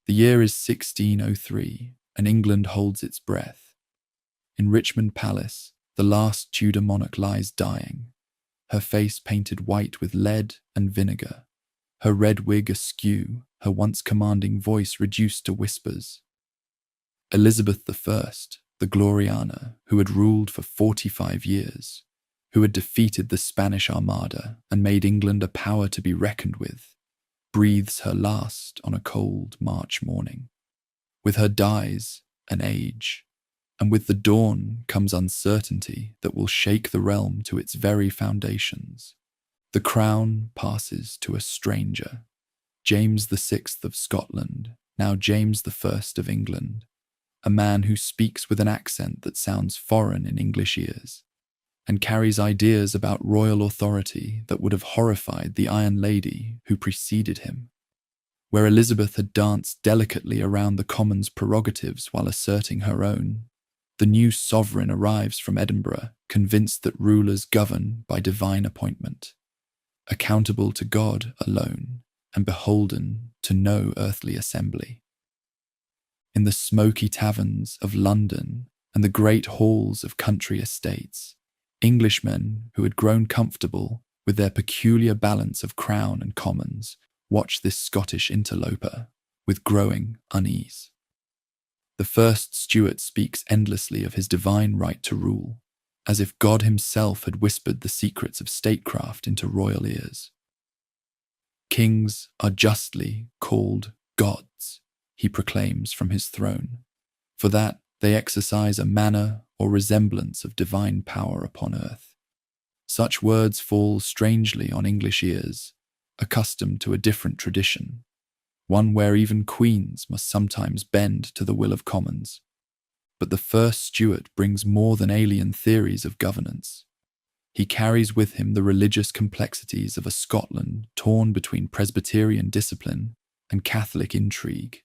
The year is 1603, and England holds its breath. In Richmond Palace, the last Tudor monarch lies dying, her face painted white with lead and vinegar, her red wig askew, her once commanding voice reduced to whispers. Elizabeth I, the Gloriana, who had ruled for 45 years, who had defeated the Spanish Armada and made England a power to be reckoned with, breathes her last on a cold March morning. With her dies an age, and with the dawn comes uncertainty that will shake the realm to its very foundations. The crown passes to a stranger, James VI of Scotland, now James I of England, a man who speaks with an accent that sounds foreign in English ears, and carries ideas about royal authority that would have horrified the Iron Lady who preceded him. Where Elizabeth had danced delicately around the Commons' prerogatives while asserting her own, the new sovereign arrives from Edinburgh, convinced that rulers govern by divine appointment, accountable to God alone and beholden to no earthly assembly. In the smoky taverns of London and the great halls of country estates, Englishmen who had grown comfortable with their peculiar balance of crown and commons watched this Scottish interloper with growing unease. The first Stuart speaks endlessly of his divine right to rule, as if God himself had whispered the secrets of statecraft into royal ears. Kings are justly called gods, he proclaims from his throne, for that they exercise a manner or resemblance of divine power upon earth. Such words fall strangely on English ears, accustomed to a different tradition, one where even queens must sometimes bend to the will of commons. But the first Stuart brings more than alien theories of governance. He carries with him the religious complexities of a Scotland torn between Presbyterian discipline and Catholic intrigue,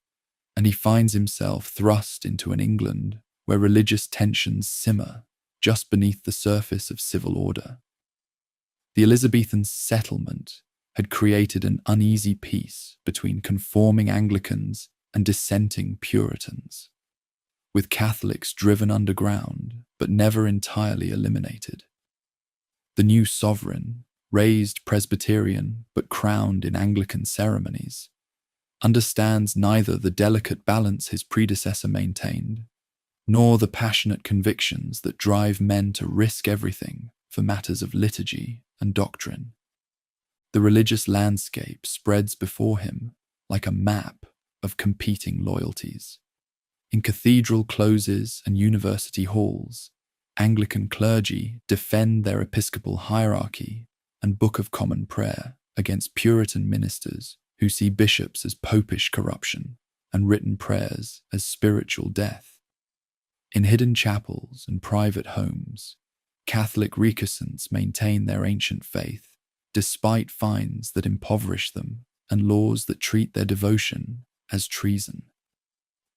and he finds himself thrust into an England where religious tensions simmer just beneath the surface of civil order. The Elizabethan settlement had created an uneasy peace between conforming Anglicans and dissenting Puritans, with Catholics driven underground but never entirely eliminated. The new sovereign, raised Presbyterian but crowned in Anglican ceremonies, understands neither the delicate balance his predecessor maintained, nor the passionate convictions that drive men to risk everything for matters of liturgy and doctrine. The religious landscape spreads before him like a map of competing loyalties. In cathedral closes and university halls, Anglican clergy defend their episcopal hierarchy and Book of Common Prayer against Puritan ministers who see bishops as popish corruption and written prayers as spiritual death. In hidden chapels and private homes, Catholic recusants maintain their ancient faith, despite fines that impoverish them and laws that treat their devotion as treason.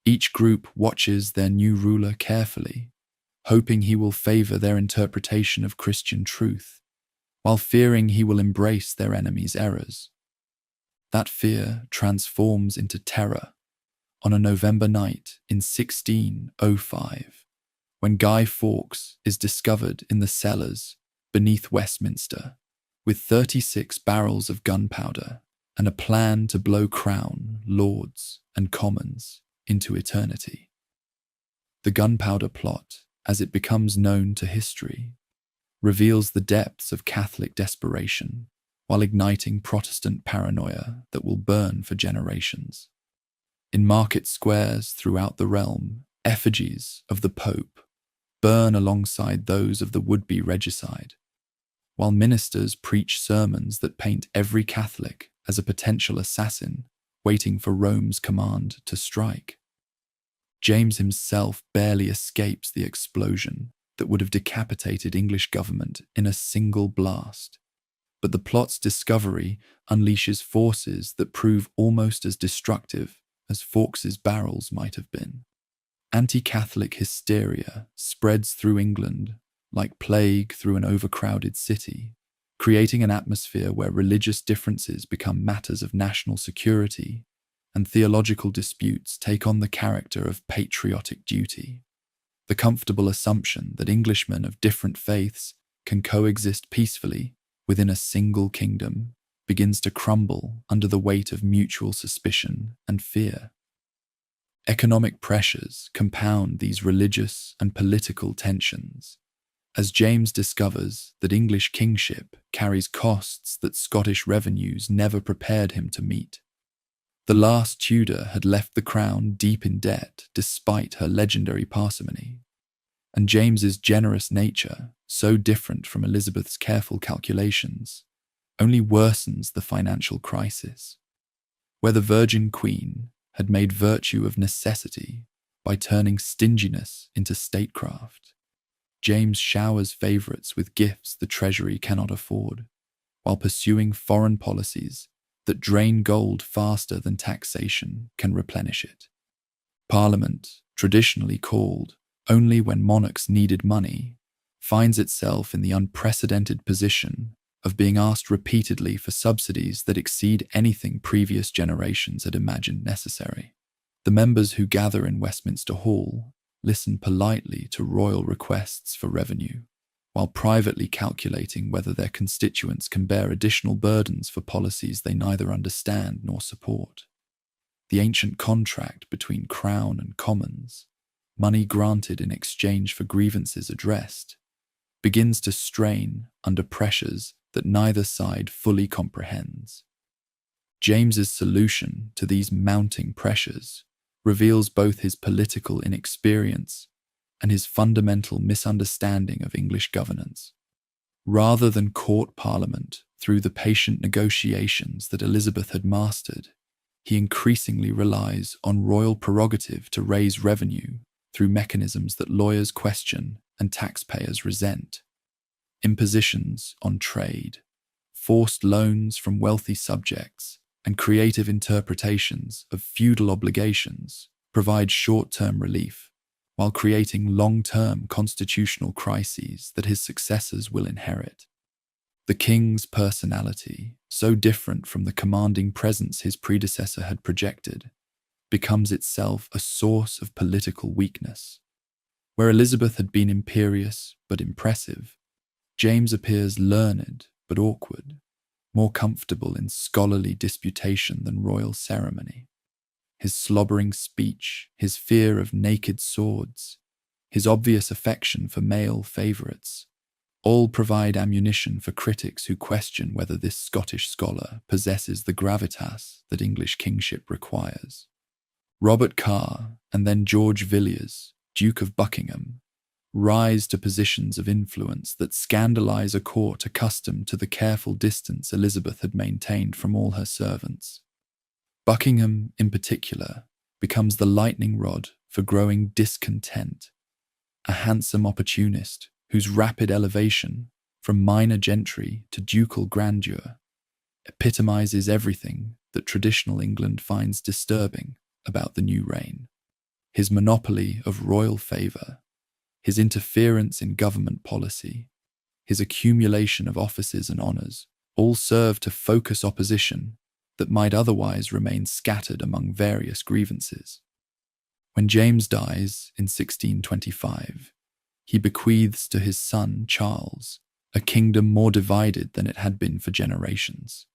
Each group watches their new ruler carefully, hoping he will favor their interpretation of Christian truth, while fearing he will embrace their enemies' errors. That fear transforms into terror on a November night in 1605, when Guy Fawkes is discovered in the cellars beneath Westminster with 36 barrels of gunpowder and a plan to blow crown, lords, and commons into eternity. The gunpowder plot, as it becomes known to history, reveals the depths of Catholic desperation while igniting Protestant paranoia that will burn for generations. In market squares throughout the realm, effigies of the Pope burn alongside those of the would-be regicide, while ministers preach sermons that paint every Catholic as a potential assassin waiting for Rome's command to strike. James himself barely escapes the explosion that would have decapitated English government in a single blast. But the plot's discovery unleashes forces that prove almost as destructive as Fawkes's barrels might have been. Anti-Catholic hysteria spreads through England like plague through an overcrowded city, creating an atmosphere where religious differences become matters of national security and theological disputes take on the character of patriotic duty. The comfortable assumption that Englishmen of different faiths can coexist peacefully within a single kingdom begins to crumble under the weight of mutual suspicion and fear. Economic pressures compound these religious and political tensions, as James discovers that English kingship carries costs that Scottish revenues never prepared him to meet. The last Tudor had left the crown deep in debt despite her legendary parsimony, and James's generous nature, so different from Elizabeth's careful calculations, only worsens the financial crisis. Where the Virgin Queen had made virtue of necessity by turning stinginess into statecraft, James showers favourites with gifts the treasury cannot afford, while pursuing foreign policies that drain gold faster than taxation can replenish it. Parliament, traditionally called only when monarchs needed money, finds itself in the unprecedented position of being asked repeatedly for subsidies that exceed anything previous generations had imagined necessary. The members who gather in Westminster Hall listen politely to royal requests for revenue, while privately calculating whether their constituents can bear additional burdens for policies they neither understand nor support. The ancient contract between Crown and Commons, money granted in exchange for grievances addressed, begins to strain under pressures that neither side fully comprehends. James's solution to these mounting pressures reveals both his political inexperience and his fundamental misunderstanding of English governance. Rather than court Parliament through the patient negotiations that Elizabeth had mastered, he increasingly relies on royal prerogative to raise revenue through mechanisms that lawyers question and taxpayers resent. Impositions on trade, forced loans from wealthy subjects, and creative interpretations of feudal obligations provide short-term relief, while creating long-term constitutional crises that his successors will inherit. The king's personality, so different from the commanding presence his predecessor had projected, becomes itself a source of political weakness. Where Elizabeth had been imperious but impressive, James appears learned but awkward, more comfortable in scholarly disputation than royal ceremony. His slobbering speech, his fear of naked swords, his obvious affection for male favourites, all provide ammunition for critics who question whether this Scottish scholar possesses the gravitas that English kingship requires. Robert Carr and then George Villiers, Duke of Buckingham, rise to positions of influence that scandalise a court accustomed to the careful distance Elizabeth had maintained from all her servants. Buckingham, in particular, becomes the lightning rod for growing discontent, a handsome opportunist whose rapid elevation from minor gentry to ducal grandeur epitomises everything that traditional England finds disturbing about the new reign. His monopoly of royal favour, his interference in government policy, his accumulation of offices and honours, all serve to focus opposition that might otherwise remain scattered among various grievances. When James dies in 1625, he bequeaths to his son Charles a kingdom more divided than it had been for generations.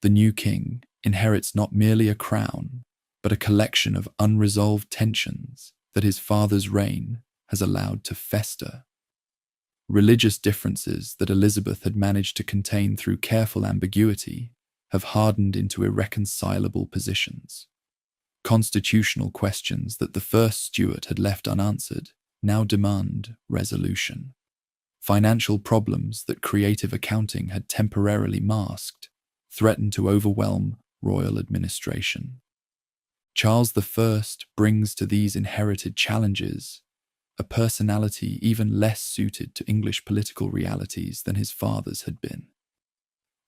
The new king inherits not merely a crown, but a collection of unresolved tensions that his father's reign has allowed to fester. Religious differences that Elizabeth had managed to contain through careful ambiguity have hardened into irreconcilable positions. Constitutional questions that the first Stuart had left unanswered now demand resolution. Financial problems that creative accounting had temporarily masked threaten to overwhelm royal administration. Charles I brings to these inherited challenges a personality even less suited to English political realities than his father's had been.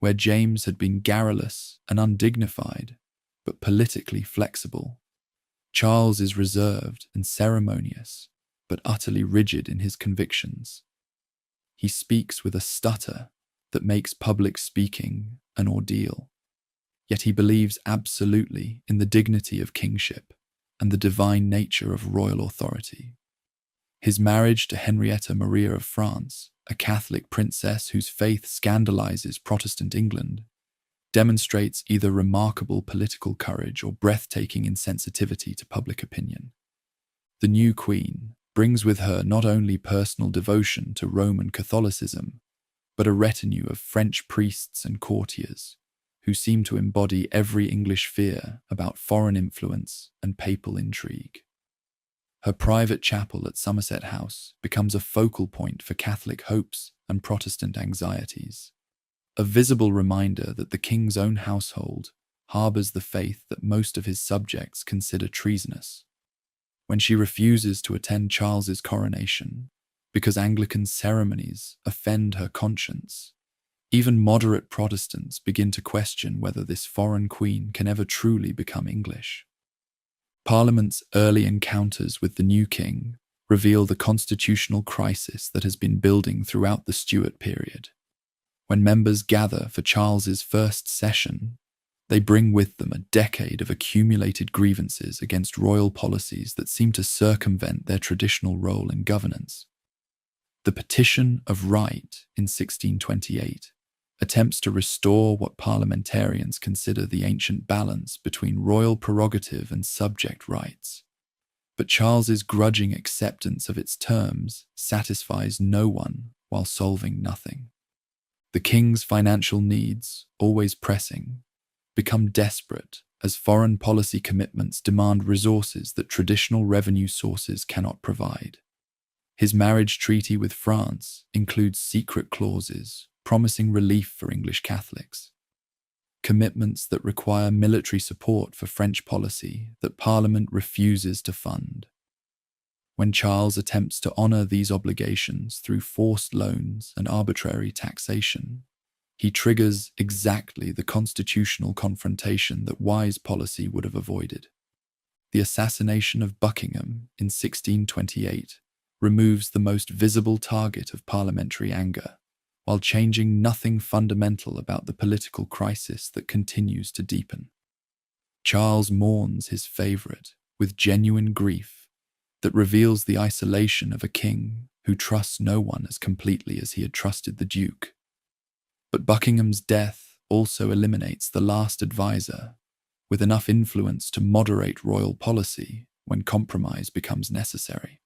Where James had been garrulous and undignified, but politically flexible, Charles is reserved and ceremonious, but utterly rigid in his convictions. He speaks with a stutter that makes public speaking an ordeal. Yet he believes absolutely in the dignity of kingship and the divine nature of royal authority. His marriage to Henrietta Maria of France, a Catholic princess whose faith scandalizes Protestant England, demonstrates either remarkable political courage or breathtaking insensitivity to public opinion. The new queen brings with her not only personal devotion to Roman Catholicism, but a retinue of French priests and courtiers who seem to embody every English fear about foreign influence and papal intrigue. Her private chapel at Somerset House becomes a focal point for Catholic hopes and Protestant anxieties, a visible reminder that the king's own household harbours the faith that most of his subjects consider treasonous. When she refuses to attend Charles's coronation because Anglican ceremonies offend her conscience, even moderate Protestants begin to question whether this foreign queen can ever truly become English. Parliament's early encounters with the new king reveal the constitutional crisis that has been building throughout the Stuart period. When members gather for Charles's first session, they bring with them a decade of accumulated grievances against royal policies that seem to circumvent their traditional role in governance. The Petition of Right in 1628 attempts to restore what parliamentarians consider the ancient balance between royal prerogative and subject rights. But Charles's grudging acceptance of its terms satisfies no one while solving nothing. The king's financial needs, always pressing, become desperate as foreign policy commitments demand resources that traditional revenue sources cannot provide. His marriage treaty with France includes secret clauses promising relief for English Catholics, commitments that require military support for French policy that Parliament refuses to fund. When Charles attempts to honour these obligations through forced loans and arbitrary taxation, he triggers exactly the constitutional confrontation that wise policy would have avoided. The assassination of Buckingham in 1628 removes the most visible target of parliamentary anger, while changing nothing fundamental about the political crisis that continues to deepen. Charles mourns his favourite with genuine grief that reveals the isolation of a king who trusts no one as completely as he had trusted the Duke. But Buckingham's death also eliminates the last advisor, with enough influence to moderate royal policy when compromise becomes necessary.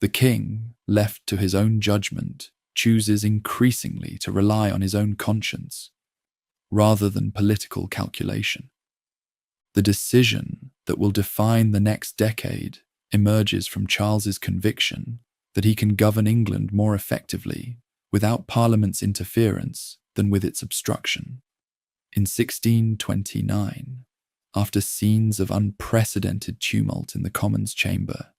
The king, left to his own judgment, chooses increasingly to rely on his own conscience, rather than political calculation. The decision that will define the next decade emerges from Charles's conviction that he can govern England more effectively without Parliament's interference than with its obstruction. In 1629, after scenes of unprecedented tumult in the Commons' chamber,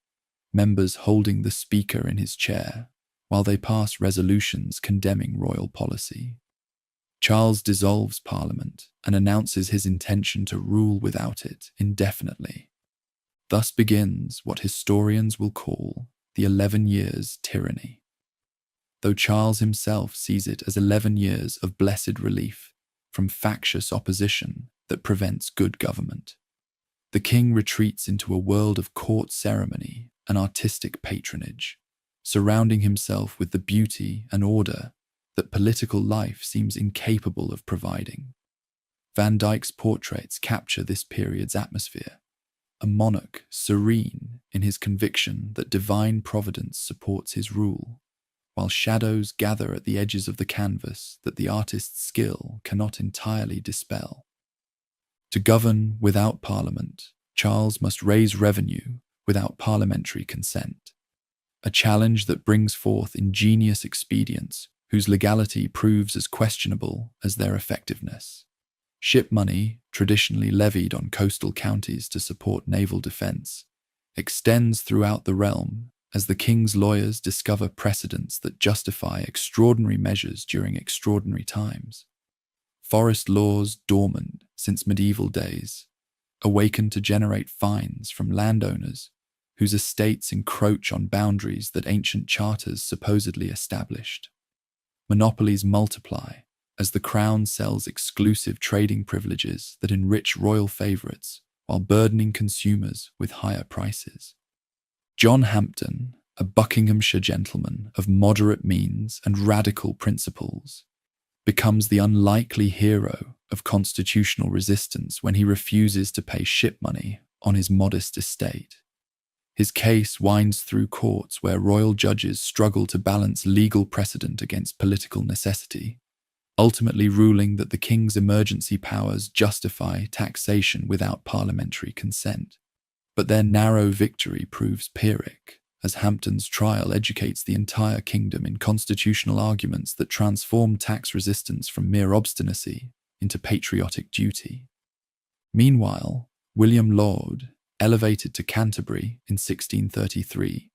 members holding the Speaker in his chair while they pass resolutions condemning royal policy, Charles dissolves Parliament and announces his intention to rule without it indefinitely. Thus begins what historians will call the 11 Years' Tyranny, though Charles himself sees it as 11 years of blessed relief from factious opposition that prevents good government. The king retreats into a world of court ceremony and artistic patronage, surrounding himself with the beauty and order that political life seems incapable of providing. Van Dyck's portraits capture this period's atmosphere, a monarch serene in his conviction that divine providence supports his rule, while shadows gather at the edges of the canvas that the artist's skill cannot entirely dispel. To govern without Parliament, Charles must raise revenue without parliamentary consent, a challenge that brings forth ingenious expedients whose legality proves as questionable as their effectiveness. Ship money, traditionally levied on coastal counties to support naval defence, extends throughout the realm as the king's lawyers discover precedents that justify extraordinary measures during extraordinary times. Forest laws, dormant since medieval days, awaken to generate fines from landowners whose estates encroach on boundaries that ancient charters supposedly established. Monopolies multiply as the crown sells exclusive trading privileges that enrich royal favourites while burdening consumers with higher prices. John Hampden, a Buckinghamshire gentleman of moderate means and radical principles, becomes the unlikely hero of constitutional resistance when he refuses to pay ship money on his modest estate. His case winds through courts where royal judges struggle to balance legal precedent against political necessity, ultimately ruling that the king's emergency powers justify taxation without parliamentary consent. But their narrow victory proves Pyrrhic, as Hampden's trial educates the entire kingdom in constitutional arguments that transform tax resistance from mere obstinacy into patriotic duty. Meanwhile, William Laud, elevated to Canterbury in 1633,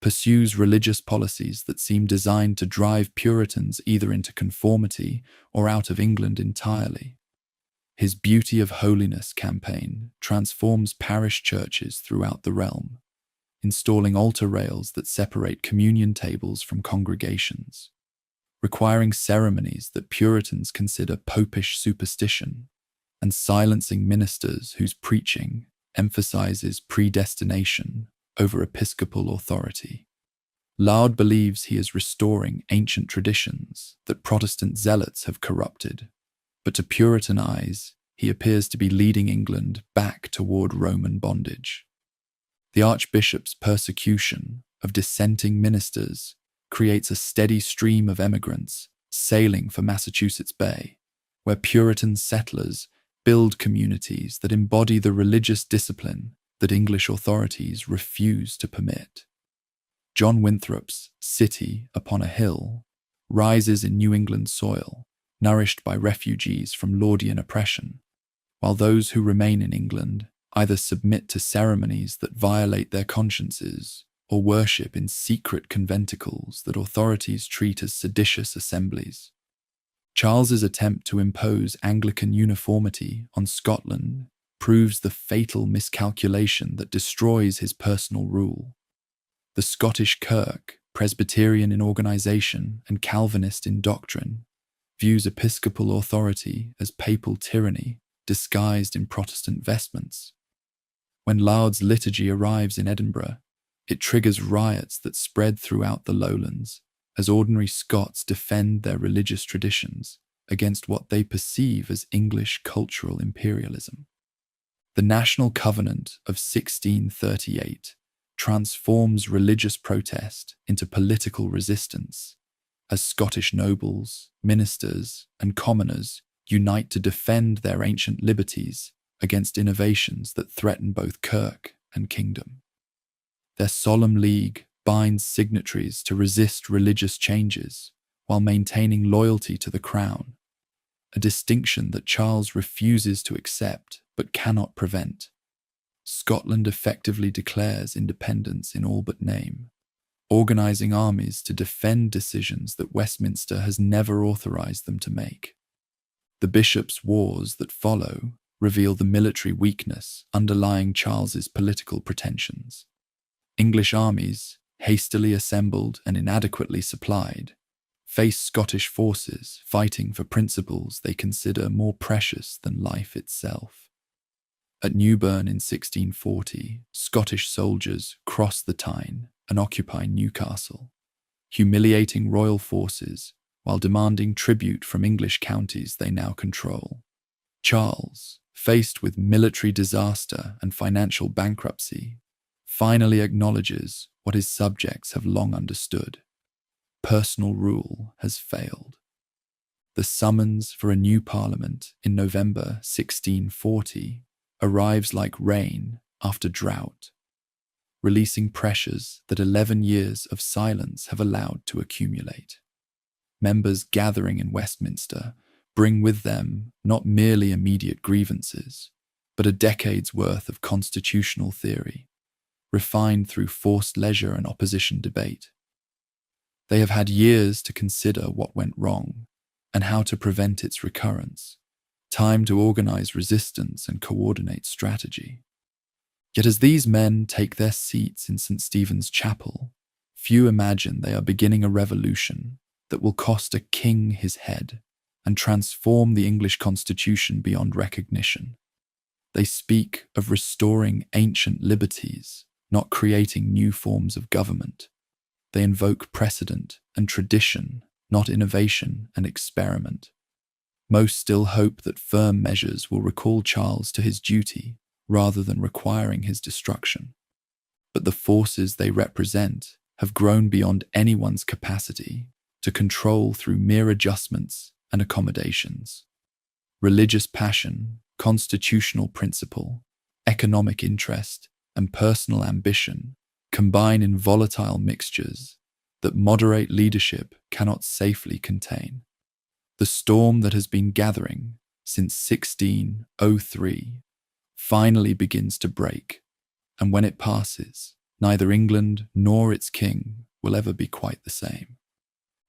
pursues religious policies that seem designed to drive Puritans either into conformity or out of England entirely. His Beauty of Holiness campaign transforms parish churches throughout the realm, installing altar rails that separate communion tables from congregations, requiring ceremonies that Puritans consider popish superstition, and silencing ministers whose preaching emphasizes predestination over episcopal authority. Laud believes he is restoring ancient traditions that Protestant zealots have corrupted, but to Puritan eyes, he appears to be leading England back toward Roman bondage. The Archbishop's persecution of dissenting ministers creates a steady stream of emigrants sailing for Massachusetts Bay, where Puritan settlers build communities that embody the religious discipline that English authorities refuse to permit. John Winthrop's City Upon a Hill rises in New England soil, nourished by refugees from Laudian oppression, while those who remain in England either submit to ceremonies that violate their consciences or worship in secret conventicles that authorities treat as seditious assemblies. Charles's attempt to impose Anglican uniformity on Scotland proves the fatal miscalculation that destroys his personal rule. The Scottish Kirk, Presbyterian in organisation and Calvinist in doctrine, views episcopal authority as papal tyranny disguised in Protestant vestments. When Laud's liturgy arrives in Edinburgh, it triggers riots that spread throughout the lowlands as ordinary Scots defend their religious traditions against what they perceive as English cultural imperialism. The National Covenant of 1638 transforms religious protest into political resistance as Scottish nobles, ministers, and commoners unite to defend their ancient liberties against innovations that threaten both kirk and kingdom. Their solemn league binds signatories to resist religious changes while maintaining loyalty to the crown, a distinction that Charles refuses to accept but cannot prevent. Scotland effectively declares independence in all but name, organising armies to defend decisions that Westminster has never authorised them to make. The bishops' wars that follow reveal the military weakness underlying Charles's political pretensions. English armies, hastily assembled and inadequately supplied, face Scottish forces fighting for principles they consider more precious than life itself. At Newburn in 1640, Scottish soldiers cross the Tyne and occupy Newcastle, humiliating royal forces while demanding tribute from English counties they now control. Charles, faced with military disaster and financial bankruptcy, finally acknowledges what his subjects have long understood. Personal rule has failed. The summons for a new parliament in November 1640 arrives like rain after drought, releasing pressures that 11 years of silence have allowed to accumulate. Members gathering in Westminster bring with them not merely immediate grievances, but a decade's worth of constitutional theory, refined through forced leisure and opposition debate. They have had years to consider what went wrong and how to prevent its recurrence, time to organize resistance and coordinate strategy. Yet as these men take their seats in St. Stephen's Chapel, few imagine they are beginning a revolution that will cost a king his head and transform the English constitution beyond recognition. They speak of restoring ancient liberties, not creating new forms of government. They invoke precedent and tradition, not innovation and experiment. Most still hope that firm measures will recall Charles to his duty rather than requiring his destruction. But the forces they represent have grown beyond anyone's capacity to control through mere adjustments and accommodations. Religious passion, constitutional principle, economic interest, and personal ambition combine in volatile mixtures that moderate leadership cannot safely contain. The storm that has been gathering since 1603 finally begins to break, and when it passes, neither England nor its king will ever be quite the same.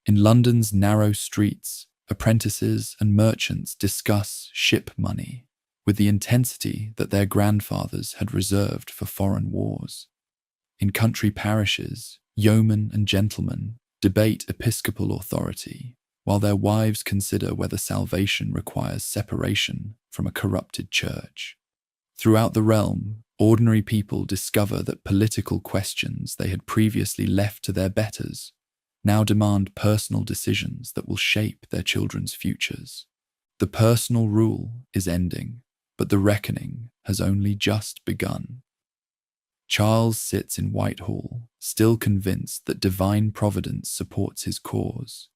In London's narrow streets, apprentices and merchants discuss ship money with the intensity that their grandfathers had reserved for foreign wars. In country parishes, yeomen and gentlemen debate episcopal authority, while their wives consider whether salvation requires separation from a corrupted church. Throughout the realm, ordinary people discover that political questions they had previously left to their betters now demand personal decisions that will shape their children's futures. The personal rule is ending, but the reckoning has only just begun. Charles sits in Whitehall, still convinced that divine providence supports his cause,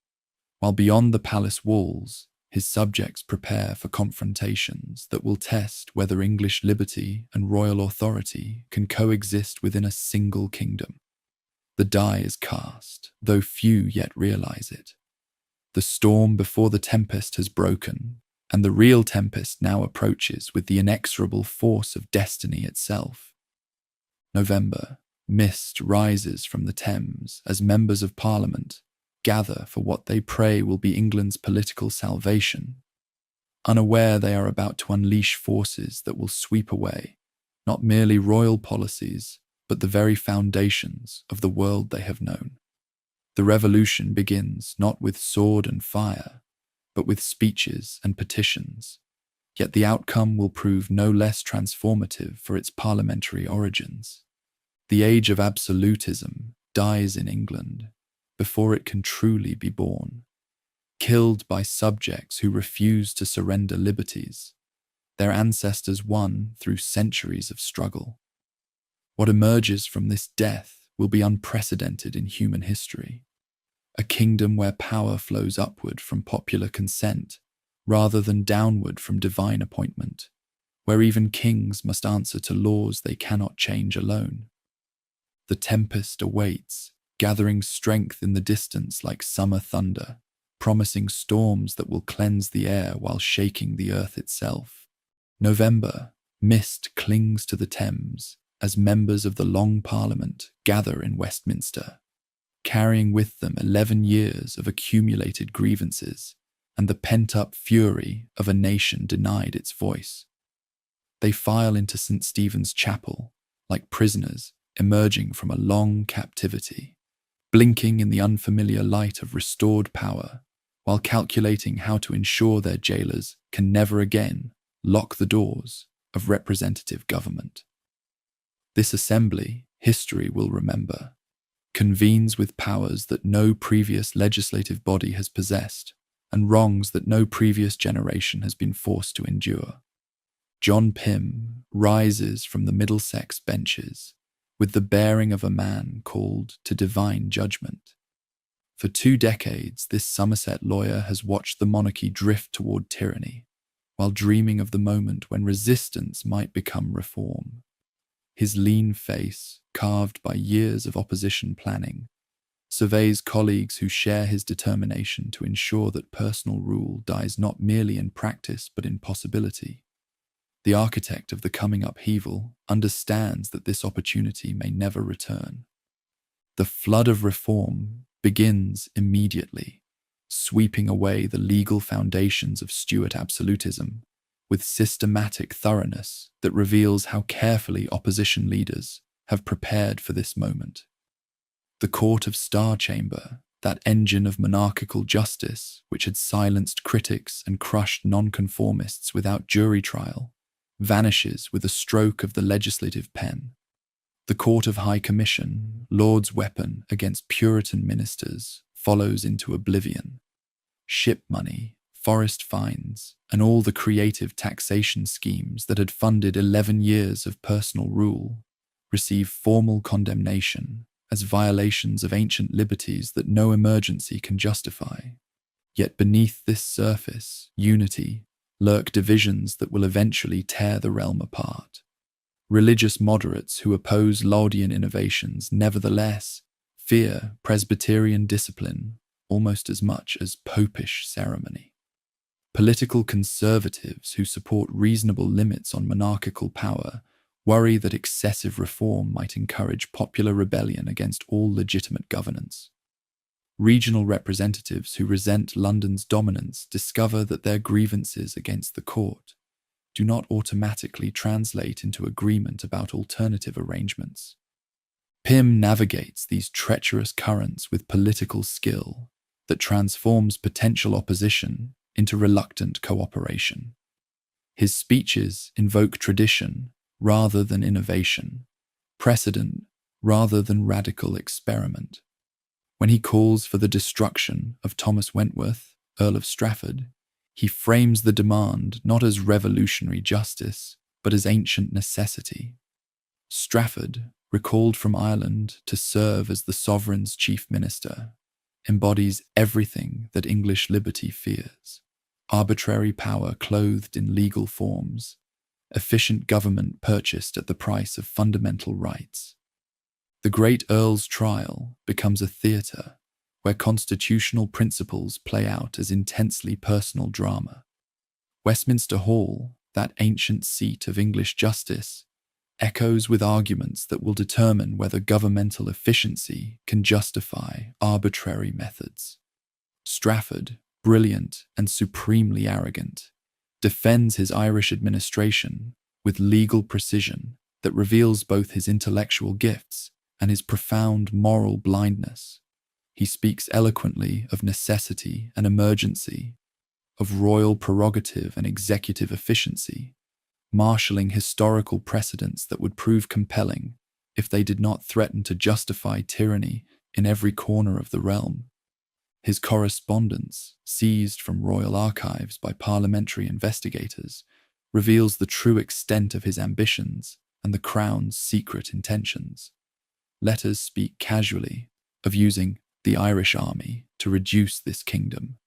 while beyond the palace walls, his subjects prepare for confrontations that will test whether English liberty and royal authority can coexist within a single kingdom. The die is cast, though few yet realize it. The storm before the tempest has broken, and the real tempest now approaches with the inexorable force of destiny itself. November, mist rises from the Thames as members of Parliament gather for what they pray will be England's political salvation, unaware they are about to unleash forces that will sweep away not merely royal policies, but the very foundations of the world they have known. The revolution begins not with sword and fire, but with speeches and petitions, yet the outcome will prove no less transformative for its parliamentary origins. The age of absolutism dies in England before it can truly be born, killed by subjects who refuse to surrender liberties their ancestors won through centuries of struggle. What emerges from this death will be unprecedented in human history. A kingdom where power flows upward from popular consent rather than downward from divine appointment, where even kings must answer to laws they cannot change alone. The tempest awaits, gathering strength in the distance like summer thunder, promising storms that will cleanse the air while shaking the earth itself. November, mist clings to the Thames as members of the Long Parliament gather in Westminster, carrying with them 11 years of accumulated grievances and the pent-up fury of a nation denied its voice. They file into St. Stephen's Chapel like prisoners emerging from a long captivity, blinking in the unfamiliar light of restored power, while calculating how to ensure their jailers can never again lock the doors of representative government. This assembly, history will remember, convenes with powers that no previous legislative body has possessed and wrongs that no previous generation has been forced to endure. John Pym rises from the Middlesex benches with the bearing of a man called to divine judgment. For 2 decades, this Somerset lawyer has watched the monarchy drift toward tyranny, while dreaming of the moment when resistance might become reform. His lean face, carved by years of opposition planning, surveys colleagues who share his determination to ensure that personal rule dies not merely in practice but in possibility. The architect of the coming upheaval understands that this opportunity may never return. The flood of reform begins immediately, sweeping away the legal foundations of Stuart absolutism with systematic thoroughness that reveals how carefully opposition leaders have prepared for this moment. The Court of Star Chamber that engine of monarchical justice which had silenced critics and crushed nonconformists without jury trial, vanishes with a stroke of the legislative pen. The Court of High Commission, Lord's weapon against Puritan ministers, follows into oblivion. Ship money, forest fines, and all the creative taxation schemes that had funded 11 years of personal rule receive formal condemnation as violations of ancient liberties that no emergency can justify. Yet beneath this surface unity lurk divisions that will eventually tear the realm apart. Religious moderates who oppose Laudian innovations nevertheless fear Presbyterian discipline almost as much as popish ceremony. Political conservatives who support reasonable limits on monarchical power worry that excessive reform might encourage popular rebellion against all legitimate governance. Regional representatives who resent London's dominance discover that their grievances against the court do not automatically translate into agreement about alternative arrangements. Pym navigates these treacherous currents with political skill that transforms potential opposition into reluctant cooperation. His speeches invoke tradition rather than innovation, precedent rather than radical experiment. When he calls for the destruction of Thomas Wentworth, Earl of Strafford, he frames the demand not as revolutionary justice, but as ancient necessity. Strafford, recalled from Ireland to serve as the sovereign's chief minister, embodies everything that English liberty fears: arbitrary power clothed in legal forms, efficient government purchased at the price of fundamental rights. The great Earl's trial becomes a theatre where constitutional principles play out as intensely personal drama. Westminster Hall, that ancient seat of English justice, echoes with arguments that will determine whether governmental efficiency can justify arbitrary methods. Strafford, brilliant and supremely arrogant, defends his Irish administration with legal precision that reveals both his intellectual gifts and his profound moral blindness. He speaks eloquently of necessity and emergency, of royal prerogative and executive efficiency, marshalling historical precedents that would prove compelling if they did not threaten to justify tyranny in every corner of the realm. His correspondence, seized from royal archives by parliamentary investigators, reveals the true extent of his ambitions and the crown's secret intentions. Letters speak casually of using the Irish army to reduce this kingdom,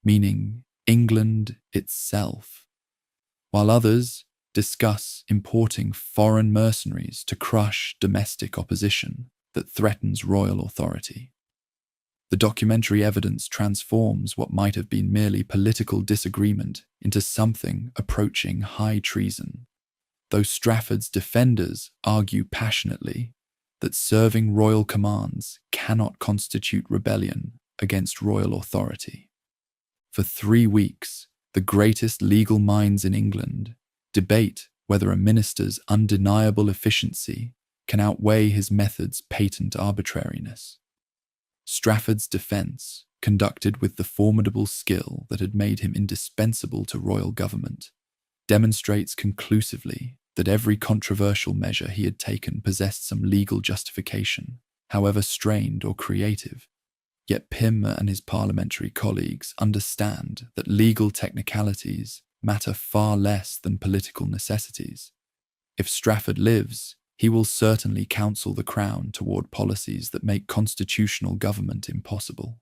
meaning England itself, while others discuss importing foreign mercenaries to crush domestic opposition that threatens royal authority. The documentary evidence transforms what might have been merely political disagreement into something approaching high treason, though Strafford's defenders argue passionately that serving royal commands cannot constitute rebellion against royal authority. For 3 weeks, the greatest legal minds in England debate whether a minister's undeniable efficiency can outweigh his method's patent arbitrariness. Strafford's defense, conducted with the formidable skill that had made him indispensable to royal government, demonstrates conclusively that every controversial measure he had taken possessed some legal justification, however strained or creative. Yet Pym and his parliamentary colleagues understand that legal technicalities matter far less than political necessities. If Strafford lives, he will certainly counsel the Crown toward policies that make constitutional government impossible.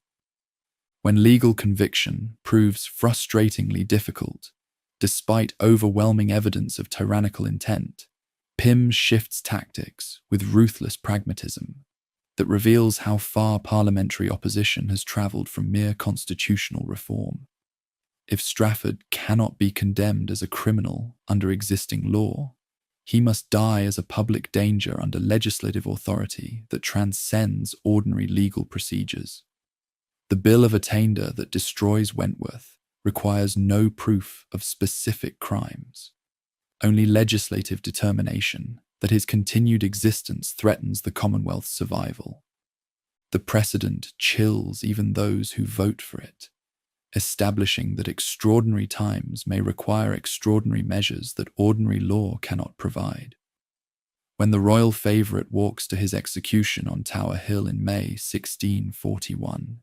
When legal conviction proves frustratingly difficult, despite overwhelming evidence of tyrannical intent, Pym shifts tactics with ruthless pragmatism that reveals how far parliamentary opposition has travelled from mere constitutional reform. If Strafford cannot be condemned as a criminal under existing law, he must die as a public danger under legislative authority that transcends ordinary legal procedures. The Bill of Attainder that destroys Wentworth requires no proof of specific crimes, only legislative determination that his continued existence threatens the Commonwealth's survival. The precedent chills even those who vote for it, establishing that extraordinary times may require extraordinary measures that ordinary law cannot provide. When the royal favourite walks to his execution on Tower Hill in May 1641,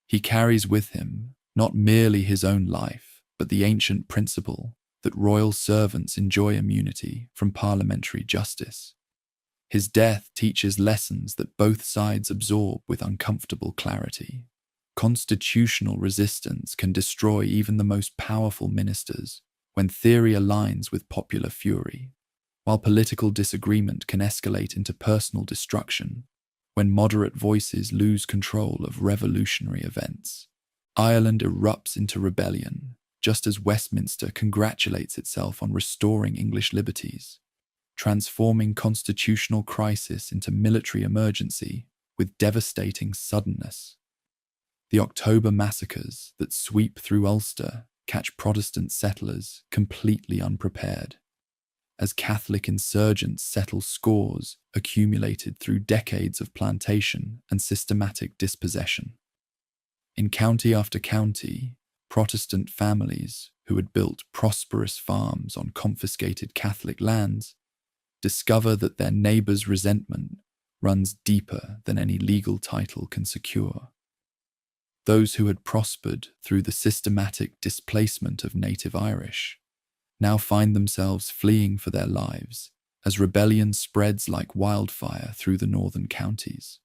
he carries with him not merely his own life, but the ancient principle that royal servants enjoy immunity from parliamentary justice. His death teaches lessons that both sides absorb with uncomfortable clarity. Constitutional resistance can destroy even the most powerful ministers when theory aligns with popular fury, while political disagreement can escalate into personal destruction when moderate voices lose control of revolutionary events. Ireland erupts into rebellion, just as Westminster congratulates itself on restoring English liberties, transforming constitutional crisis into military emergency with devastating suddenness. The October massacres that sweep through Ulster catch Protestant settlers completely unprepared, as Catholic insurgents settle scores accumulated through decades of plantation and systematic dispossession. In county after county, Protestant families who had built prosperous farms on confiscated Catholic lands discover that their neighbours' resentment runs deeper than any legal title can secure. Those who had prospered through the systematic displacement of native Irish now find themselves fleeing for their lives as rebellion spreads like wildfire through the northern counties.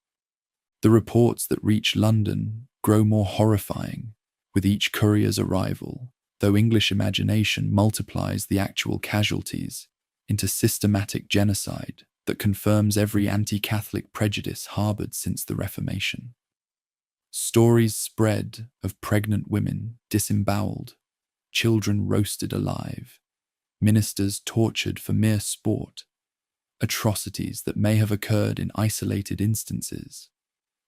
The reports that reach London grow more horrifying with each courier's arrival, though English imagination multiplies the actual casualties into systematic genocide that confirms every anti-Catholic prejudice harboured since the Reformation. Stories spread of pregnant women disemboweled, children roasted alive, ministers tortured for mere sport, atrocities that may have occurred in isolated instances,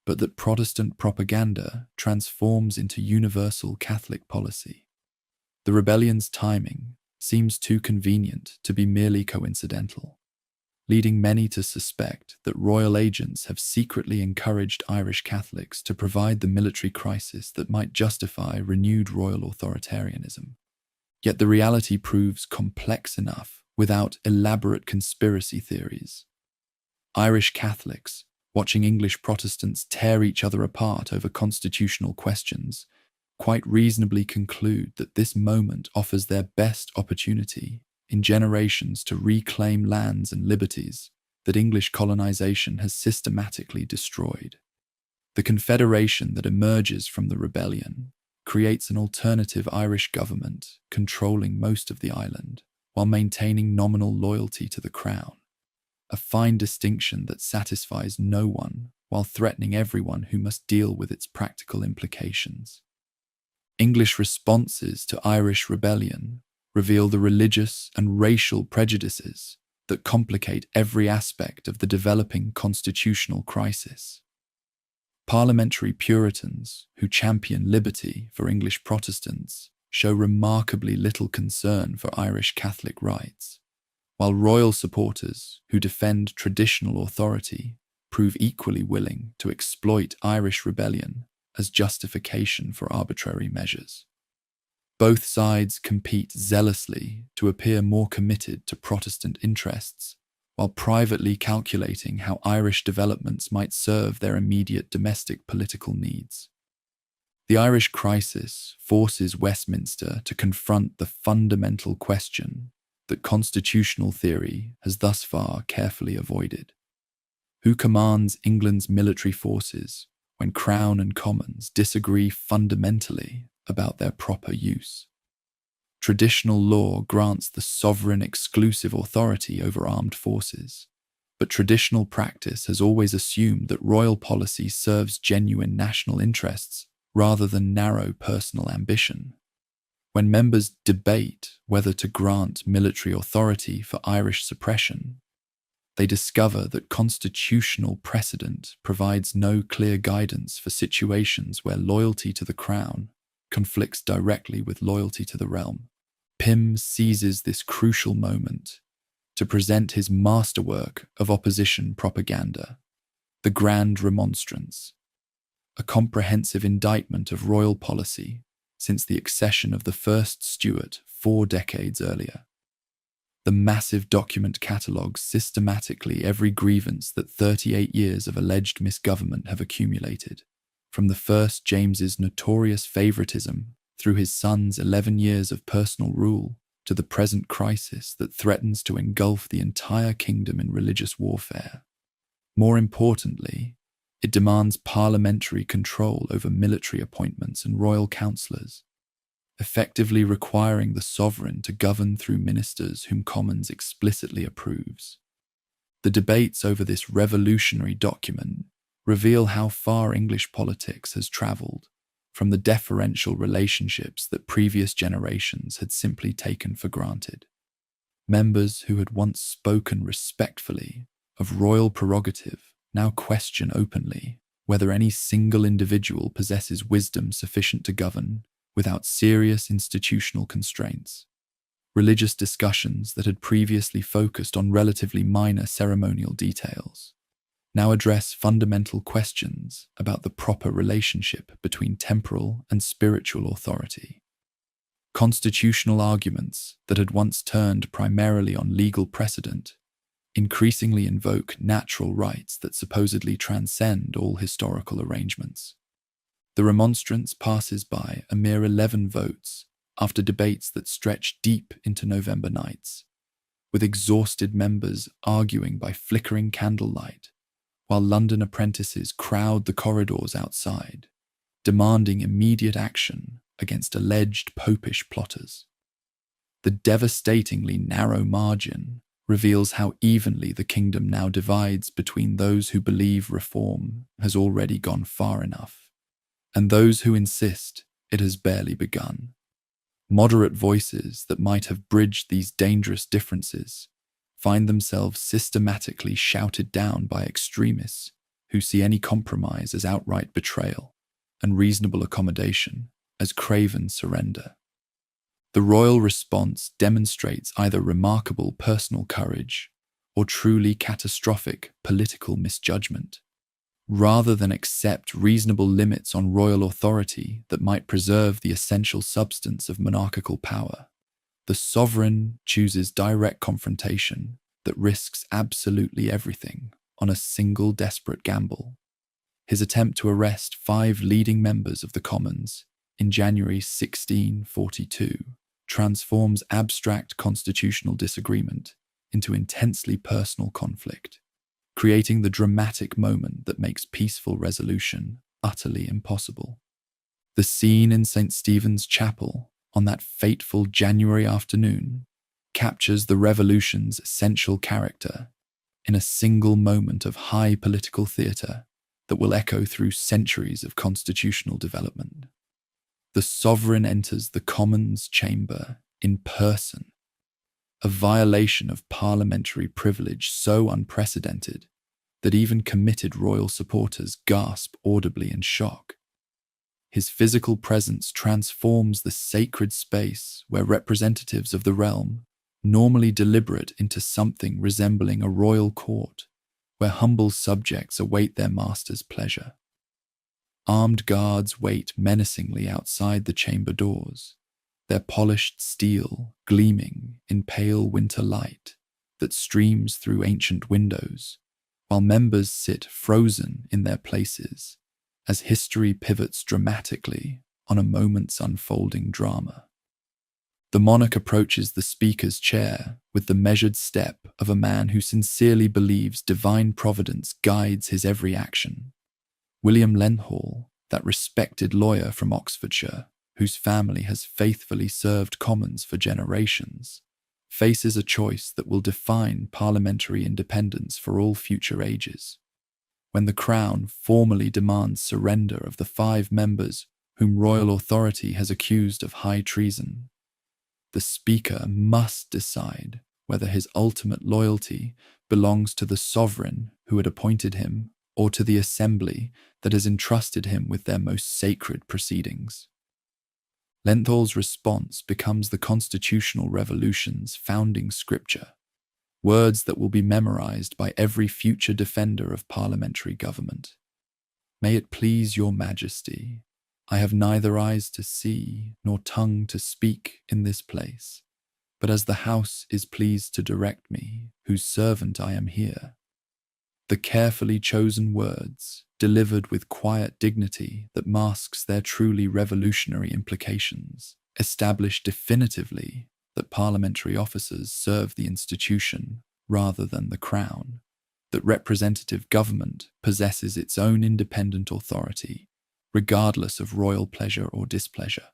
but that Protestant propaganda transforms into universal Catholic policy. The rebellion's timing seems too convenient to be merely coincidental, leading many to suspect that royal agents have secretly encouraged Irish Catholics to provide the military crisis that might justify renewed royal authoritarianism. Yet the reality proves complex enough without elaborate conspiracy theories. Irish Catholics, watching English Protestants tear each other apart over constitutional questions, quite reasonably conclude that this moment offers their best opportunity in generations to reclaim lands and liberties that English colonization has systematically destroyed. The confederation that emerges from the rebellion creates an alternative Irish government controlling most of the island while maintaining nominal loyalty to the crown, a fine distinction that satisfies no one while threatening everyone who must deal with its practical implications. English responses to Irish rebellion reveal the religious and racial prejudices that complicate every aspect of the developing constitutional crisis. Parliamentary Puritans who champion liberty for English Protestants show remarkably little concern for Irish Catholic rights, while royal supporters who defend traditional authority prove equally willing to exploit Irish rebellion as justification for arbitrary measures. Both sides compete zealously to appear more committed to Protestant interests, while privately calculating how Irish developments might serve their immediate domestic political needs. The Irish crisis forces Westminster to confront the fundamental question that constitutional theory has thus far carefully avoided. Who commands England's military forces when Crown and Commons disagree fundamentally about their proper use? Traditional law grants the sovereign exclusive authority over armed forces, but traditional practice has always assumed that royal policy serves genuine national interests rather than narrow personal ambition. When members debate whether to grant military authority for Irish suppression, they discover that constitutional precedent provides no clear guidance for situations where loyalty to the crown conflicts directly with loyalty to the realm. Pym seizes this crucial moment to present his masterwork of opposition propaganda, the Grand Remonstrance, a comprehensive indictment of royal policy since the accession of the first Stuart 4 decades earlier. The massive document catalogues systematically every grievance that 38 years of alleged misgovernment have accumulated, from the first James's notorious favoritism through his son's 11 years of personal rule to the present crisis that threatens to engulf the entire kingdom in religious warfare. More importantly, it demands parliamentary control over military appointments and royal councillors, effectively requiring the sovereign to govern through ministers whom Commons explicitly approves. The debates over this revolutionary document reveal how far English politics has travelled from the deferential relationships that previous generations had simply taken for granted. Members who had once spoken respectfully of royal prerogative now question openly whether any single individual possesses wisdom sufficient to govern without serious institutional constraints. Religious discussions that had previously focused on relatively minor ceremonial details now address fundamental questions about the proper relationship between temporal and spiritual authority. Constitutional arguments that had once turned primarily on legal precedent increasingly invoke natural rights that supposedly transcend all historical arrangements. The remonstrance passes by a mere 11 votes after debates that stretch deep into November nights, with exhausted members arguing by flickering candlelight, while London apprentices crowd the corridors outside, demanding immediate action against alleged popish plotters. The devastatingly narrow margin reveals how evenly the kingdom now divides between those who believe reform has already gone far enough, and those who insist it has barely begun. Moderate voices that might have bridged these dangerous differences find themselves systematically shouted down by extremists who see any compromise as outright betrayal and reasonable accommodation as craven surrender. The royal response demonstrates either remarkable personal courage or truly catastrophic political misjudgment. Rather than accept reasonable limits on royal authority that might preserve the essential substance of monarchical power, the sovereign chooses direct confrontation that risks absolutely everything on a single desperate gamble. His attempt to arrest 5 leading members of the Commons in January 1642 transforms abstract constitutional disagreement into intensely personal conflict, creating the dramatic moment that makes peaceful resolution utterly impossible. The scene in St. Stephen's Chapel on that fateful January afternoon captures the revolution's essential character in a single moment of high political theatre that will echo through centuries of constitutional development. The sovereign enters the Commons chamber in person, a violation of parliamentary privilege so unprecedented that even committed royal supporters gasp audibly in shock. His physical presence transforms the sacred space where representatives of the realm normally deliberate into something resembling a royal court, where humble subjects await their master's pleasure. Armed guards wait menacingly outside the chamber doors, their polished steel gleaming in pale winter light that streams through ancient windows, while members sit frozen in their places as history pivots dramatically on a moment's unfolding drama. The monarch approaches the speaker's chair with the measured step of a man who sincerely believes divine providence guides his every action. William Lenthall, that respected lawyer from Oxfordshire, whose family has faithfully served Commons for generations, faces a choice that will define parliamentary independence for all future ages. When the Crown formally demands surrender of the 5 members whom royal authority has accused of high treason, the Speaker must decide whether his ultimate loyalty belongs to the sovereign who had appointed him or to the assembly that has entrusted him with their most sacred proceedings. Lenthall's response becomes the constitutional revolution's founding scripture, words that will be memorized by every future defender of parliamentary government. May it please your majesty, I have neither eyes to see nor tongue to speak in this place, but as the house is pleased to direct me, whose servant I am here. The carefully chosen words, delivered with quiet dignity that masks their truly revolutionary implications, establish definitively that parliamentary officers serve the institution rather than the crown, that representative government possesses its own independent authority, regardless of royal pleasure or displeasure.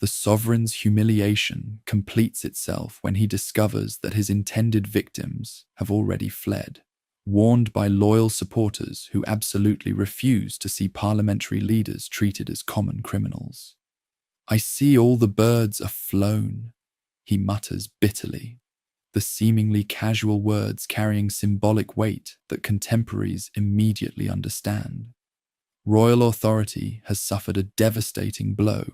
The sovereign's humiliation completes itself when he discovers that his intended victims have already fled, warned by loyal supporters who absolutely refuse to see parliamentary leaders treated as common criminals. I see all the birds are flown, he mutters bitterly, the seemingly casual words carrying symbolic weight that contemporaries immediately understand. Royal authority has suffered a devastating blow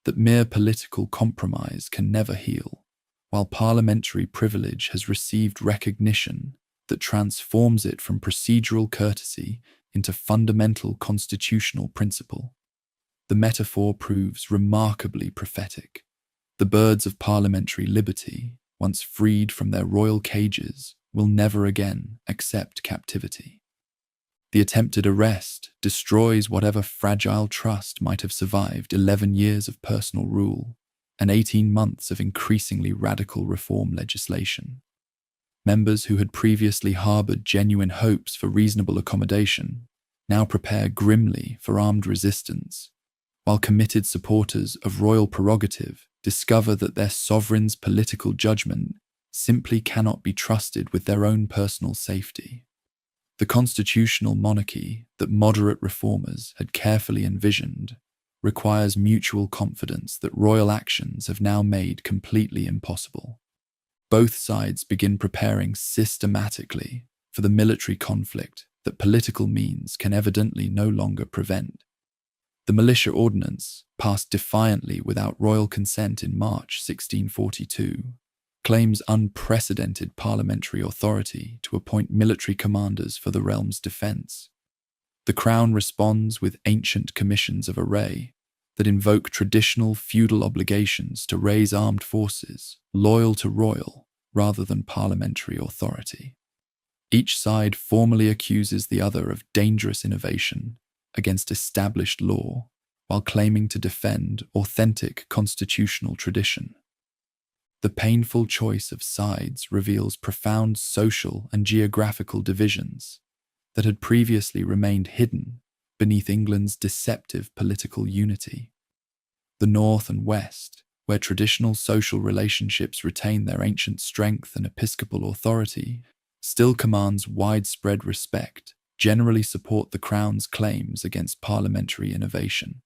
that mere political compromise can never heal, while parliamentary privilege has received recognition that transforms it from procedural courtesy into fundamental constitutional principle. The metaphor proves remarkably prophetic. The birds of parliamentary liberty, once freed from their royal cages, will never again accept captivity. The attempted arrest destroys whatever fragile trust might have survived 11 years of personal rule and 18 months of increasingly radical reform legislation. Members who had previously harbored genuine hopes for reasonable accommodation now prepare grimly for armed resistance, while committed supporters of royal prerogative discover that their sovereign's political judgment simply cannot be trusted with their own personal safety. The constitutional monarchy that moderate reformers had carefully envisioned requires mutual confidence that royal actions have now made completely impossible. Both sides begin preparing systematically for the military conflict that political means can evidently no longer prevent. The Militia Ordinance, passed defiantly without royal consent in March 1642, claims unprecedented parliamentary authority to appoint military commanders for the realm's defence. The Crown responds with ancient commissions of array that invoke traditional feudal obligations to raise armed forces loyal to royal rather than parliamentary authority. Each side formally accuses the other of dangerous innovation against established law while claiming to defend authentic constitutional tradition. The painful choice of sides reveals profound social and geographical divisions that had previously remained hidden beneath England's deceptive political unity. The North and West, where traditional social relationships retain their ancient strength and episcopal authority, still commands widespread respect, generally support the Crown's claims against parliamentary innovation.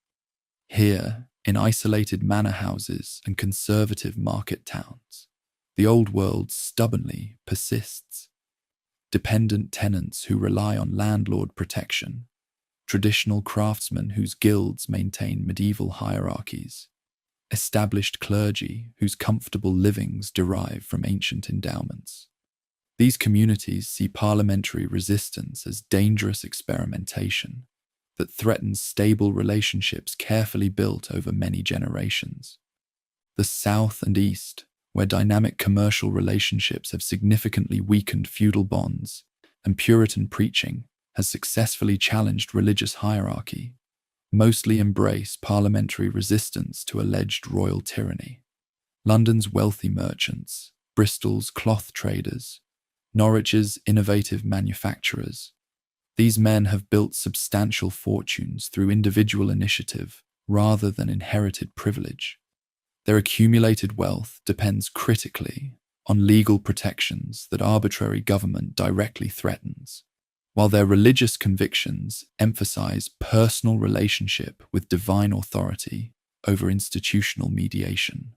Here, in isolated manor houses and conservative market towns, the old world stubbornly persists. Dependent tenants who rely on landlord protection, traditional craftsmen whose guilds maintain medieval hierarchies, established clergy whose comfortable livings derive from ancient endowments. These communities see parliamentary resistance as dangerous experimentation that threatens stable relationships carefully built over many generations. The South and East, where dynamic commercial relationships have significantly weakened feudal bonds, and Puritan preaching has successfully challenged religious hierarchy, mostly embrace parliamentary resistance to alleged royal tyranny. London's wealthy merchants, Bristol's cloth traders, Norwich's innovative manufacturers, these men have built substantial fortunes through individual initiative rather than inherited privilege. Their accumulated wealth depends critically on legal protections that arbitrary government directly threatens, while their religious convictions emphasize personal relationship with divine authority over institutional mediation.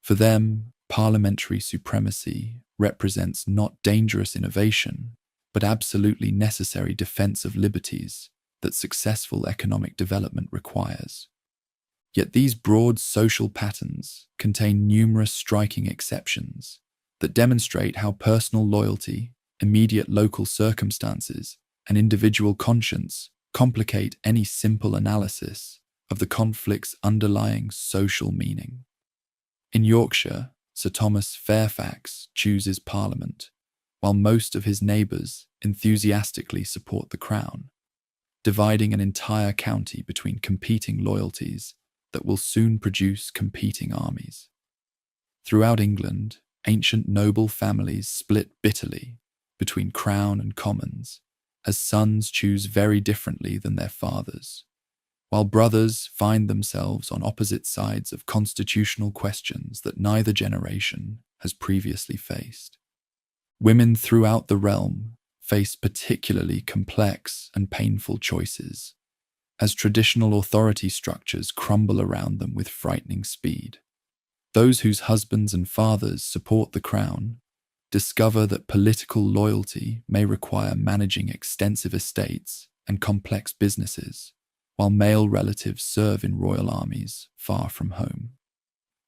For them, parliamentary supremacy represents not dangerous innovation, but absolutely necessary defense of liberties that successful economic development requires. Yet these broad social patterns contain numerous striking exceptions that demonstrate how personal loyalty, immediate local circumstances, and individual conscience complicate any simple analysis of the conflict's underlying social meaning. In Yorkshire, Sir Thomas Fairfax chooses Parliament, while most of his neighbours enthusiastically support the Crown, dividing an entire county between competing loyalties that will soon produce competing armies. Throughout England, ancient noble families split bitterly between Crown and Commons, as sons choose very differently than their fathers, while brothers find themselves on opposite sides of constitutional questions that neither generation has previously faced. Women throughout the realm face particularly complex and painful choices, as traditional authority structures crumble around them with frightening speed. Those whose husbands and fathers support the Crown discover that political loyalty may require managing extensive estates and complex businesses, while male relatives serve in royal armies far from home.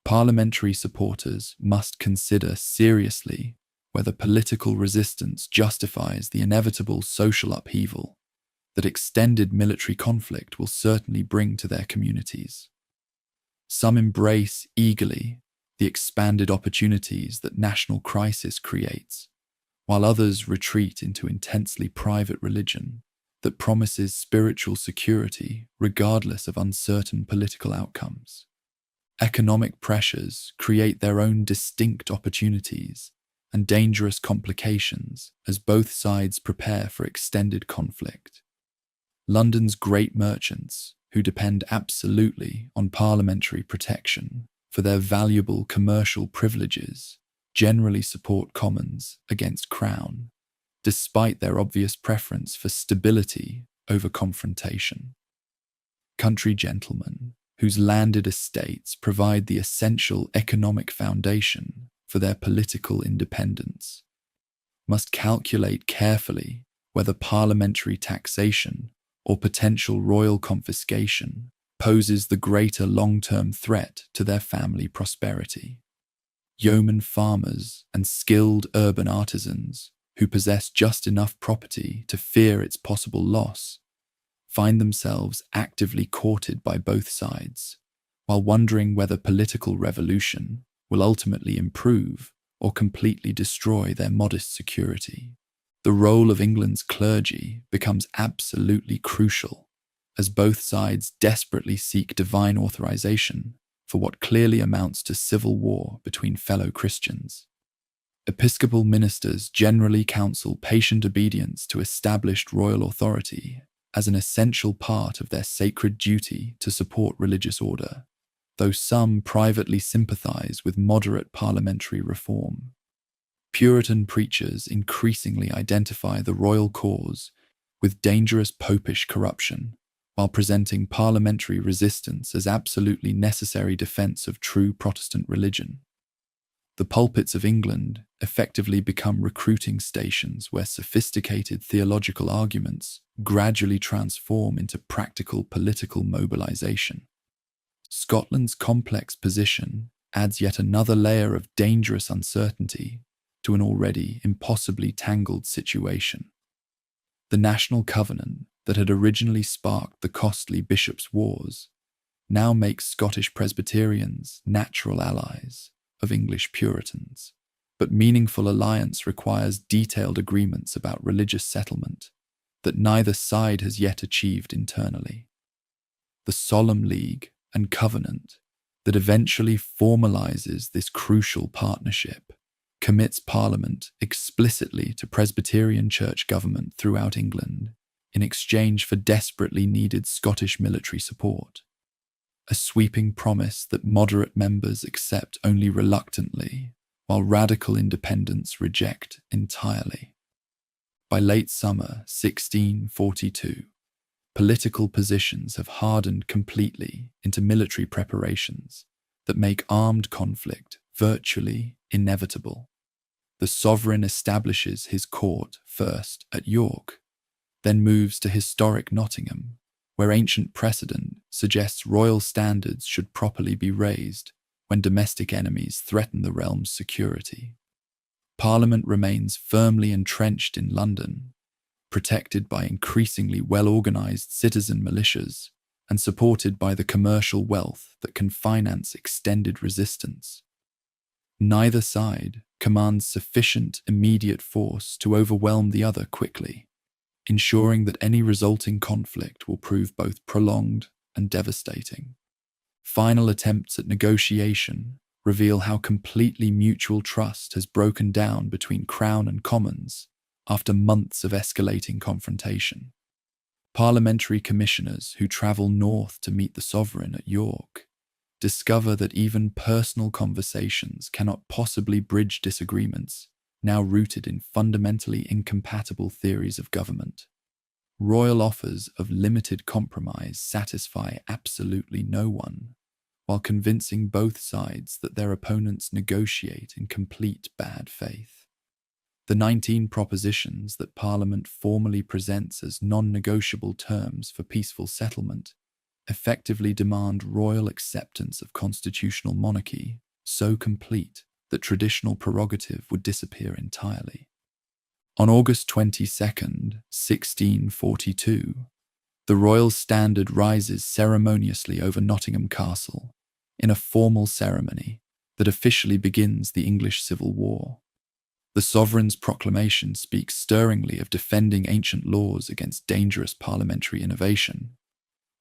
Parliamentary supporters must consider seriously whether political resistance justifies the inevitable social upheaval that extended military conflict will certainly bring to their communities. Some embrace eagerly the expanded opportunities that national crisis creates, while others retreat into intensely private religion that promises spiritual security regardless of uncertain political outcomes. Economic pressures create their own distinct opportunities and dangerous complications as both sides prepare for extended conflict. London's great merchants, who depend absolutely on parliamentary protection for their valuable commercial privileges, generally support Commons against Crown, despite their obvious preference for stability over confrontation. Country gentlemen, whose landed estates provide the essential economic foundation for their political independence, must calculate carefully whether parliamentary taxation or potential royal confiscation poses the greater long-term threat to their family prosperity. Yeoman farmers and skilled urban artisans who possess just enough property to fear its possible loss find themselves actively courted by both sides, while wondering whether political revolution will ultimately improve or completely destroy their modest security. The role of England's clergy becomes absolutely crucial, as both sides desperately seek divine authorization for what clearly amounts to civil war between fellow Christians. Episcopal ministers generally counsel patient obedience to established royal authority as an essential part of their sacred duty to support religious order, though some privately sympathize with moderate parliamentary reform. Puritan preachers increasingly identify the royal cause with dangerous popish corruption, while presenting parliamentary resistance as absolutely necessary defense of true Protestant religion. The pulpits of England effectively become recruiting stations where sophisticated theological arguments gradually transform into practical political mobilization. Scotland's complex position adds yet another layer of dangerous uncertainty to an already impossibly tangled situation. The national covenant that had originally sparked the costly bishops' wars now makes Scottish Presbyterians natural allies of English Puritans, but meaningful alliance requires detailed agreements about religious settlement that neither side has yet achieved internally. The solemn league and covenant that eventually formalizes this crucial partnership commits Parliament explicitly to Presbyterian church government throughout England in exchange for desperately needed Scottish military support, a sweeping promise that moderate members accept only reluctantly, while radical independents reject entirely. By late summer 1642, political positions have hardened completely into military preparations that make armed conflict virtually inevitable. The sovereign establishes his court first at York, then moves to historic Nottingham, where ancient precedent suggests royal standards should properly be raised when domestic enemies threaten the realm's security. Parliament remains firmly entrenched in London, protected by increasingly well-organized citizen militias and supported by the commercial wealth that can finance extended resistance. Neither side commands sufficient immediate force to overwhelm the other quickly, ensuring that any resulting conflict will prove both prolonged and devastating. Final attempts at negotiation reveal how completely mutual trust has broken down between Crown and Commons after months of escalating confrontation. Parliamentary commissioners who travel north to meet the sovereign at York discover that even personal conversations cannot possibly bridge disagreements now rooted in fundamentally incompatible theories of government. Royal offers of limited compromise satisfy absolutely no one, while convincing both sides that their opponents negotiate in complete bad faith. The 19 propositions that Parliament formally presents as non-negotiable terms for peaceful settlement effectively demand royal acceptance of constitutional monarchy so complete that traditional prerogative would disappear entirely. On August 22nd, 1642, the royal standard rises ceremoniously over Nottingham Castle in a formal ceremony that officially begins the English Civil War. The sovereign's proclamation speaks stirringly of defending ancient laws against dangerous parliamentary innovation,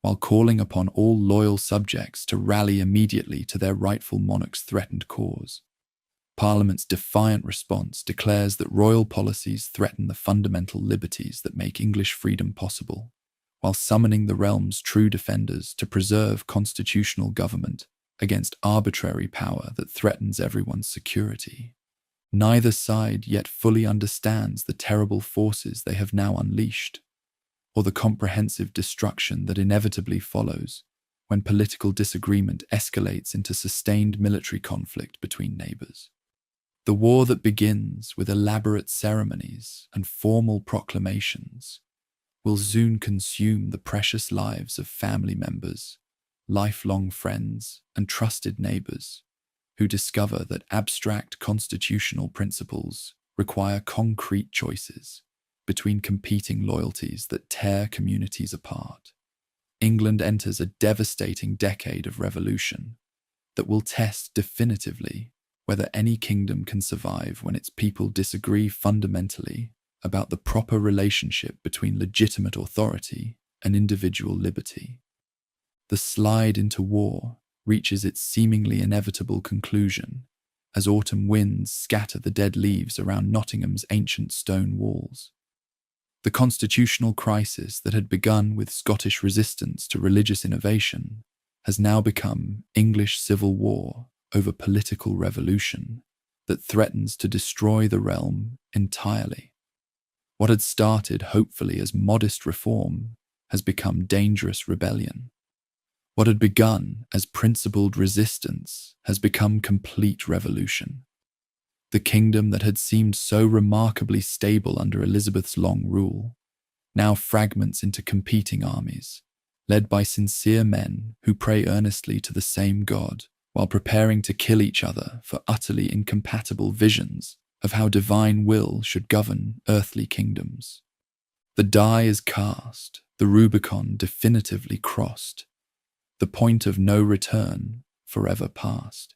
while calling upon all loyal subjects to rally immediately to their rightful monarch's threatened cause. Parliament's defiant response declares that royal policies threaten the fundamental liberties that make English freedom possible, while summoning the realm's true defenders to preserve constitutional government against arbitrary power that threatens everyone's security. Neither side yet fully understands the terrible forces they have now unleashed, or the comprehensive destruction that inevitably follows when political disagreement escalates into sustained military conflict between neighbours. The war that begins with elaborate ceremonies and formal proclamations will soon consume the precious lives of family members, lifelong friends, and trusted neighbours who discover that abstract constitutional principles require concrete choices between competing loyalties that tear communities apart. England enters a devastating decade of revolution that will test definitively whether any kingdom can survive when its people disagree fundamentally about the proper relationship between legitimate authority and individual liberty. The slide into war reaches its seemingly inevitable conclusion as autumn winds scatter the dead leaves around Nottingham's ancient stone walls. The constitutional crisis that had begun with Scottish resistance to religious innovation has now become English civil war over political revolution that threatens to destroy the realm entirely. What had started hopefully as modest reform has become dangerous rebellion. What had begun as principled resistance has become complete revolution. The kingdom that had seemed so remarkably stable under Elizabeth's long rule now fragments into competing armies, led by sincere men who pray earnestly to the same God while preparing to kill each other for utterly incompatible visions of how divine will should govern earthly kingdoms. The die is cast, the Rubicon definitively crossed, the point of no return forever past.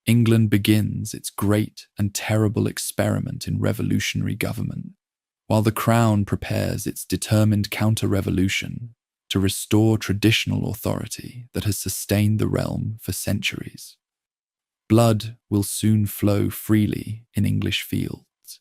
England begins its great and terrible experiment in revolutionary government, while the Crown prepares its determined counter-revolution to restore traditional authority that has sustained the realm for centuries. Blood will soon flow freely in English fields,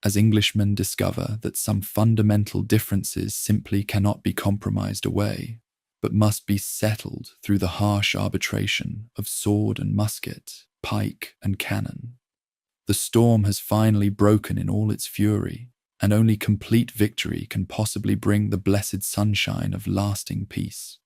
as Englishmen discover that some fundamental differences simply cannot be compromised away, but must be settled through the harsh arbitration of sword and musket, pike and cannon. The storm has finally broken in all its fury, and only complete victory can possibly bring the blessed sunshine of lasting peace.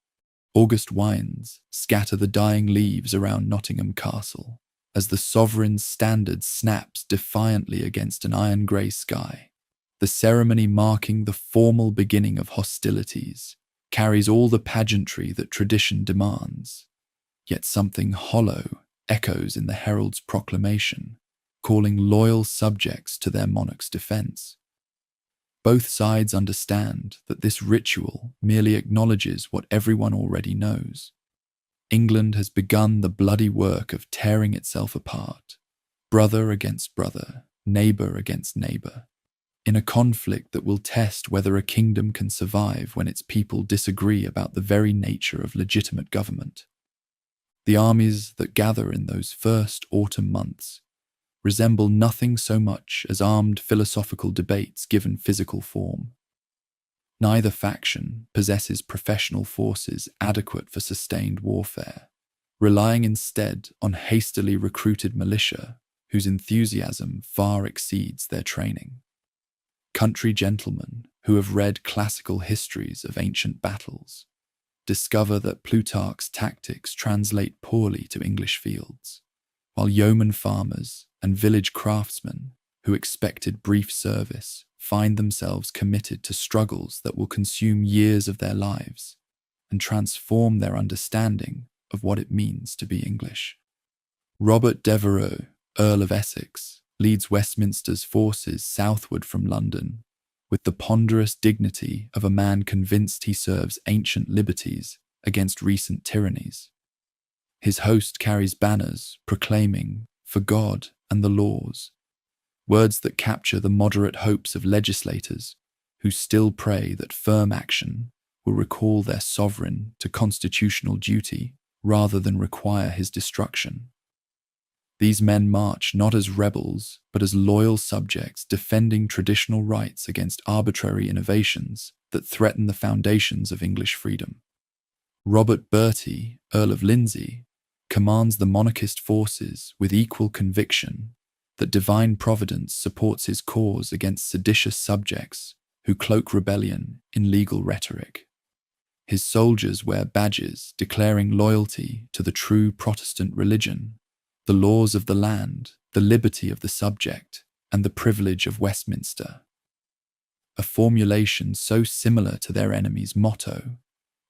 August winds scatter the dying leaves around Nottingham Castle, as the sovereign's standard snaps defiantly against an iron-grey sky. The ceremony marking the formal beginning of hostilities carries all the pageantry that tradition demands, yet something hollow echoes in the herald's proclamation, calling loyal subjects to their monarch's defense. Both sides understand that this ritual merely acknowledges what everyone already knows. England has begun the bloody work of tearing itself apart, brother against brother, neighbour against neighbour, in a conflict that will test whether a kingdom can survive when its people disagree about the very nature of legitimate government. The armies that gather in those first autumn months resemble nothing so much as armed philosophical debates given physical form. Neither faction possesses professional forces adequate for sustained warfare, relying instead on hastily recruited militia whose enthusiasm far exceeds their training. Country gentlemen who have read classical histories of ancient battles discover that Plutarch's tactics translate poorly to English fields, while yeoman farmers and village craftsmen who expected brief service find themselves committed to struggles that will consume years of their lives and transform their understanding of what it means to be English. Robert Devereux, Earl of Essex, leads Westminster's forces southward from London with the ponderous dignity of a man convinced he serves ancient liberties against recent tyrannies. His host carries banners proclaiming, "For God and the laws," words that capture the moderate hopes of legislators who still pray that firm action will recall their sovereign to constitutional duty rather than require his destruction. These men march not as rebels, but as loyal subjects defending traditional rights against arbitrary innovations that threaten the foundations of English freedom. Robert Bertie, Earl of Lindsey, commands the monarchist forces with equal conviction that divine providence supports his cause against seditious subjects who cloak rebellion in legal rhetoric. His soldiers wear badges declaring loyalty to the true Protestant religion, the laws of the land, the liberty of the subject, and the privilege of Westminster. A formulation so similar to their enemy's motto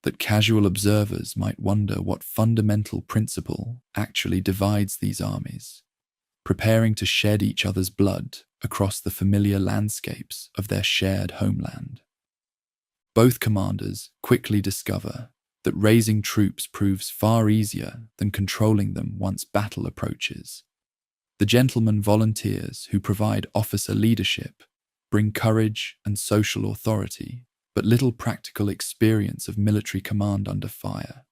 that casual observers might wonder what fundamental principle actually divides these armies, preparing to shed each other's blood across the familiar landscapes of their shared homeland. Both commanders quickly discover that raising troops proves far easier than controlling them once battle approaches. The gentlemen volunteers who provide officer leadership bring courage and social authority, but little practical experience of military command under fire.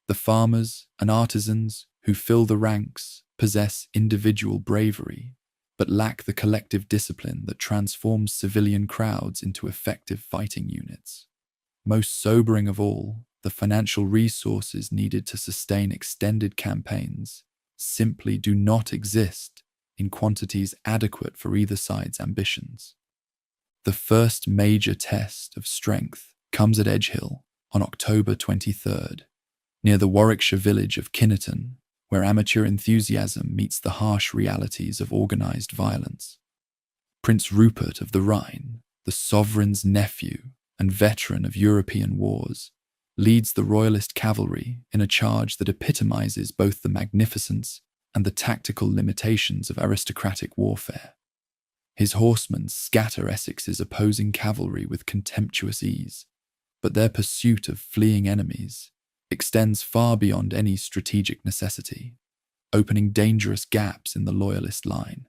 The farmers and artisans who fill the ranks possess individual bravery, but lack the collective discipline that transforms civilian crowds into effective fighting units. Most sobering of all, the financial resources needed to sustain extended campaigns simply do not exist in quantities adequate for either side's ambitions. The first major test of strength comes at Edgehill on October 23rd, near the Warwickshire village of Kinnerton, where amateur enthusiasm meets the harsh realities of organised violence. Prince Rupert of the Rhine, the sovereign's nephew and veteran of European wars, leads the royalist cavalry in a charge that epitomizes both the magnificence and the tactical limitations of aristocratic warfare. His horsemen scatter Essex's opposing cavalry with contemptuous ease, but their pursuit of fleeing enemies extends far beyond any strategic necessity, opening dangerous gaps in the loyalist line.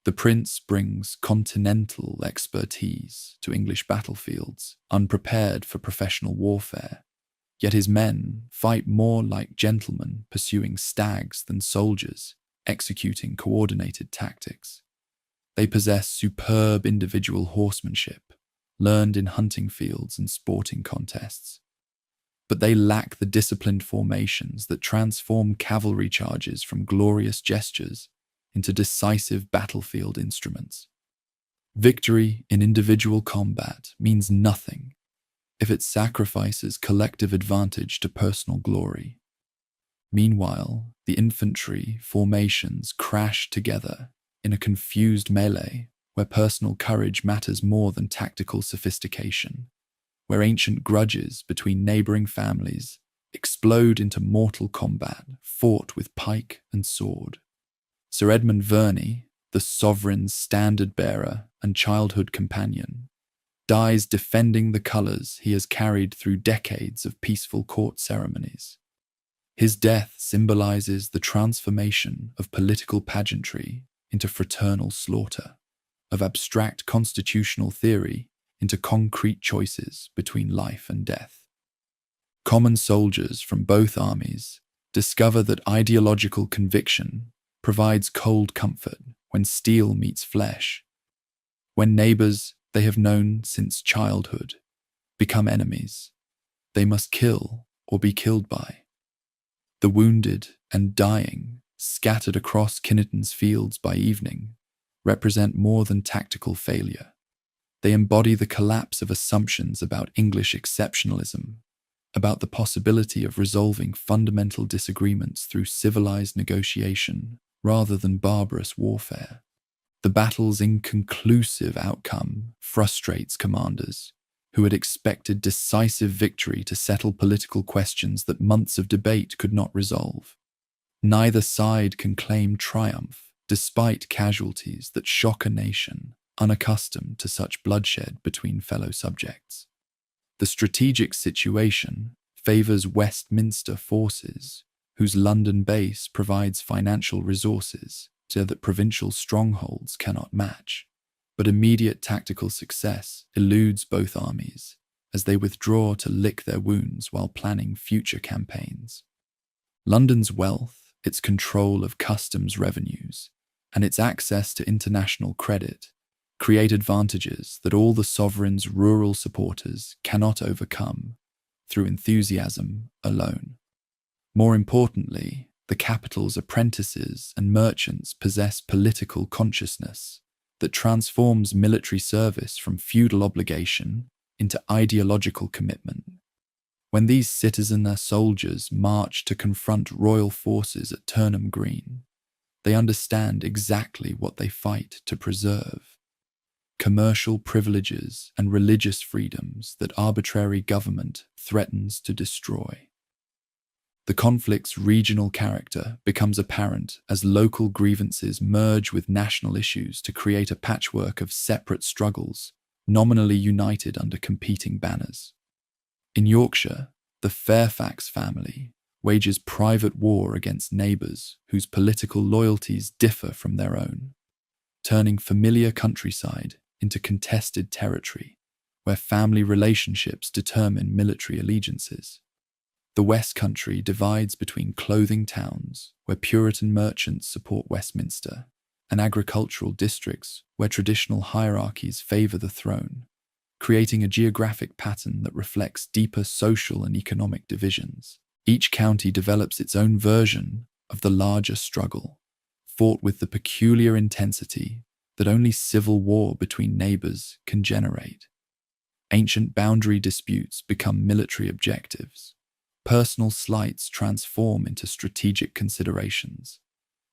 The prince brings continental expertise to English battlefields, unprepared for professional warfare, yet his men fight more like gentlemen pursuing stags than soldiers, executing coordinated tactics. They possess superb individual horsemanship, learned in hunting fields and sporting contests. But they lack the disciplined formations that transform cavalry charges from glorious gestures into decisive battlefield instruments. Victory in individual combat means nothing if it sacrifices collective advantage to personal glory. Meanwhile, the infantry formations crash together in a confused melee where personal courage matters more than tactical sophistication, where ancient grudges between neighbouring families explode into mortal combat fought with pike and sword. Sir Edmund Verney, the sovereign's standard-bearer and childhood companion, dies defending the colours he has carried through decades of peaceful court ceremonies. His death symbolises the transformation of political pageantry into fraternal slaughter, of abstract constitutional theory into concrete choices between life and death. Common soldiers from both armies discover that ideological conviction provides cold comfort when steel meets flesh, when neighbours they have known since childhood become enemies. They must kill or be killed by. The wounded and dying, scattered across Kinnerton's fields by evening, represent more than tactical failure. They embody the collapse of assumptions about English exceptionalism, about the possibility of resolving fundamental disagreements through civilized negotiation rather than barbarous warfare. The battle's inconclusive outcome frustrates commanders who had expected decisive victory to settle political questions that months of debate could not resolve. Neither side can claim triumph, despite casualties that shock a nation unaccustomed to such bloodshed between fellow subjects. The strategic situation favours Westminster forces, whose London base provides financial resources so that provincial strongholds cannot match. But immediate tactical success eludes both armies as they withdraw to lick their wounds while planning future campaigns. London's wealth, its control of customs revenues, and its access to international credit create advantages that all the sovereign's rural supporters cannot overcome through enthusiasm alone. More importantly, the capital's apprentices and merchants possess political consciousness that transforms military service from feudal obligation into ideological commitment. When these citizen soldiers march to confront royal forces at Turnham Green, they understand exactly what they fight to preserve: commercial privileges and religious freedoms that arbitrary government threatens to destroy. The conflict's regional character becomes apparent as local grievances merge with national issues to create a patchwork of separate struggles, nominally united under competing banners. In Yorkshire, the Fairfax family wages private war against neighbours whose political loyalties differ from their own, turning familiar countryside into contested territory where family relationships determine military allegiances. The West Country divides between clothing towns, where Puritan merchants support Westminster, and agricultural districts where traditional hierarchies favour the throne, creating a geographic pattern that reflects deeper social and economic divisions. Each county develops its own version of the larger struggle, fought with the peculiar intensity that only civil war between neighbours can generate. Ancient boundary disputes become military objectives. Personal slights transform into strategic considerations,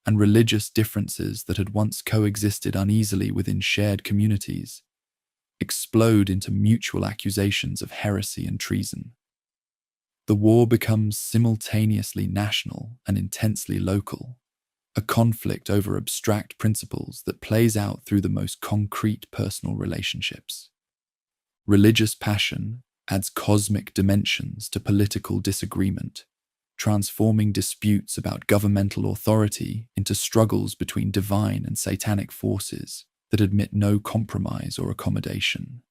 and religious differences that had once coexisted uneasily within shared communities explode into mutual accusations of heresy and treason. The war becomes simultaneously national and intensely local, a conflict over abstract principles that plays out through the most concrete personal relationships. Religious passion adds cosmic dimensions to political disagreement, transforming disputes about governmental authority into struggles between divine and satanic forces that admit no compromise or accommodation.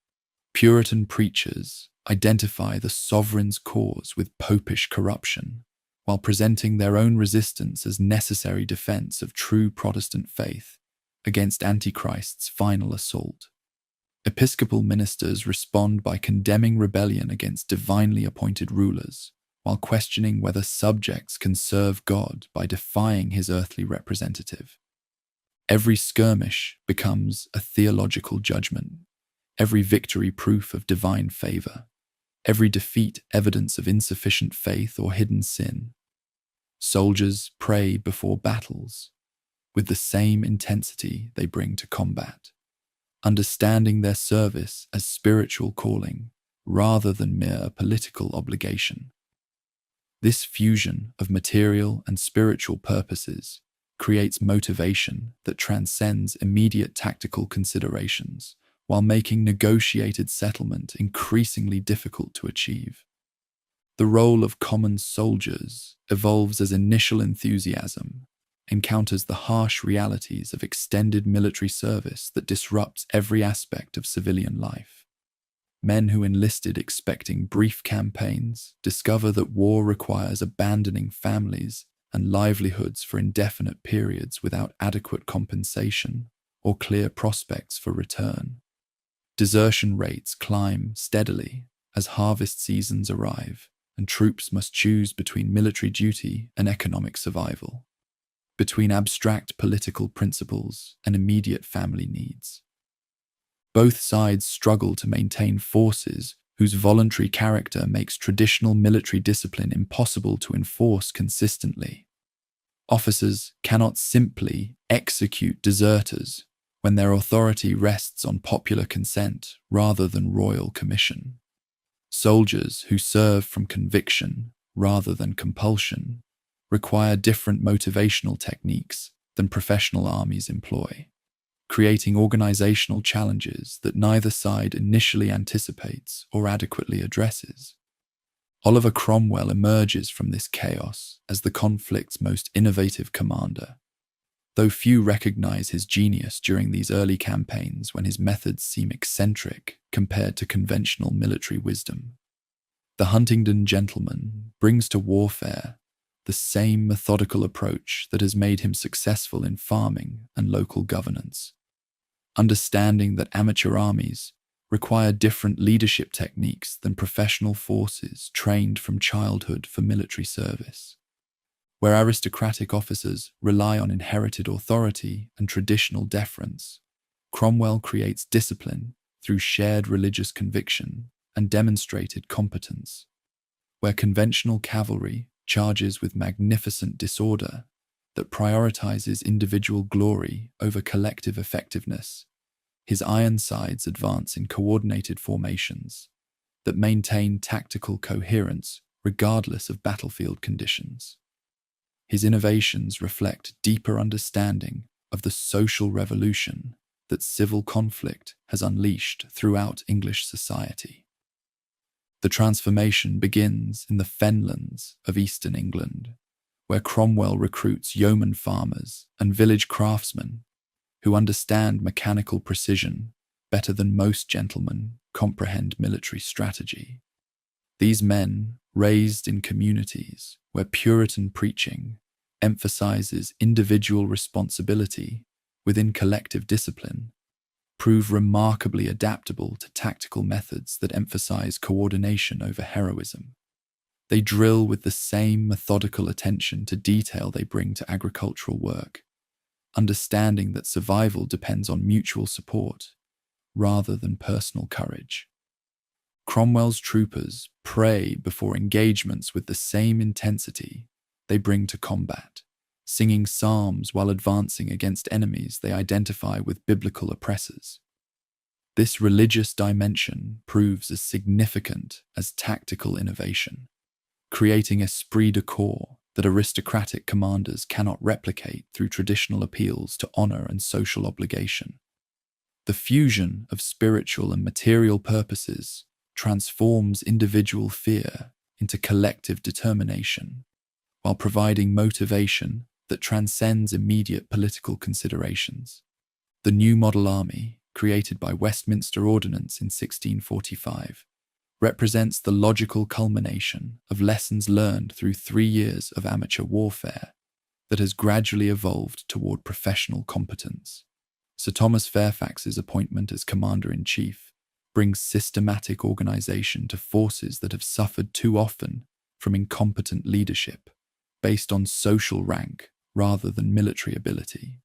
Puritan preachers identify the sovereign's cause with popish corruption, while presenting their own resistance as necessary defense of true Protestant faith against Antichrist's final assault. Episcopal ministers respond by condemning rebellion against divinely appointed rulers, while questioning whether subjects can serve God by defying his earthly representative. Every skirmish becomes a theological judgment, every victory proof of divine favor, every defeat evidence of insufficient faith or hidden sin. Soldiers pray before battles with the same intensity they bring to combat, understanding their service as spiritual calling rather than mere political obligation. This fusion of material and spiritual purposes creates motivation that transcends immediate tactical considerations, while making negotiated settlement increasingly difficult to achieve. The role of common soldiers evolves as initial enthusiasm encounters the harsh realities of extended military service that disrupts every aspect of civilian life. Men who enlisted expecting brief campaigns discover that war requires abandoning families and livelihoods for indefinite periods without adequate compensation or clear prospects for return. Desertion rates climb steadily as harvest seasons arrive, and troops must choose between military duty and economic survival, between abstract political principles and immediate family needs. Both sides struggle to maintain forces whose voluntary character makes traditional military discipline impossible to enforce consistently. Officers cannot simply execute deserters when their authority rests on popular consent rather than royal commission. Soldiers who serve from conviction rather than compulsion require different motivational techniques than professional armies employ, creating organizational challenges that neither side initially anticipates or adequately addresses. Oliver Cromwell emerges from this chaos as the conflict's most innovative commander, though few recognize his genius during these early campaigns when his methods seem eccentric compared to conventional military wisdom. The Huntingdon gentleman brings to warfare the same methodical approach that has made him successful in farming and local governance, understanding that amateur armies require different leadership techniques than professional forces trained from childhood for military service. Where aristocratic officers rely on inherited authority and traditional deference, Cromwell creates discipline through shared religious conviction and demonstrated competence. Where conventional cavalry charges with magnificent disorder that prioritizes individual glory over collective effectiveness, his Ironsides advance in coordinated formations that maintain tactical coherence regardless of battlefield conditions. His innovations reflect deeper understanding of the social revolution that civil conflict has unleashed throughout English society. The transformation begins in the fenlands of eastern England, where Cromwell recruits yeoman farmers and village craftsmen who understand mechanical precision better than most gentlemen comprehend military strategy. These men, raised in communities where Puritan preaching emphasizes individual responsibility within collective discipline, prove remarkably adaptable to tactical methods that emphasize coordination over heroism. They drill with the same methodical attention to detail they bring to agricultural work, understanding that survival depends on mutual support rather than personal courage. Cromwell's troopers pray before engagements with the same intensity they bring to combat, singing psalms while advancing against enemies they identify with biblical oppressors. This religious dimension proves as significant as tactical innovation, creating esprit de corps that aristocratic commanders cannot replicate through traditional appeals to honor and social obligation. The fusion of spiritual and material purposes transforms individual fear into collective determination, while providing motivation that transcends immediate political considerations. The new model army, created by Westminster Ordinance in 1645, represents the logical culmination of lessons learned through 3 years of amateur warfare that has gradually evolved toward professional competence. Sir Thomas Fairfax's appointment as Commander-in-Chief brings systematic organization to forces that have suffered too often from incompetent leadership based on social rank rather than military ability.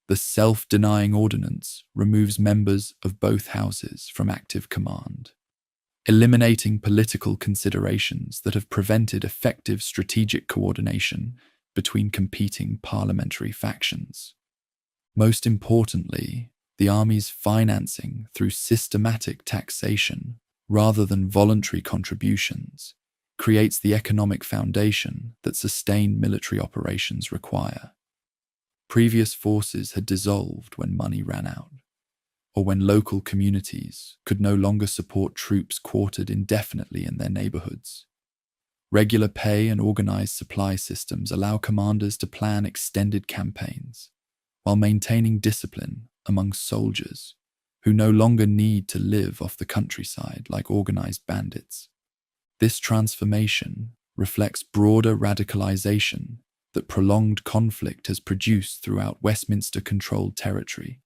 The self-denying ordinance removes members of both houses from active command, eliminating political considerations that have prevented effective strategic coordination between competing parliamentary factions. Most importantly, the army's financing through systematic taxation rather than voluntary contributions creates the economic foundation that sustained military operations require. Previous forces had dissolved when money ran out, or when local communities could no longer support troops quartered indefinitely in their neighborhoods. Regular pay and organized supply systems allow commanders to plan extended campaigns, while maintaining discipline among soldiers who no longer need to live off the countryside like organized bandits. This transformation reflects broader radicalization that prolonged conflict has produced throughout Westminster-controlled territory.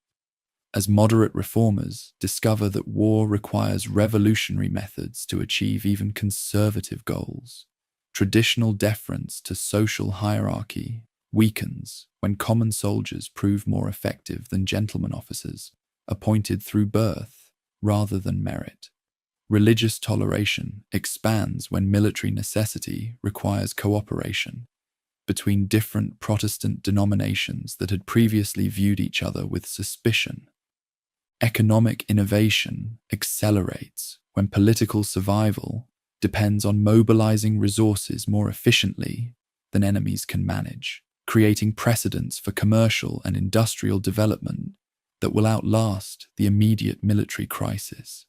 As moderate reformers discover that war requires revolutionary methods to achieve even conservative goals, traditional deference to social hierarchy weakens when common soldiers prove more effective than gentleman officers, appointed through birth rather than merit. Religious toleration expands when military necessity requires cooperation between different Protestant denominations that had previously viewed each other with suspicion. Economic innovation accelerates when political survival depends on mobilizing resources more efficiently than enemies can manage, creating precedents for commercial and industrial development that will outlast the immediate military crisis.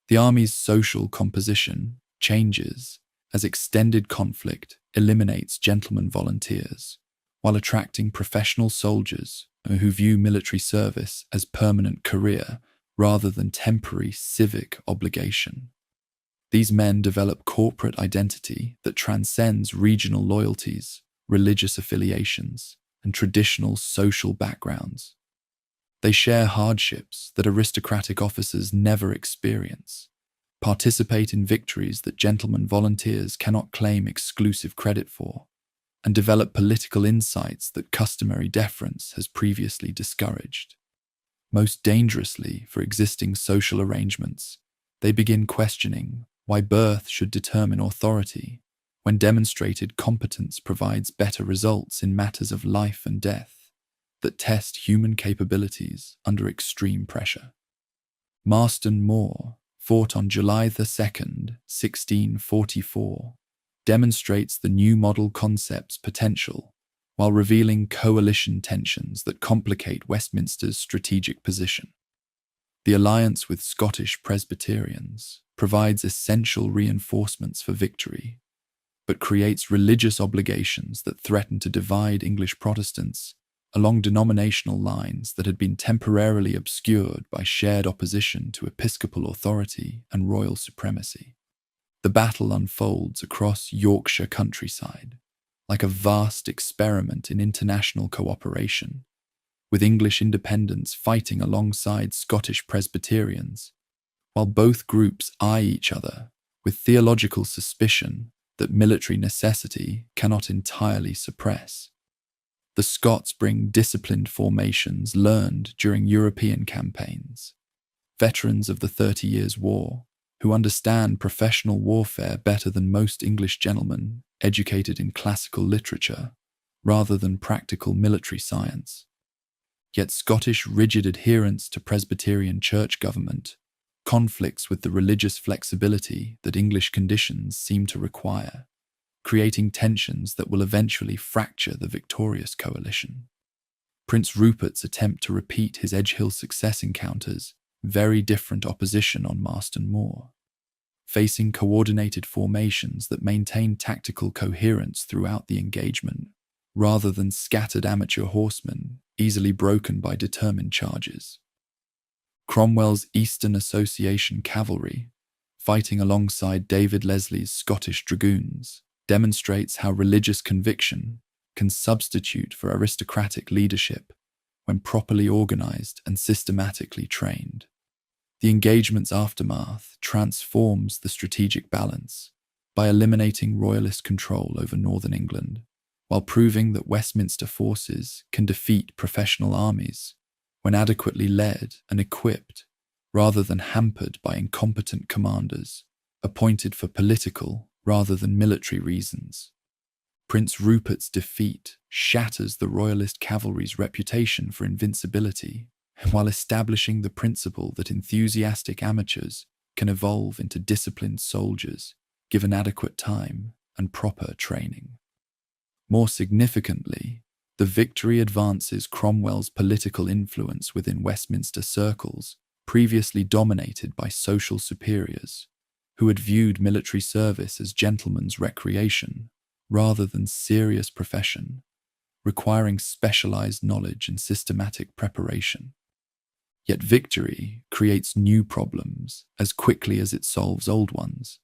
The army's social composition changes as extended conflict eliminates gentlemen volunteers, while attracting professional soldiers who view military service as permanent career rather than temporary civic obligation. These men develop corporate identity that transcends regional loyalties, religious affiliations, and traditional social backgrounds. They share hardships that aristocratic officers never experience, participate in victories that gentlemen volunteers cannot claim exclusive credit for, and develop political insights that customary deference has previously discouraged. Most dangerously for existing social arrangements, they begin questioning why birth should determine authority when demonstrated competence provides better results in matters of life and death that test human capabilities under extreme pressure. Marston Moor, fought on July 2, 1644, demonstrates the new model concept's potential while revealing coalition tensions that complicate Westminster's strategic position. The alliance with Scottish Presbyterians provides essential reinforcements for victory, but creates religious obligations that threaten to divide English Protestants along denominational lines that had been temporarily obscured by shared opposition to episcopal authority and royal supremacy. The battle unfolds across Yorkshire countryside, like a vast experiment in international cooperation, with English independents fighting alongside Scottish Presbyterians, while both groups eye each other with theological suspicion that military necessity cannot entirely suppress. The Scots bring disciplined formations learned during European campaigns, veterans of the 30 Years' War, who understand professional warfare better than most English gentlemen educated in classical literature rather than practical military science. Yet Scottish rigid adherence to Presbyterian church government conflicts with the religious flexibility that English conditions seem to require, creating tensions that will eventually fracture the victorious coalition. Prince Rupert's attempt to repeat his Edgehill success encounters very different opposition on Marston Moor, facing coordinated formations that maintain tactical coherence throughout the engagement, rather than scattered amateur horsemen easily broken by determined charges. Cromwell's Eastern Association cavalry, fighting alongside David Leslie's Scottish dragoons, demonstrates how religious conviction can substitute for aristocratic leadership when properly organized and systematically trained. The engagement's aftermath transforms the strategic balance by eliminating royalist control over northern England, while proving that Westminster forces can defeat professional armies when adequately led and equipped, rather than hampered by incompetent commanders appointed for political rather than military reasons. Prince Rupert's defeat shatters the royalist cavalry's reputation for invincibility, while establishing the principle that enthusiastic amateurs can evolve into disciplined soldiers given adequate time and proper training. More significantly, The victory advances Cromwell's political influence within Westminster circles, previously dominated by social superiors, who had viewed military service as gentlemen's recreation rather than serious profession, requiring specialized knowledge and systematic preparation. Yet victory creates new problems as quickly as it solves old ones.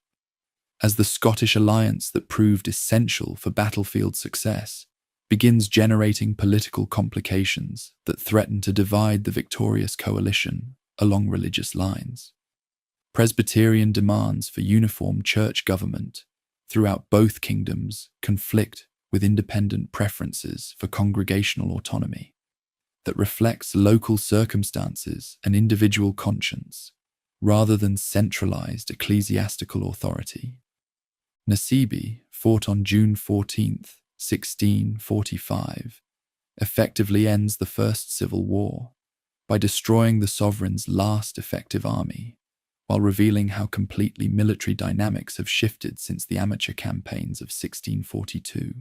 As the Scottish alliance that proved essential for battlefield success begins generating political complications that threaten to divide the victorious coalition along religious lines. Presbyterian demands for uniform church government throughout both kingdoms conflict with independent preferences for congregational autonomy that reflects local circumstances and individual conscience rather than centralized ecclesiastical authority. Naseby, fought on June 14, 1645, effectively ends the First Civil War by destroying the sovereign's last effective army, while revealing how completely military dynamics have shifted since the amateur campaigns of 1642.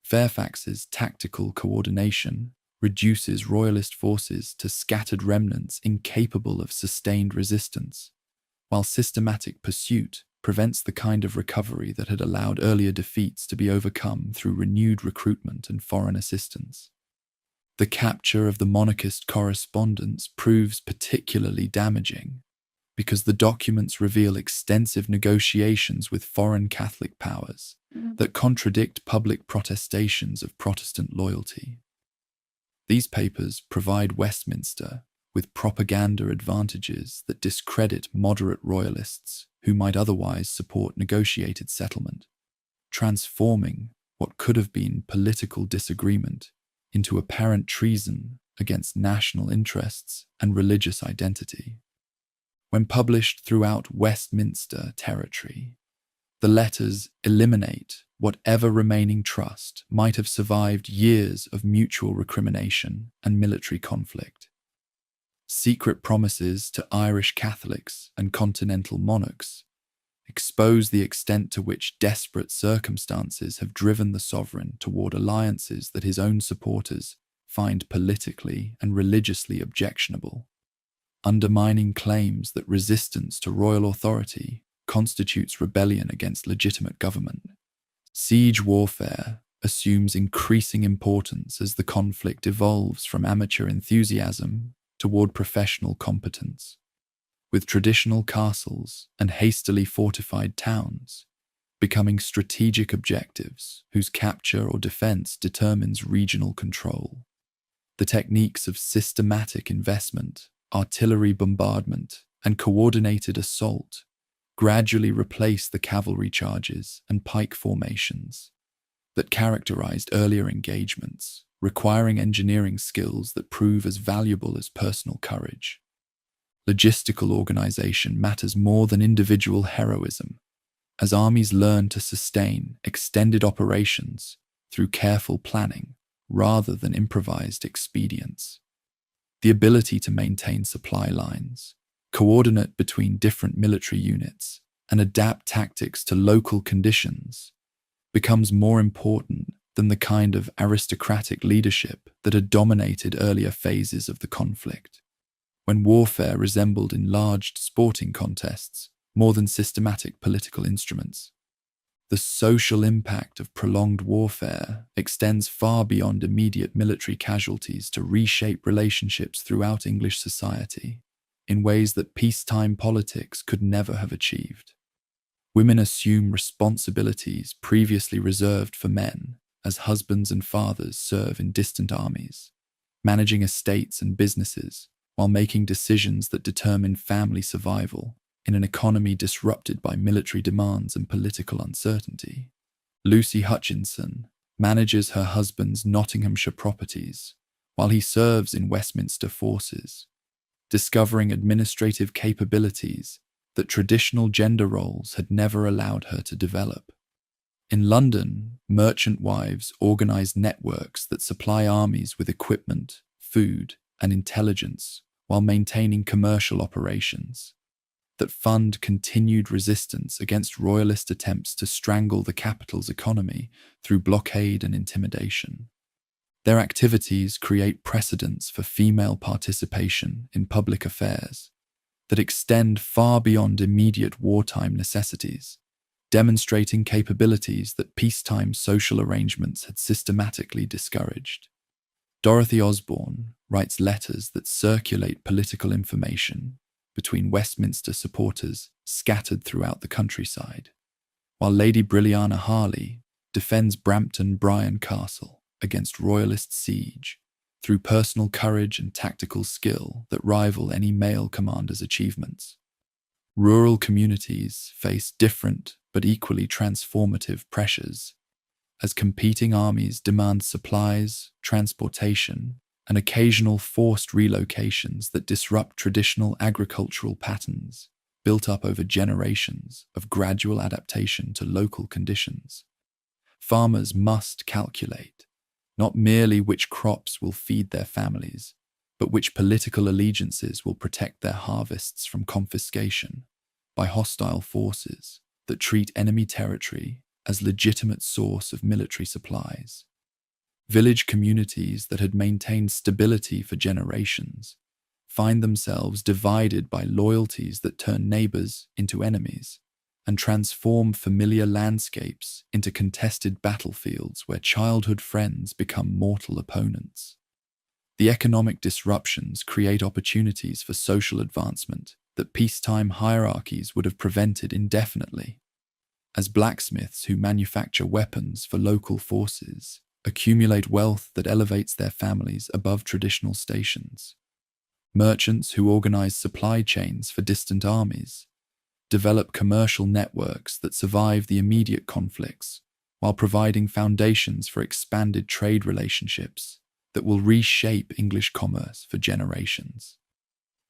Fairfax's tactical coordination reduces royalist forces to scattered remnants incapable of sustained resistance, while systematic pursuit prevents the kind of recovery that had allowed earlier defeats to be overcome through renewed recruitment and foreign assistance. The capture of the monarchist correspondence proves particularly damaging because the documents reveal extensive negotiations with foreign Catholic powers that contradict public protestations of Protestant loyalty. These papers provide Westminster with propaganda advantages that discredit moderate royalists who might otherwise support negotiated settlement, transforming what could have been political disagreement into apparent treason against national interests and religious identity. When published throughout Westminster territory, the letters eliminate whatever remaining trust might have survived years of mutual recrimination and military conflict. Secret promises to Irish Catholics and continental monarchs expose the extent to which desperate circumstances have driven the sovereign toward alliances that his own supporters find politically and religiously objectionable, undermining claims that resistance to royal authority constitutes rebellion against legitimate government. Siege warfare assumes increasing importance as the conflict evolves from amateur enthusiasm toward professional competence, with traditional castles and hastily fortified towns becoming strategic objectives whose capture or defense determines regional control. The techniques of systematic investment, artillery bombardment, and coordinated assault gradually replace the cavalry charges and pike formations that characterized earlier engagements, requiring engineering skills that prove as valuable as personal courage. Logistical organization matters more than individual heroism, as armies learn to sustain extended operations through careful planning rather than improvised expedients. The ability to maintain supply lines, coordinate between different military units, and adapt tactics to local conditions becomes more important than the kind of aristocratic leadership that had dominated earlier phases of the conflict, when warfare resembled enlarged sporting contests more than systematic political instruments. The social impact of prolonged warfare extends far beyond immediate military casualties to reshape relationships throughout English society in ways that peacetime politics could never have achieved. Women assume responsibilities previously reserved for men as husbands and fathers serve in distant armies, managing estates and businesses while making decisions that determine family survival in an economy disrupted by military demands and political uncertainty. Lucy Hutchinson manages her husband's Nottinghamshire properties while he serves in Westminster forces, discovering administrative capabilities that traditional gender roles had never allowed her to develop. In London, merchant wives organize networks that supply armies with equipment, food, and intelligence while maintaining commercial operations that fund continued resistance against royalist attempts to strangle the capital's economy through blockade and intimidation. Their activities create precedents for female participation in public affairs that extend far beyond immediate wartime necessities, demonstrating capabilities that peacetime social arrangements had systematically discouraged. Dorothy Osborne writes letters that circulate political information between Westminster supporters scattered throughout the countryside, while Lady Brilliana Harley defends Brampton Bryan Castle against royalist siege through personal courage and tactical skill that rival any male commander's achievements. Rural communities face different but equally transformative pressures as competing armies demand supplies, transportation, and occasional forced relocations that disrupt traditional agricultural patterns built up over generations of gradual adaptation to local conditions. Farmers must calculate not merely which crops will feed their families, but which political allegiances will protect their harvests from confiscation by hostile forces that treat enemy territory as legitimate source of military supplies. Village communities that had maintained stability for generations find themselves divided by loyalties that turn neighbors into enemies and transform familiar landscapes into contested battlefields where childhood friends become mortal opponents. The economic disruptions create opportunities for social advancement that peacetime hierarchies would have prevented indefinitely, as blacksmiths who manufacture weapons for local forces accumulate wealth that elevates their families above traditional stations. Merchants who organize supply chains for distant armies develop commercial networks that survive the immediate conflicts while providing foundations for expanded trade relationships that will reshape English commerce for generations.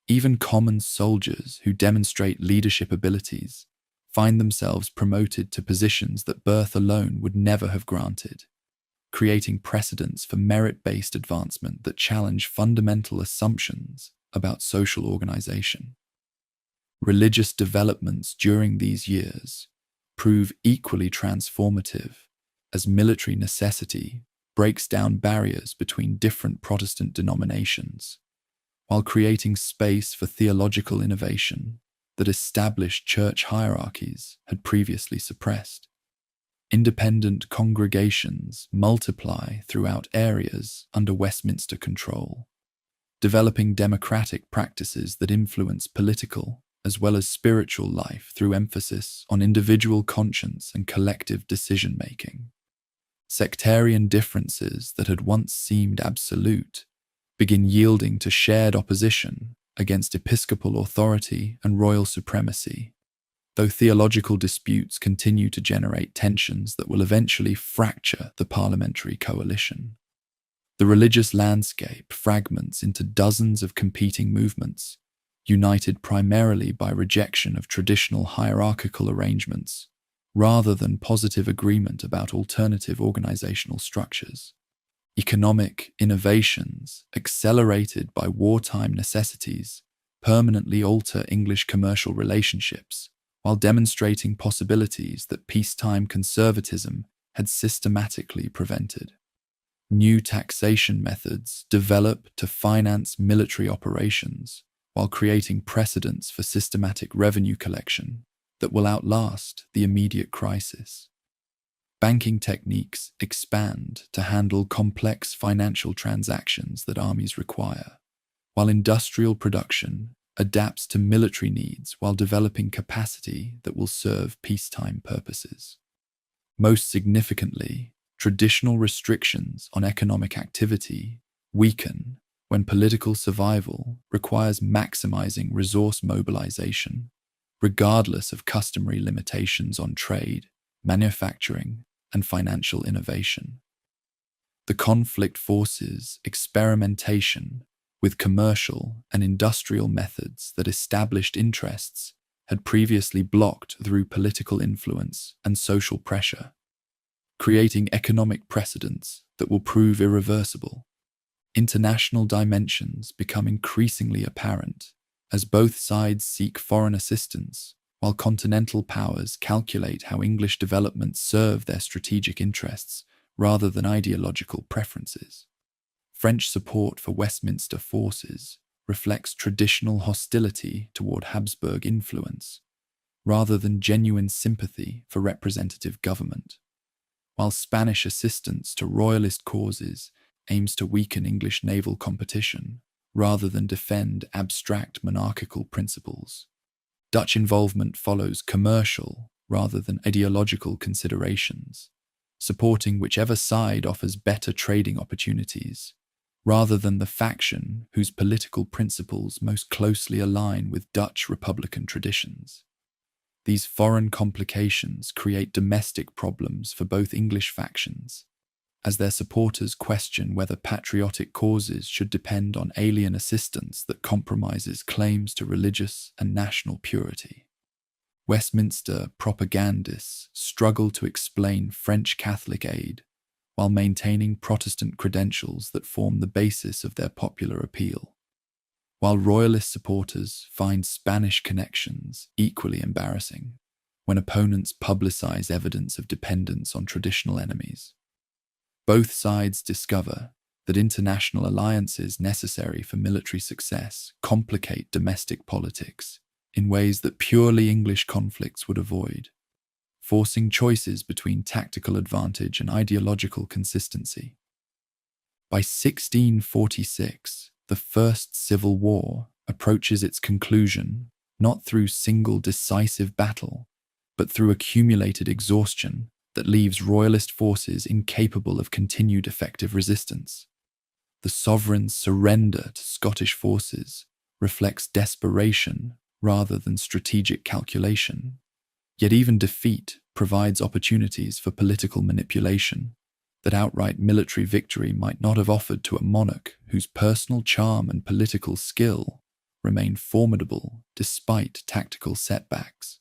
Even common soldiers who demonstrate leadership abilities find themselves promoted to positions that birth alone would never have granted, creating precedents for merit-based advancement that challenge fundamental assumptions about social organization. Religious developments during these years prove equally transformative as military necessity breaks down barriers between different Protestant denominations, while creating space for theological innovation that established church hierarchies had previously suppressed. Independent congregations multiply throughout areas under Westminster control, developing democratic practices that influence political as well as spiritual life through emphasis on individual conscience and collective decision-making. Sectarian differences that had once seemed absolute begin yielding to shared opposition against episcopal authority and royal supremacy, though theological disputes continue to generate tensions that will eventually fracture the parliamentary coalition. The religious landscape fragments into dozens of competing movements, united primarily by rejection of traditional hierarchical arrangements, rather than positive agreement about alternative organizational structures. Economic innovations, accelerated by wartime necessities, permanently alter English commercial relationships, while demonstrating possibilities that peacetime conservatism had systematically prevented. New taxation methods develop to finance military operations, while creating precedents for systematic revenue collection that will outlast the immediate crisis. Banking techniques expand to handle complex financial transactions that armies require, while industrial production adapts to military needs while developing capacity that will serve peacetime purposes. Most significantly, traditional restrictions on economic activity weaken when political survival requires maximizing resource mobilization, regardless of customary limitations on trade, manufacturing, and financial innovation. The conflict forces experimentation with commercial and industrial methods that established interests had previously blocked through political influence and social pressure, creating economic precedents that will prove irreversible. International dimensions become increasingly apparent as both sides seek foreign assistance, while continental powers calculate how English developments serve their strategic interests rather than ideological preferences. French support for Westminster forces reflects traditional hostility toward Habsburg influence, rather than genuine sympathy for representative government, while Spanish assistance to royalist causes aims to weaken English naval competition, rather than defend abstract monarchical principles. Dutch involvement follows commercial rather than ideological considerations, supporting whichever side offers better trading opportunities, rather than the faction whose political principles most closely align with Dutch republican traditions. These foreign complications create domestic problems for both English factions, as their supporters question whether patriotic causes should depend on alien assistance that compromises claims to religious and national purity. Westminster propagandists struggle to explain French Catholic aid while maintaining Protestant credentials that form the basis of their popular appeal, while Royalist supporters find Spanish connections equally embarrassing when opponents publicize evidence of dependence on traditional enemies. Both sides discover that international alliances necessary for military success complicate domestic politics in ways that purely English conflicts would avoid, forcing choices between tactical advantage and ideological consistency. By 1646, the First Civil War approaches its conclusion not through single decisive battle, but through accumulated exhaustion that leaves royalist forces incapable of continued effective resistance. The sovereign's surrender to Scottish forces reflects desperation rather than strategic calculation, yet even defeat provides opportunities for political manipulation that outright military victory might not have offered to a monarch whose personal charm and political skill remained formidable despite tactical setbacks.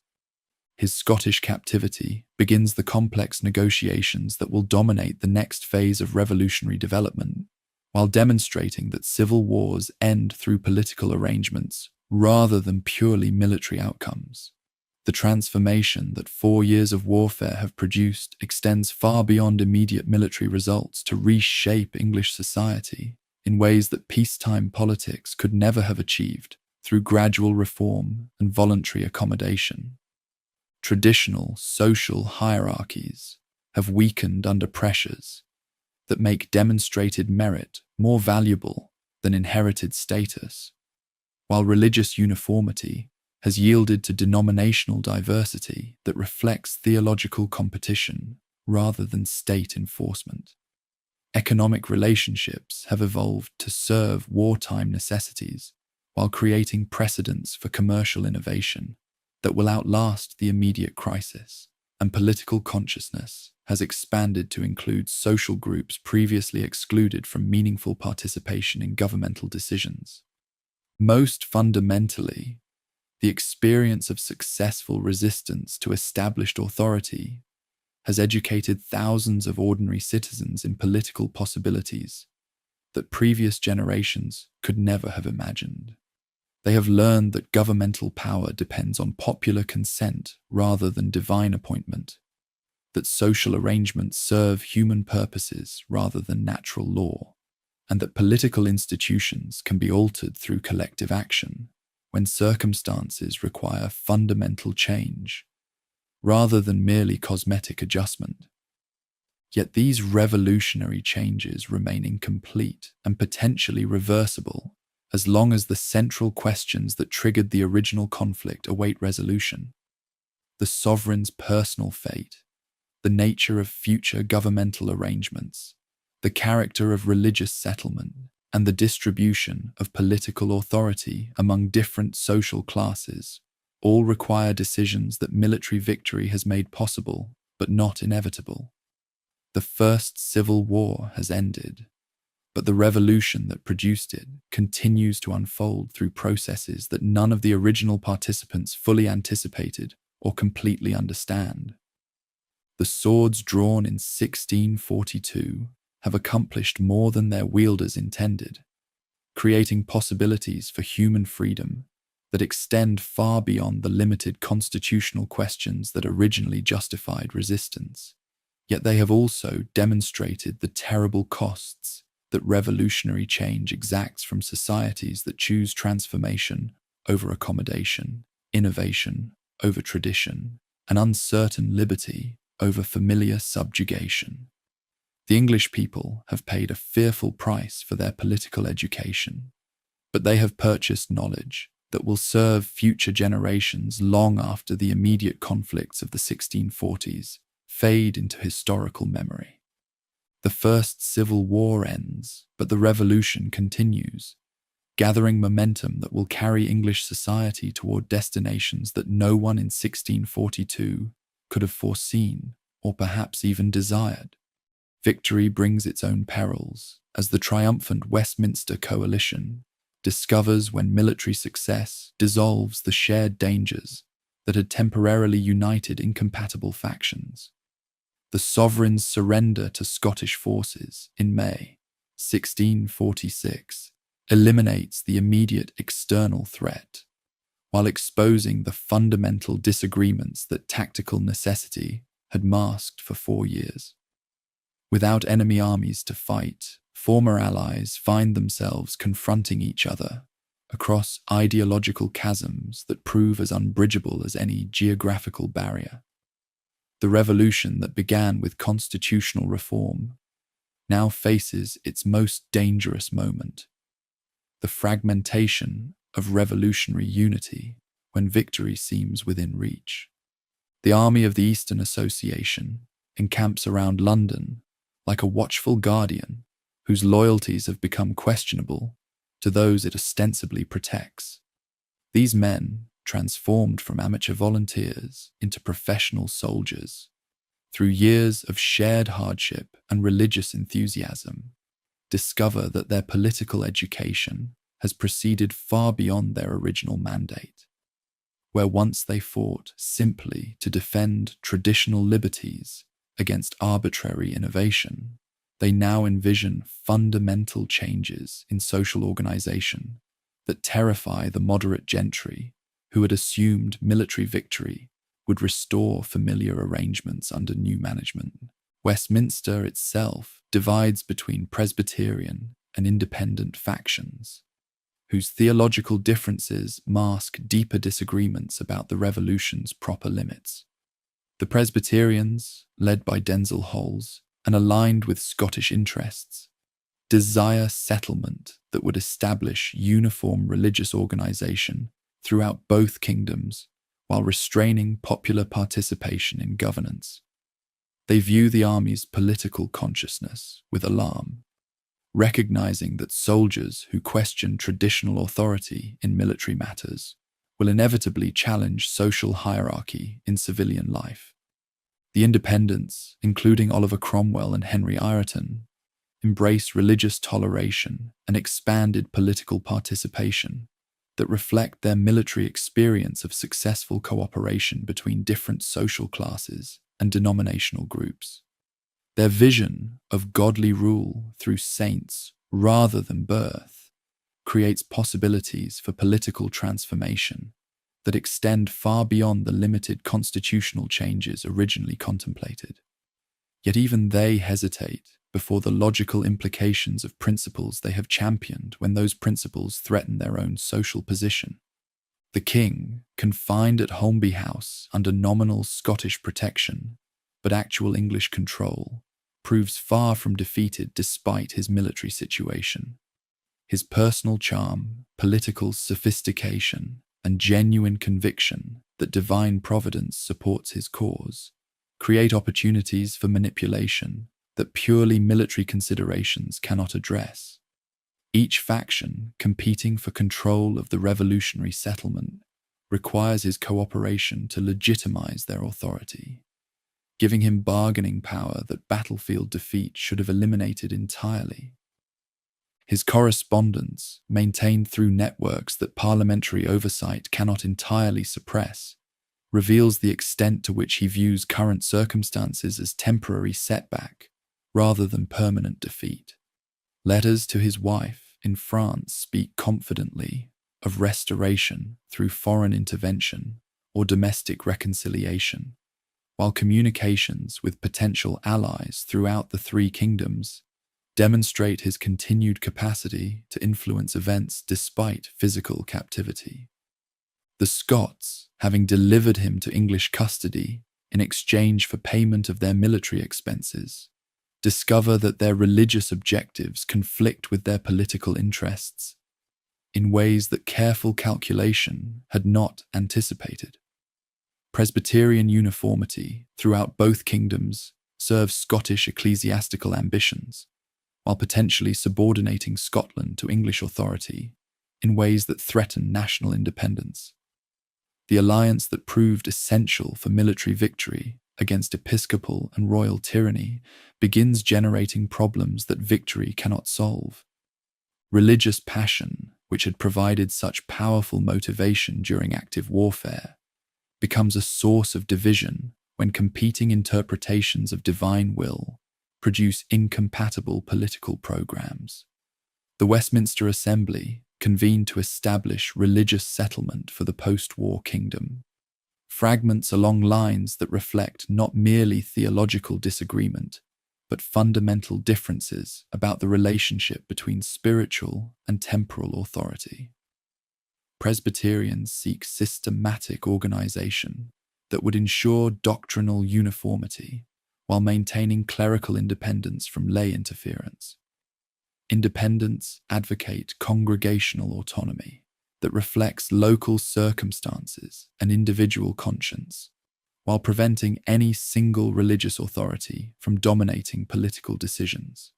His Scottish captivity begins the complex negotiations that will dominate the next phase of revolutionary development, while demonstrating that civil wars end through political arrangements rather than purely military outcomes. The transformation that 4 years of warfare have produced extends far beyond immediate military results to reshape English society in ways that peacetime politics could never have achieved through gradual reform and voluntary accommodation. Traditional social hierarchies have weakened under pressures that make demonstrated merit more valuable than inherited status, while religious uniformity has yielded to denominational diversity that reflects theological competition rather than state enforcement. Economic relationships have evolved to serve wartime necessities while creating precedents for commercial innovation that will outlast the immediate crisis, and political consciousness has expanded to include social groups previously excluded from meaningful participation in governmental decisions. Most fundamentally, the experience of successful resistance to established authority has educated thousands of ordinary citizens in political possibilities that previous generations could never have imagined. They have learned that governmental power depends on popular consent rather than divine appointment, that social arrangements serve human purposes rather than natural law, and that political institutions can be altered through collective action when circumstances require fundamental change, rather than merely cosmetic adjustment. Yet these revolutionary changes remain incomplete and potentially reversible as long as the central questions that triggered the original conflict await resolution. The sovereign's personal fate, the nature of future governmental arrangements, the character of religious settlement, and the distribution of political authority among different social classes all require decisions that military victory has made possible but not inevitable. The First Civil War has ended, but the revolution that produced it continues to unfold through processes that none of the original participants fully anticipated or completely understand. The swords drawn in 1642 have accomplished more than their wielders intended, creating possibilities for human freedom that extend far beyond the limited constitutional questions that originally justified resistance. Yet they have also demonstrated the terrible costs that revolutionary change exacts from societies that choose transformation over accommodation, innovation over tradition, and uncertain liberty over familiar subjugation. The English people have paid a fearful price for their political education, but they have purchased knowledge that will serve future generations long after the immediate conflicts of the 1640s fade into historical memory. The First Civil War ends, but the revolution continues, gathering momentum that will carry English society toward destinations that no one in 1642 could have foreseen or perhaps even desired. Victory brings its own perils, as the triumphant Westminster coalition discovers when military success dissolves the shared dangers that had temporarily united incompatible factions. The sovereign's surrender to Scottish forces in May 1646 eliminates the immediate external threat, while exposing the fundamental disagreements that tactical necessity had masked for 4 years. Without enemy armies to fight, former allies find themselves confronting each other across ideological chasms that prove as unbridgeable as any geographical barrier. The revolution that began with constitutional reform now faces its most dangerous moment: the fragmentation of revolutionary unity when victory seems within reach. The army of the Eastern Association encamps around London like a watchful guardian whose loyalties have become questionable to those it ostensibly protects. These men, transformed from amateur volunteers into professional soldiers, through years of shared hardship and religious enthusiasm, discover that their political education has proceeded far beyond their original mandate. Where once they fought simply to defend traditional liberties against arbitrary innovation, they now envision fundamental changes in social organization that terrify the moderate gentry who had assumed military victory would restore familiar arrangements under new management. Westminster itself divides between Presbyterian and independent factions, whose theological differences mask deeper disagreements about the revolution's proper limits. The Presbyterians, led by Denzil Holles and aligned with Scottish interests, desire settlement that would establish uniform religious organization throughout both kingdoms while restraining popular participation in governance. They view the army's political consciousness with alarm, recognizing that soldiers who question traditional authority in military matters will inevitably challenge social hierarchy in civilian life. The independents, including Oliver Cromwell and Henry Ireton, embrace religious toleration and expanded political participation that reflect their military experience of successful cooperation between different social classes and denominational groups. Their vision of godly rule through saints rather than birth creates possibilities for political transformation that extend far beyond the limited constitutional changes originally contemplated. Yet even they hesitate before the logical implications of principles they have championed when those principles threaten their own social position. The king, confined at Holmby House under nominal Scottish protection but actual English control, proves far from defeated despite his military situation. His personal charm, political sophistication, and genuine conviction that divine providence supports his cause create opportunities for manipulation that purely military considerations cannot address. Each faction competing for control of the revolutionary settlement requires his cooperation to legitimize their authority, giving him bargaining power that battlefield defeat should have eliminated entirely. His correspondence, maintained through networks that parliamentary oversight cannot entirely suppress, reveals the extent to which he views current circumstances as temporary setback rather than permanent defeat. Letters to his wife in France speak confidently of restoration through foreign intervention or domestic reconciliation, while communications with potential allies throughout the three kingdoms demonstrate his continued capacity to influence events despite physical captivity. The Scots, having delivered him to English custody in exchange for payment of their military expenses, discover that their religious objectives conflict with their political interests in ways that careful calculation had not anticipated. Presbyterian uniformity throughout both kingdoms serves Scottish ecclesiastical ambitions, while potentially subordinating Scotland to English authority in ways that threaten national independence. The alliance that proved essential for military victory against episcopal and royal tyranny begins generating problems that victory cannot solve. Religious passion, which had provided such powerful motivation during active warfare, becomes a source of division when competing interpretations of divine will produce incompatible political programs. The Westminster Assembly convened to establish religious settlement for the post-war kingdom. Fragments along lines that reflect not merely theological disagreement, but fundamental differences about the relationship between spiritual and temporal authority. Presbyterians seek systematic organization that would ensure doctrinal uniformity while maintaining clerical independence from lay interference. Independents advocate congregational autonomy that reflects local circumstances and individual conscience, while preventing any single religious authority from dominating political decisions.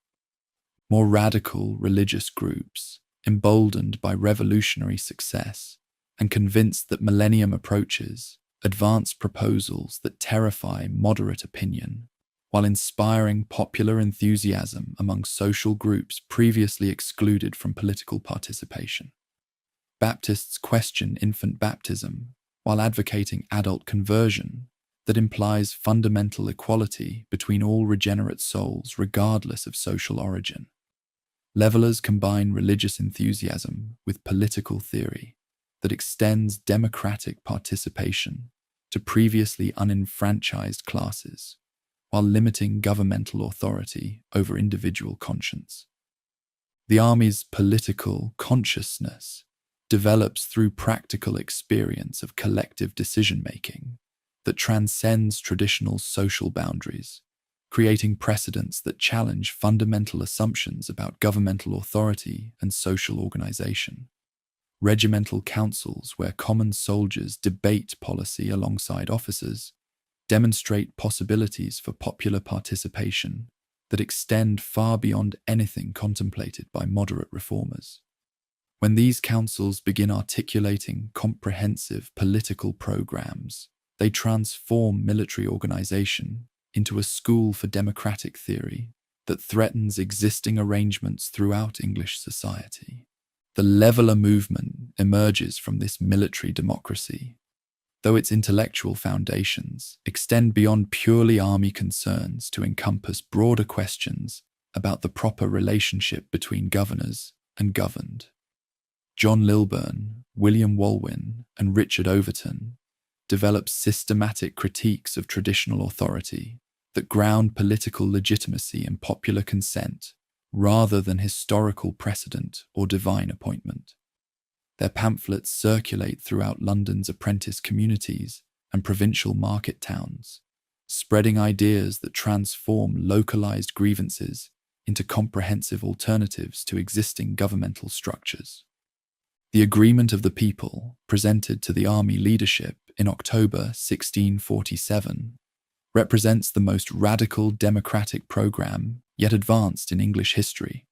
More radical religious groups, emboldened by revolutionary success and convinced that millennium approaches, advance proposals that terrify moderate opinion, while inspiring popular enthusiasm among social groups previously excluded from political participation. Baptists question infant baptism while advocating adult conversion that implies fundamental equality between all regenerate souls regardless of social origin. Levelers combine religious enthusiasm with political theory that extends democratic participation to previously unenfranchised classes, while limiting governmental authority over individual conscience. The army's political consciousness develops through practical experience of collective decision-making that transcends traditional social boundaries, creating precedents that challenge fundamental assumptions about governmental authority and social organization. Regimental councils where common soldiers debate policy alongside officers demonstrate possibilities for popular participation that extend far beyond anything contemplated by moderate reformers. When these councils begin articulating comprehensive political programs, they transform military organization into a school for democratic theory that threatens existing arrangements throughout English society. The Leveller movement emerges from this military democracy, though its intellectual foundations extend beyond purely army concerns to encompass broader questions about the proper relationship between governors and governed. John Lilburne, William Walwyn, and Richard Overton developed systematic critiques of traditional authority that ground political legitimacy in popular consent rather than historical precedent or divine appointment. Their pamphlets circulate throughout London's apprentice communities and provincial market towns, spreading ideas that transform localized grievances into comprehensive alternatives to existing governmental structures. The Agreement of the People, presented to the army leadership in October 1647, represents the most radical democratic program yet advanced in English history.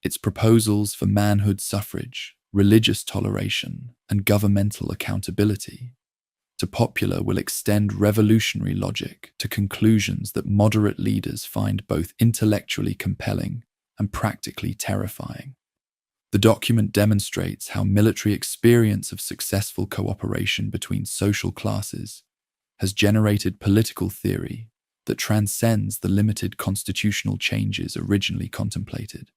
Its proposals for manhood suffrage, religious toleration, and governmental accountability to popular will extend revolutionary logic to conclusions that moderate leaders find both intellectually compelling and practically terrifying. The document demonstrates how military experience of successful cooperation between social classes has generated political theory that transcends the limited constitutional changes originally contemplated.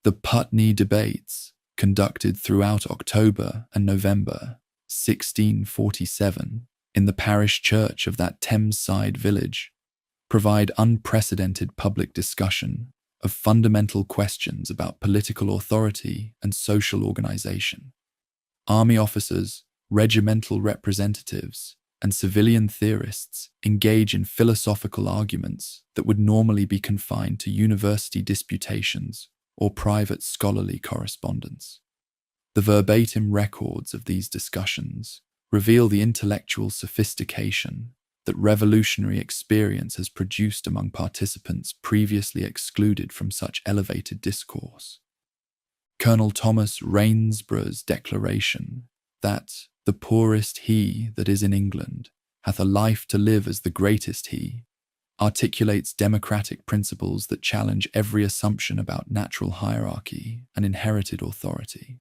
The Putney debates, conducted throughout October and November 1647 in the parish church of that Thameside village, provide unprecedented public discussion of fundamental questions about political authority and social organization. Army officers, regimental representatives, and civilian theorists engage in philosophical arguments that would normally be confined to university disputations or private scholarly correspondence. The verbatim records of these discussions reveal the intellectual sophistication that revolutionary experience has produced among participants previously excluded from such elevated discourse. Colonel Thomas Rainsborough's declaration that the poorest he that is in England hath a life to live as the greatest he articulates democratic principles that challenge every assumption about natural hierarchy and inherited authority.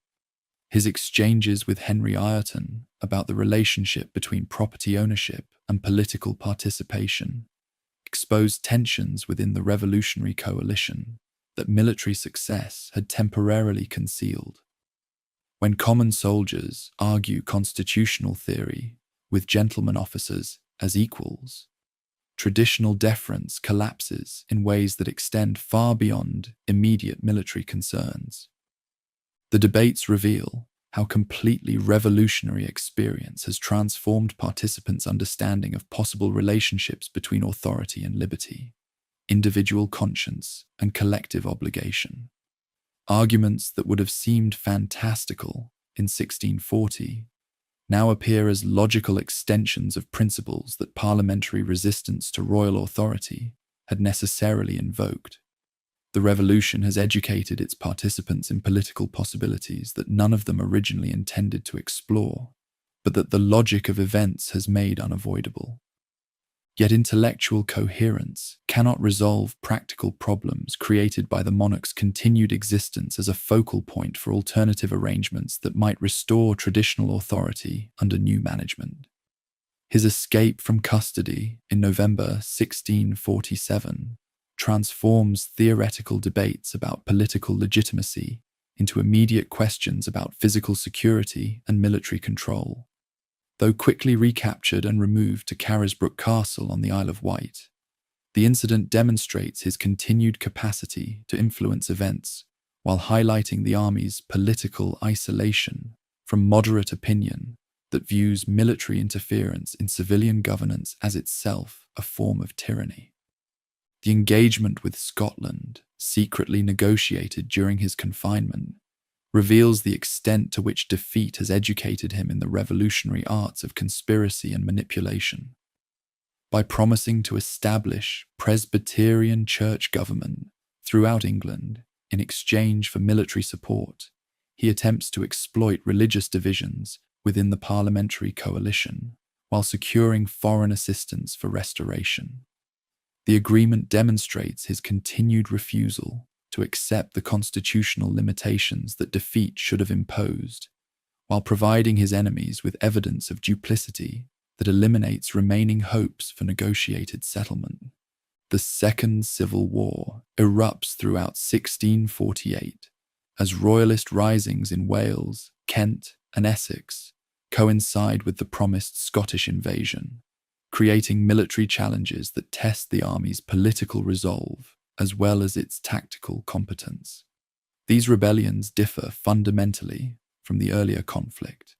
His exchanges with Henry Ireton about the relationship between property ownership and political participation exposed tensions within the revolutionary coalition that military success had temporarily concealed. When common soldiers argue constitutional theory with gentlemen officers as equals, traditional deference collapses in ways that extend far beyond immediate military concerns. The debates reveal how completely revolutionary experience has transformed participants' understanding of possible relationships between authority and liberty, individual conscience and collective obligation. Arguments that would have seemed fantastical in 1640 now appear as logical extensions of principles that parliamentary resistance to royal authority had necessarily invoked. The revolution has educated its participants in political possibilities that none of them originally intended to explore, but that the logic of events has made unavoidable. Yet intellectual coherence cannot resolve practical problems created by the monarch's continued existence as a focal point for alternative arrangements that might restore traditional authority under new management. His escape from custody in November 1647 transforms theoretical debates about political legitimacy into immediate questions about physical security and military control. Though quickly recaptured and removed to Carisbrooke Castle on the Isle of Wight, the incident demonstrates his continued capacity to influence events while highlighting the army's political isolation from moderate opinion that views military interference in civilian governance as itself a form of tyranny. The engagement with Scotland, secretly negotiated during his confinement, reveals the extent to which defeat has educated him in the revolutionary arts of conspiracy and manipulation. By promising to establish Presbyterian church government throughout England in exchange for military support, he attempts to exploit religious divisions within the parliamentary coalition while securing foreign assistance for restoration. The agreement demonstrates his continued refusal to accept the constitutional limitations that defeat should have imposed, while providing his enemies with evidence of duplicity that eliminates remaining hopes for negotiated settlement. The Second Civil War erupts throughout 1648 as royalist risings in Wales, Kent, and Essex coincide with the promised Scottish invasion, creating military challenges that test the army's political resolve as well as its tactical competence. These rebellions differ fundamentally from the earlier conflict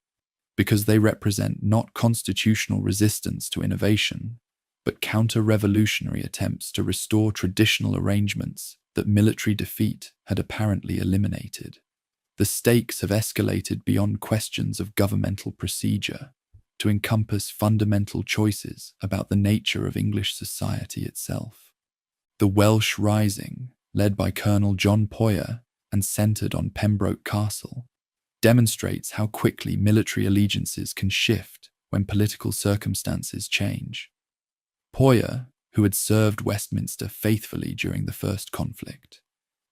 because they represent not constitutional resistance to innovation, but counter-revolutionary attempts to restore traditional arrangements that military defeat had apparently eliminated. The stakes have escalated beyond questions of governmental procedure to encompass fundamental choices about the nature of English society itself. The Welsh Rising, led by Colonel John Poyer and centred on Pembroke Castle, demonstrates how quickly military allegiances can shift when political circumstances change. Poyer, who had served Westminster faithfully during the first conflict,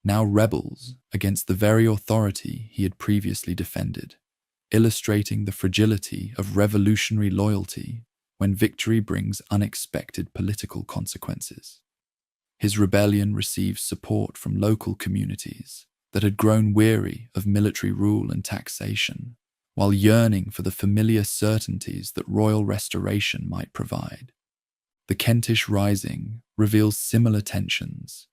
now rebels against the very authority he had previously defended, illustrating the fragility of revolutionary loyalty when victory brings unexpected political consequences. His rebellion receives support from local communities that had grown weary of military rule and taxation, while yearning for the familiar certainties that royal restoration might provide. The Kentish Rising reveals similar tensions,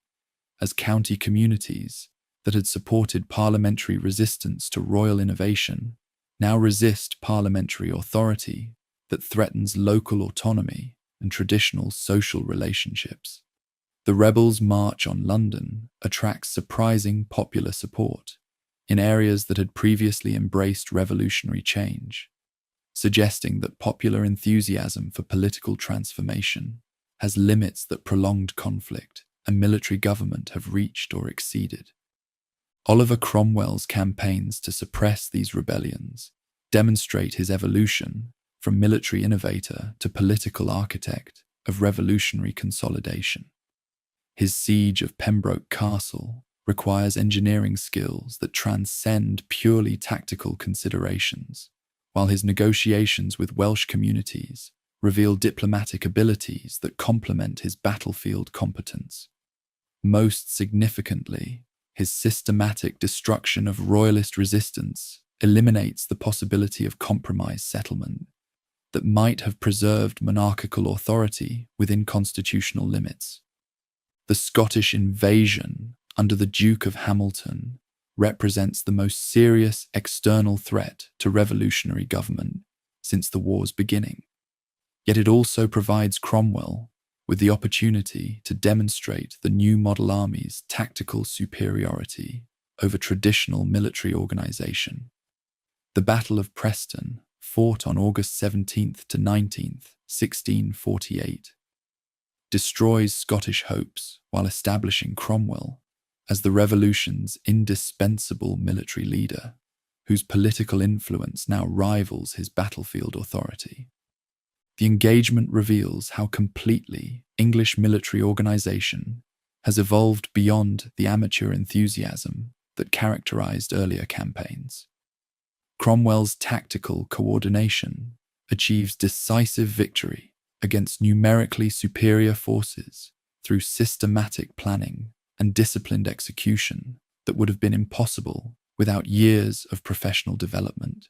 as county communities that had supported parliamentary resistance to royal innovation now resist parliamentary authority that threatens local autonomy and traditional social relationships. The rebels' march on London attracts surprising popular support in areas that had previously embraced revolutionary change, suggesting that popular enthusiasm for political transformation has limits that prolonged conflict and military government have reached or exceeded. Oliver Cromwell's campaigns to suppress these rebellions demonstrate his evolution from military innovator to political architect of revolutionary consolidation. His siege of Pembroke Castle requires engineering skills that transcend purely tactical considerations, while his negotiations with Welsh communities reveal diplomatic abilities that complement his battlefield competence. Most significantly, his systematic destruction of royalist resistance eliminates the possibility of compromise settlement that might have preserved monarchical authority within constitutional limits. The Scottish invasion under the Duke of Hamilton represents the most serious external threat to revolutionary government since the war's beginning. Yet it also provides Cromwell with the opportunity to demonstrate the new model army's tactical superiority over traditional military organization. The Battle of Preston, fought on August 17th to 19th, 1648, destroys Scottish hopes while establishing Cromwell as the revolution's indispensable military leader, whose political influence now rivals his battlefield authority. The engagement reveals how completely English military organization has evolved beyond the amateur enthusiasm that characterized earlier campaigns. Cromwell's tactical coordination achieves decisive victory against numerically superior forces through systematic planning and disciplined execution that would have been impossible without years of professional development.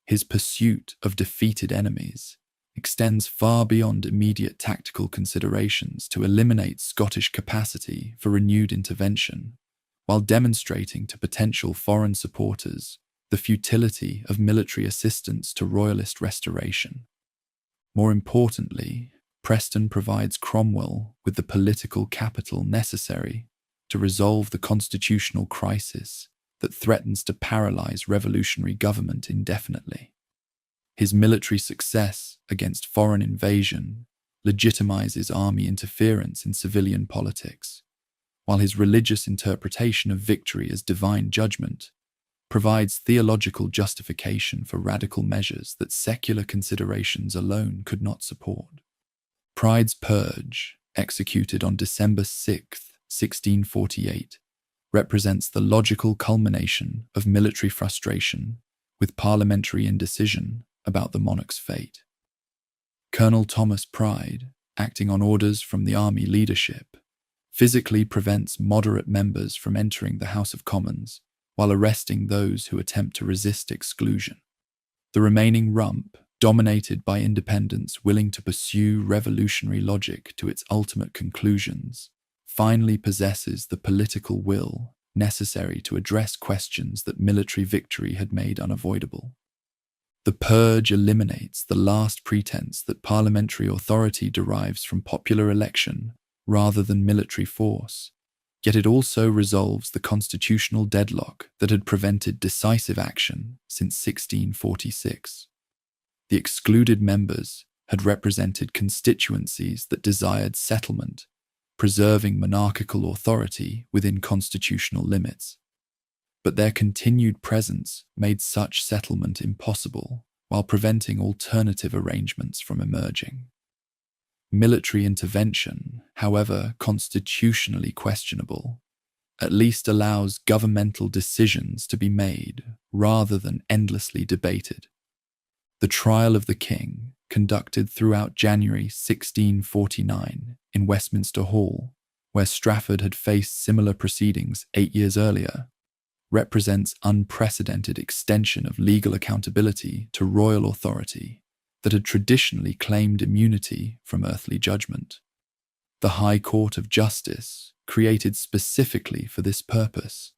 His pursuit of defeated enemies extends far beyond immediate tactical considerations to eliminate Scottish capacity for renewed intervention, while demonstrating to potential foreign supporters the futility of military assistance to royalist restoration. More importantly, Preston provides Cromwell with the political capital necessary to resolve the constitutional crisis that threatens to paralyze revolutionary government indefinitely. His military success against foreign invasion legitimizes army interference in civilian politics, while his religious interpretation of victory as divine judgment provides theological justification for radical measures that secular considerations alone could not support. Pride's Purge, executed on December 6, 1648, represents the logical culmination of military frustration with parliamentary indecision about the monarch's fate. Colonel Thomas Pride, acting on orders from the army leadership, physically prevents moderate members from entering the House of Commons while arresting those who attempt to resist exclusion. The remaining rump, dominated by independents willing to pursue revolutionary logic to its ultimate conclusions, finally possesses the political will necessary to address questions that military victory had made unavoidable. The purge eliminates the last pretense that parliamentary authority derives from popular election rather than military force, yet it also resolves the constitutional deadlock that had prevented decisive action since 1646. The excluded members had represented constituencies that desired settlement, preserving monarchical authority within constitutional limits. But their continued presence made such settlement impossible while preventing alternative arrangements from emerging. Military intervention, however constitutionally questionable, at least allows governmental decisions to be made rather than endlessly debated. The trial of the king, conducted throughout January 1649 in Westminster Hall, where Strafford had faced similar proceedings 8 years earlier, represents unprecedented extension of legal accountability to royal authority that had traditionally claimed immunity from earthly judgment. The High Court of Justice, created specifically for this purpose,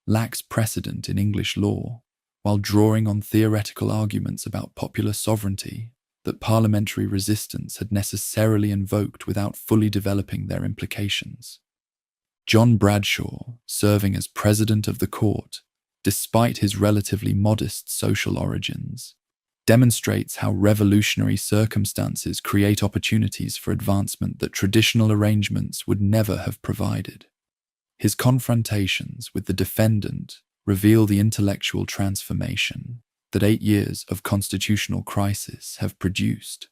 lacks precedent in English law, while drawing on theoretical arguments about popular sovereignty that parliamentary resistance had necessarily invoked without fully developing their implications. John Bradshaw, serving as president of the court, despite his relatively modest social origins, demonstrates how revolutionary circumstances create opportunities for advancement that traditional arrangements would never have provided. His confrontations with the defendant reveal the intellectual transformation that 8 years of constitutional crisis have produced.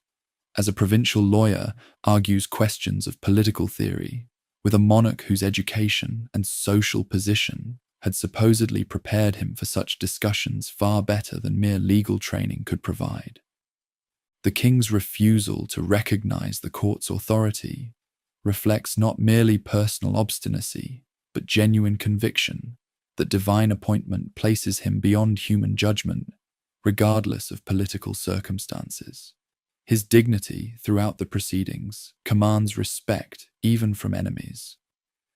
As a provincial lawyer argues questions of political theory with a monarch whose education and social position had supposedly prepared him for such discussions far better than mere legal training could provide. The king's refusal to recognize the court's authority reflects not merely personal obstinacy, but genuine conviction that divine appointment places him beyond human judgment, regardless of political circumstances. His dignity throughout the proceedings commands respect even from enemies,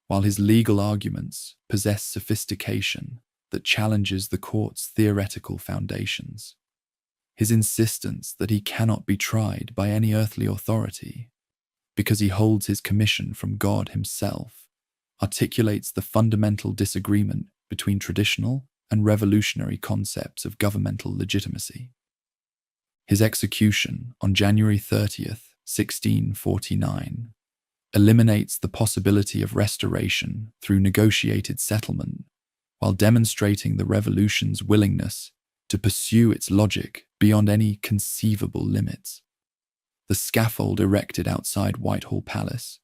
while his legal arguments possess sophistication that challenges the court's theoretical foundations. His insistence that he cannot be tried by any earthly authority, because he holds his commission from God himself, articulates the fundamental disagreement between traditional and revolutionary concepts of governmental legitimacy. His execution on January 30th, 1649, eliminates the possibility of restoration through negotiated settlement, while demonstrating the revolution's willingness to pursue its logic beyond any conceivable limits. The scaffold erected outside Whitehall Palace,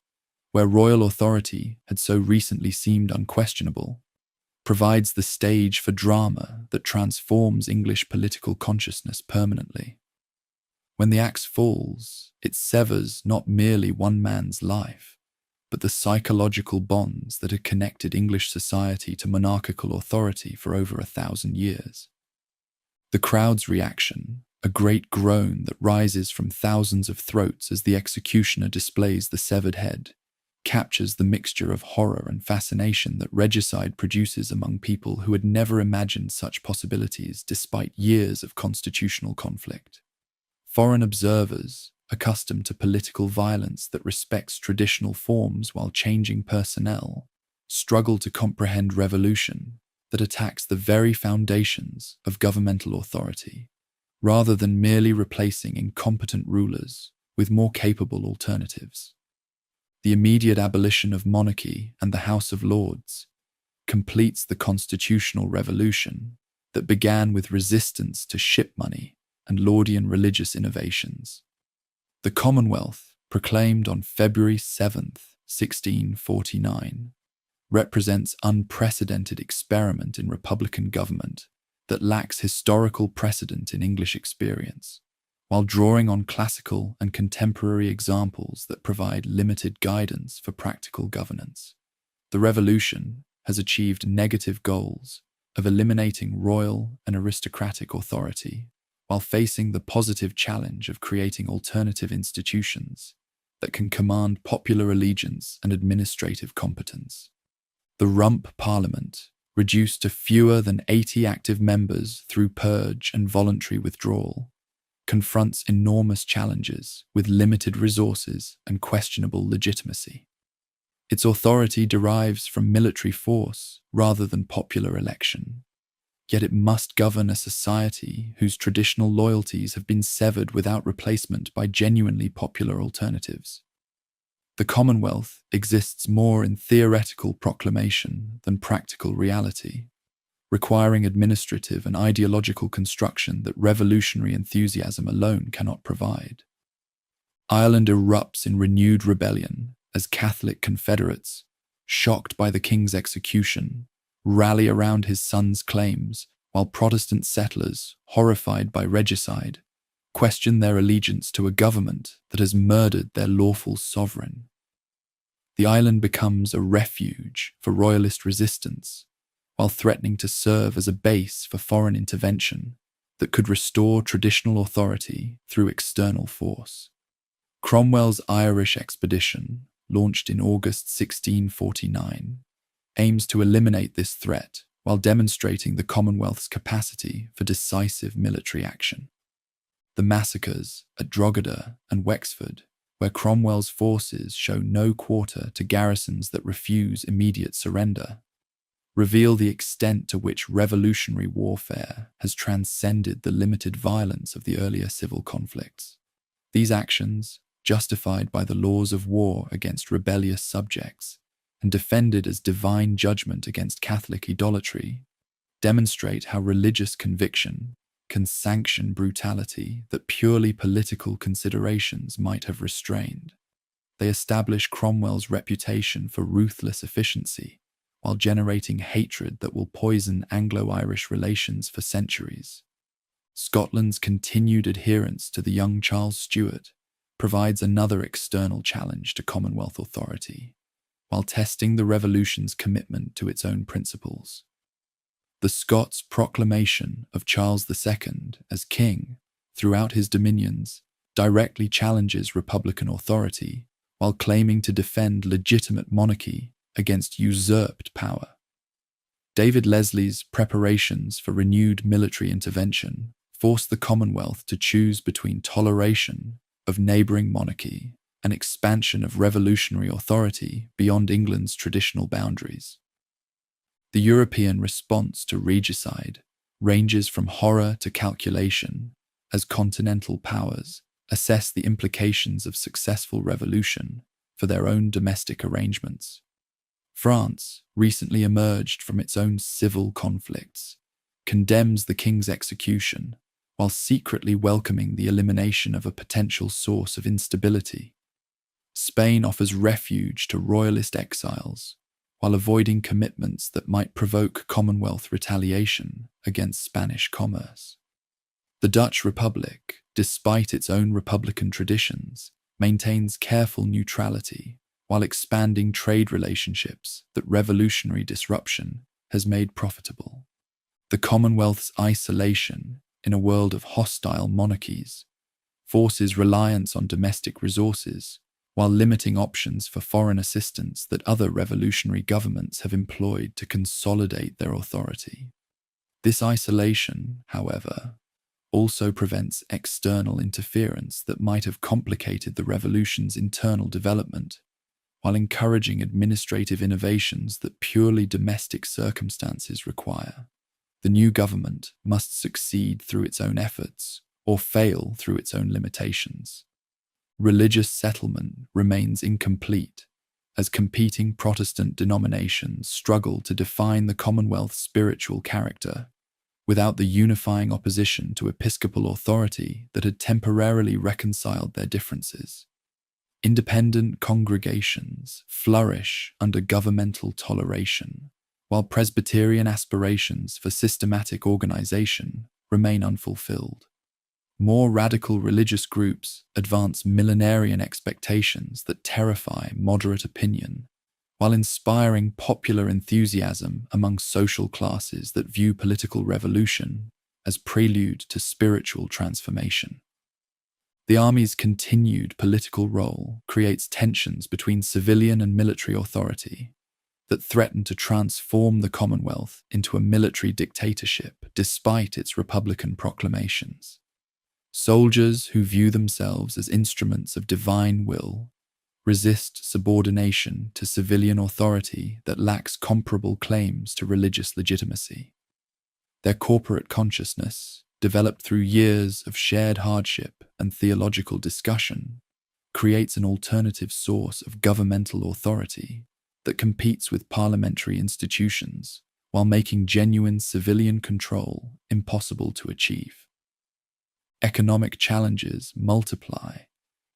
where royal authority had so recently seemed unquestionable, provides the stage for drama that transforms English political consciousness permanently. When the axe falls, it severs not merely one man's life, but the psychological bonds that had connected English society to monarchical authority for over 1,000 years. The crowd's reaction, a great groan that rises from thousands of throats as the executioner displays the severed head, captures the mixture of horror and fascination that regicide produces among people who had never imagined such possibilities despite years of constitutional conflict. Foreign observers, accustomed to political violence that respects traditional forms while changing personnel, struggle to comprehend revolution that attacks the very foundations of governmental authority, rather than merely replacing incompetent rulers with more capable alternatives. The immediate abolition of monarchy and the House of Lords completes the constitutional revolution that began with resistance to ship money and Laudian religious innovations. The Commonwealth, proclaimed on February 7th, 1649, represents unprecedented experiment in republican government that lacks historical precedent in English experience, while drawing on classical and contemporary examples that provide limited guidance for practical governance. The revolution has achieved negative goals of eliminating royal and aristocratic authority, while facing the positive challenge of creating alternative institutions that can command popular allegiance and administrative competence. The Rump Parliament, reduced to fewer than 80 active members through purge and voluntary withdrawal, confronts enormous challenges with limited resources and questionable legitimacy. Its authority derives from military force rather than popular election, yet it must govern a society whose traditional loyalties have been severed without replacement by genuinely popular alternatives. The Commonwealth exists more in theoretical proclamation than practical reality, requiring administrative and ideological construction that revolutionary enthusiasm alone cannot provide. Ireland erupts in renewed rebellion as Catholic confederates, shocked by the king's execution, rally around his son's claims, while Protestant settlers, horrified by regicide, question their allegiance to a government that has murdered their lawful sovereign. The island becomes a refuge for royalist resistance, while threatening to serve as a base for foreign intervention that could restore traditional authority through external force. Cromwell's Irish expedition launched in August 1649, aims to eliminate this threat while demonstrating the Commonwealth's capacity for decisive military action. The massacres at Drogheda and Wexford, where Cromwell's forces show no quarter to garrisons that refuse immediate surrender, reveal the extent to which revolutionary warfare has transcended the limited violence of the earlier civil conflicts. These actions, justified by the laws of war against rebellious subjects and defended as divine judgment against Catholic idolatry, demonstrate how religious conviction can sanction brutality that purely political considerations might have restrained. They establish Cromwell's reputation for ruthless efficiency while generating hatred that will poison Anglo-Irish relations for centuries. Scotland's continued adherence to the young Charles Stuart provides another external challenge to Commonwealth authority, while testing the revolution's commitment to its own principles. The Scots' proclamation of Charles II as king throughout his dominions directly challenges republican authority while claiming to defend legitimate monarchy against usurped power. David Leslie's preparations for renewed military intervention forced the Commonwealth to choose between toleration of neighbouring monarchy and expansion of revolutionary authority beyond England's traditional boundaries. The European response to regicide ranges from horror to calculation as continental powers assess the implications of successful revolution for their own domestic arrangements. France, recently emerged from its own civil conflicts, condemns the king's execution while secretly welcoming the elimination of a potential source of instability. Spain offers refuge to royalist exiles while avoiding commitments that might provoke Commonwealth retaliation against Spanish commerce. The Dutch Republic, despite its own republican traditions, maintains careful neutrality while expanding trade relationships that revolutionary disruption has made profitable. The Commonwealth's isolation in a world of hostile monarchies forces reliance on domestic resources while limiting options for foreign assistance that other revolutionary governments have employed to consolidate their authority. This isolation, however, also prevents external interference that might have complicated the revolution's internal development, while encouraging administrative innovations that purely domestic circumstances require. The new government must succeed through its own efforts or fail through its own limitations. Religious settlement remains incomplete as competing Protestant denominations struggle to define the Commonwealth's spiritual character without the unifying opposition to episcopal authority that had temporarily reconciled their differences. Independent congregations flourish under governmental toleration, while Presbyterian aspirations for systematic organization remain unfulfilled. More radical religious groups advance millenarian expectations that terrify moderate opinion, while inspiring popular enthusiasm among social classes that view political revolution as prelude to spiritual transformation. The army's continued political role creates tensions between civilian and military authority that threaten to transform the Commonwealth into a military dictatorship despite its republican proclamations. Soldiers who view themselves as instruments of divine will resist subordination to civilian authority that lacks comparable claims to religious legitimacy. Their corporate consciousness, developed through years of shared hardship and theological discussion, creates an alternative source of governmental authority that competes with parliamentary institutions while making genuine civilian control impossible to achieve. Economic challenges multiply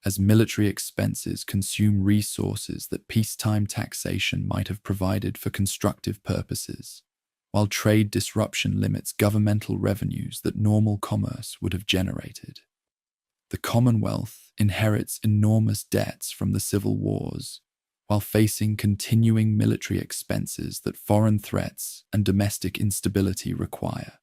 as military expenses consume resources that peacetime taxation might have provided for constructive purposes, while trade disruption limits governmental revenues that normal commerce would have generated. The Commonwealth inherits enormous debts from the civil wars, while facing continuing military expenses that foreign threats and domestic instability require.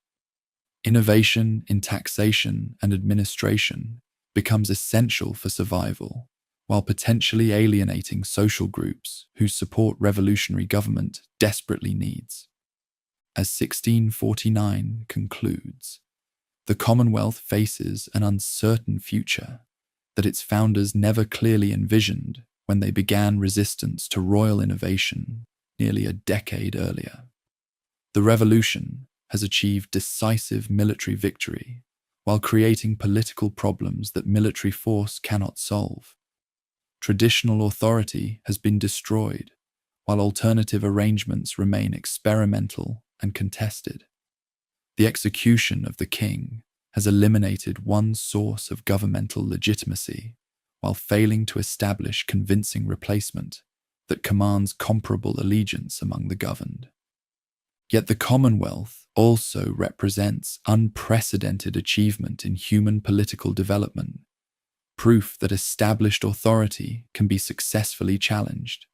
Innovation in taxation and administration becomes essential for survival, while potentially alienating social groups whose support revolutionary government desperately needs. As 1649 concludes, the Commonwealth faces an uncertain future that its founders never clearly envisioned when they began resistance to royal innovation nearly a decade earlier. The revolution has achieved decisive military victory while creating political problems that military force cannot solve. Traditional authority has been destroyed, while alternative arrangements remain experimental and contested. The execution of the king has eliminated one source of governmental legitimacy, while failing to establish convincing replacement that commands comparable allegiance among the governed. Yet the Commonwealth also represents unprecedented achievement in human political development, proof that established authority can be successfully challenged,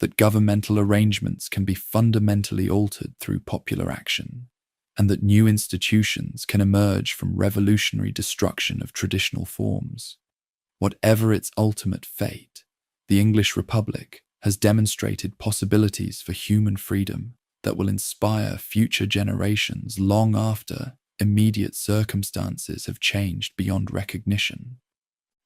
that governmental arrangements can be fundamentally altered through popular action, and that new institutions can emerge from revolutionary destruction of traditional forms. Whatever its ultimate fate, the English Republic has demonstrated possibilities for human freedom that will inspire future generations long after immediate circumstances have changed beyond recognition.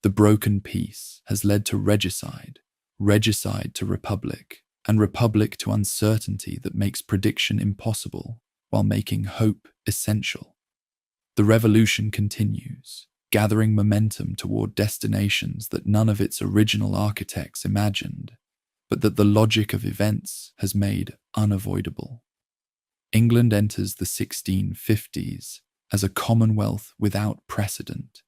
The broken peace has led to regicide, regicide to republic, and republic to uncertainty that makes prediction impossible while making hope essential. The revolution continues, gathering momentum toward destinations that none of its original architects imagined, but that the logic of events has made unavoidable. England enters the 1650s as a commonwealth without precedent,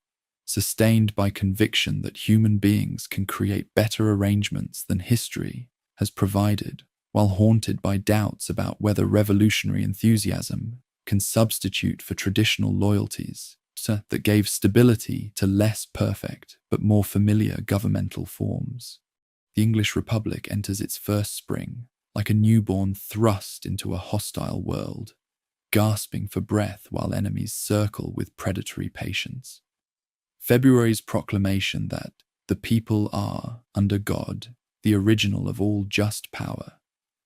sustained by conviction that human beings can create better arrangements than history has provided, while haunted by doubts about whether revolutionary enthusiasm can substitute for traditional loyalties that gave stability to less perfect but more familiar governmental forms. The English Republic enters its first spring like a newborn thrust into a hostile world, gasping for breath while enemies circle with predatory patience. February's proclamation that the people are, under God, the original of all just power,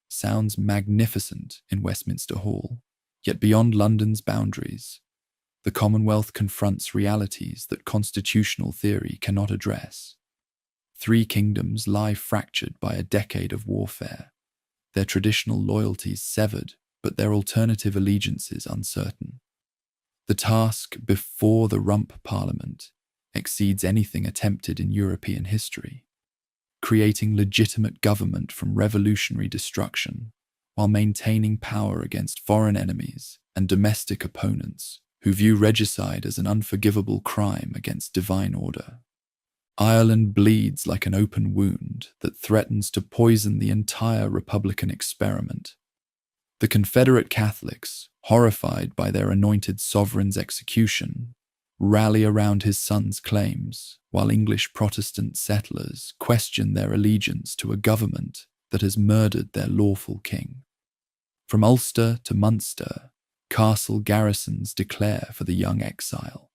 sounds magnificent in Westminster Hall, yet beyond London's boundaries, the Commonwealth confronts realities that constitutional theory cannot address. Three kingdoms lie fractured by a decade of warfare, their traditional loyalties severed, but their alternative allegiances uncertain. The task before the Rump Parliament exceeds anything attempted in European history, creating legitimate government from revolutionary destruction while maintaining power against foreign enemies and domestic opponents who view regicide as an unforgivable crime against divine order. Ireland bleeds like an open wound that threatens to poison the entire Republican experiment. The Confederate Catholics, horrified by their anointed sovereign's execution, rally around his son's claims, while English Protestant settlers question their allegiance to a government that has murdered their lawful king. From Ulster to Munster, castle garrisons declare for the young exile,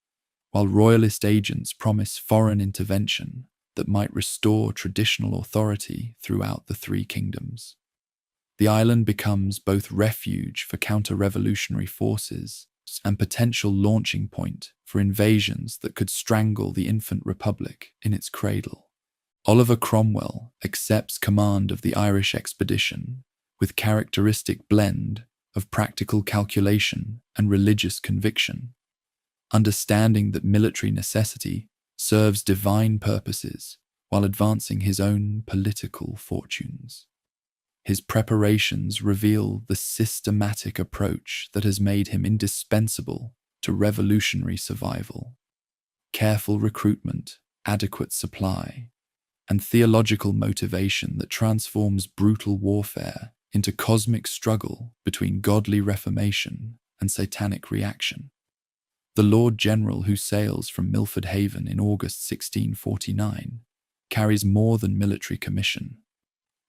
while royalist agents promise foreign intervention that might restore traditional authority throughout the three kingdoms. The island becomes both refuge for counter-revolutionary forces and potential launching point for invasions that could strangle the infant republic in its cradle. Oliver Cromwell accepts command of the Irish expedition with characteristic blend of practical calculation and religious conviction, understanding that military necessity serves divine purposes while advancing his own political fortunes. His preparations reveal the systematic approach that has made him indispensable to revolutionary survival. Careful recruitment, adequate supply, and theological motivation that transforms brutal warfare into cosmic struggle between godly reformation and satanic reaction. The Lord General who sails from Milford Haven in August 1649 carries more than military commission.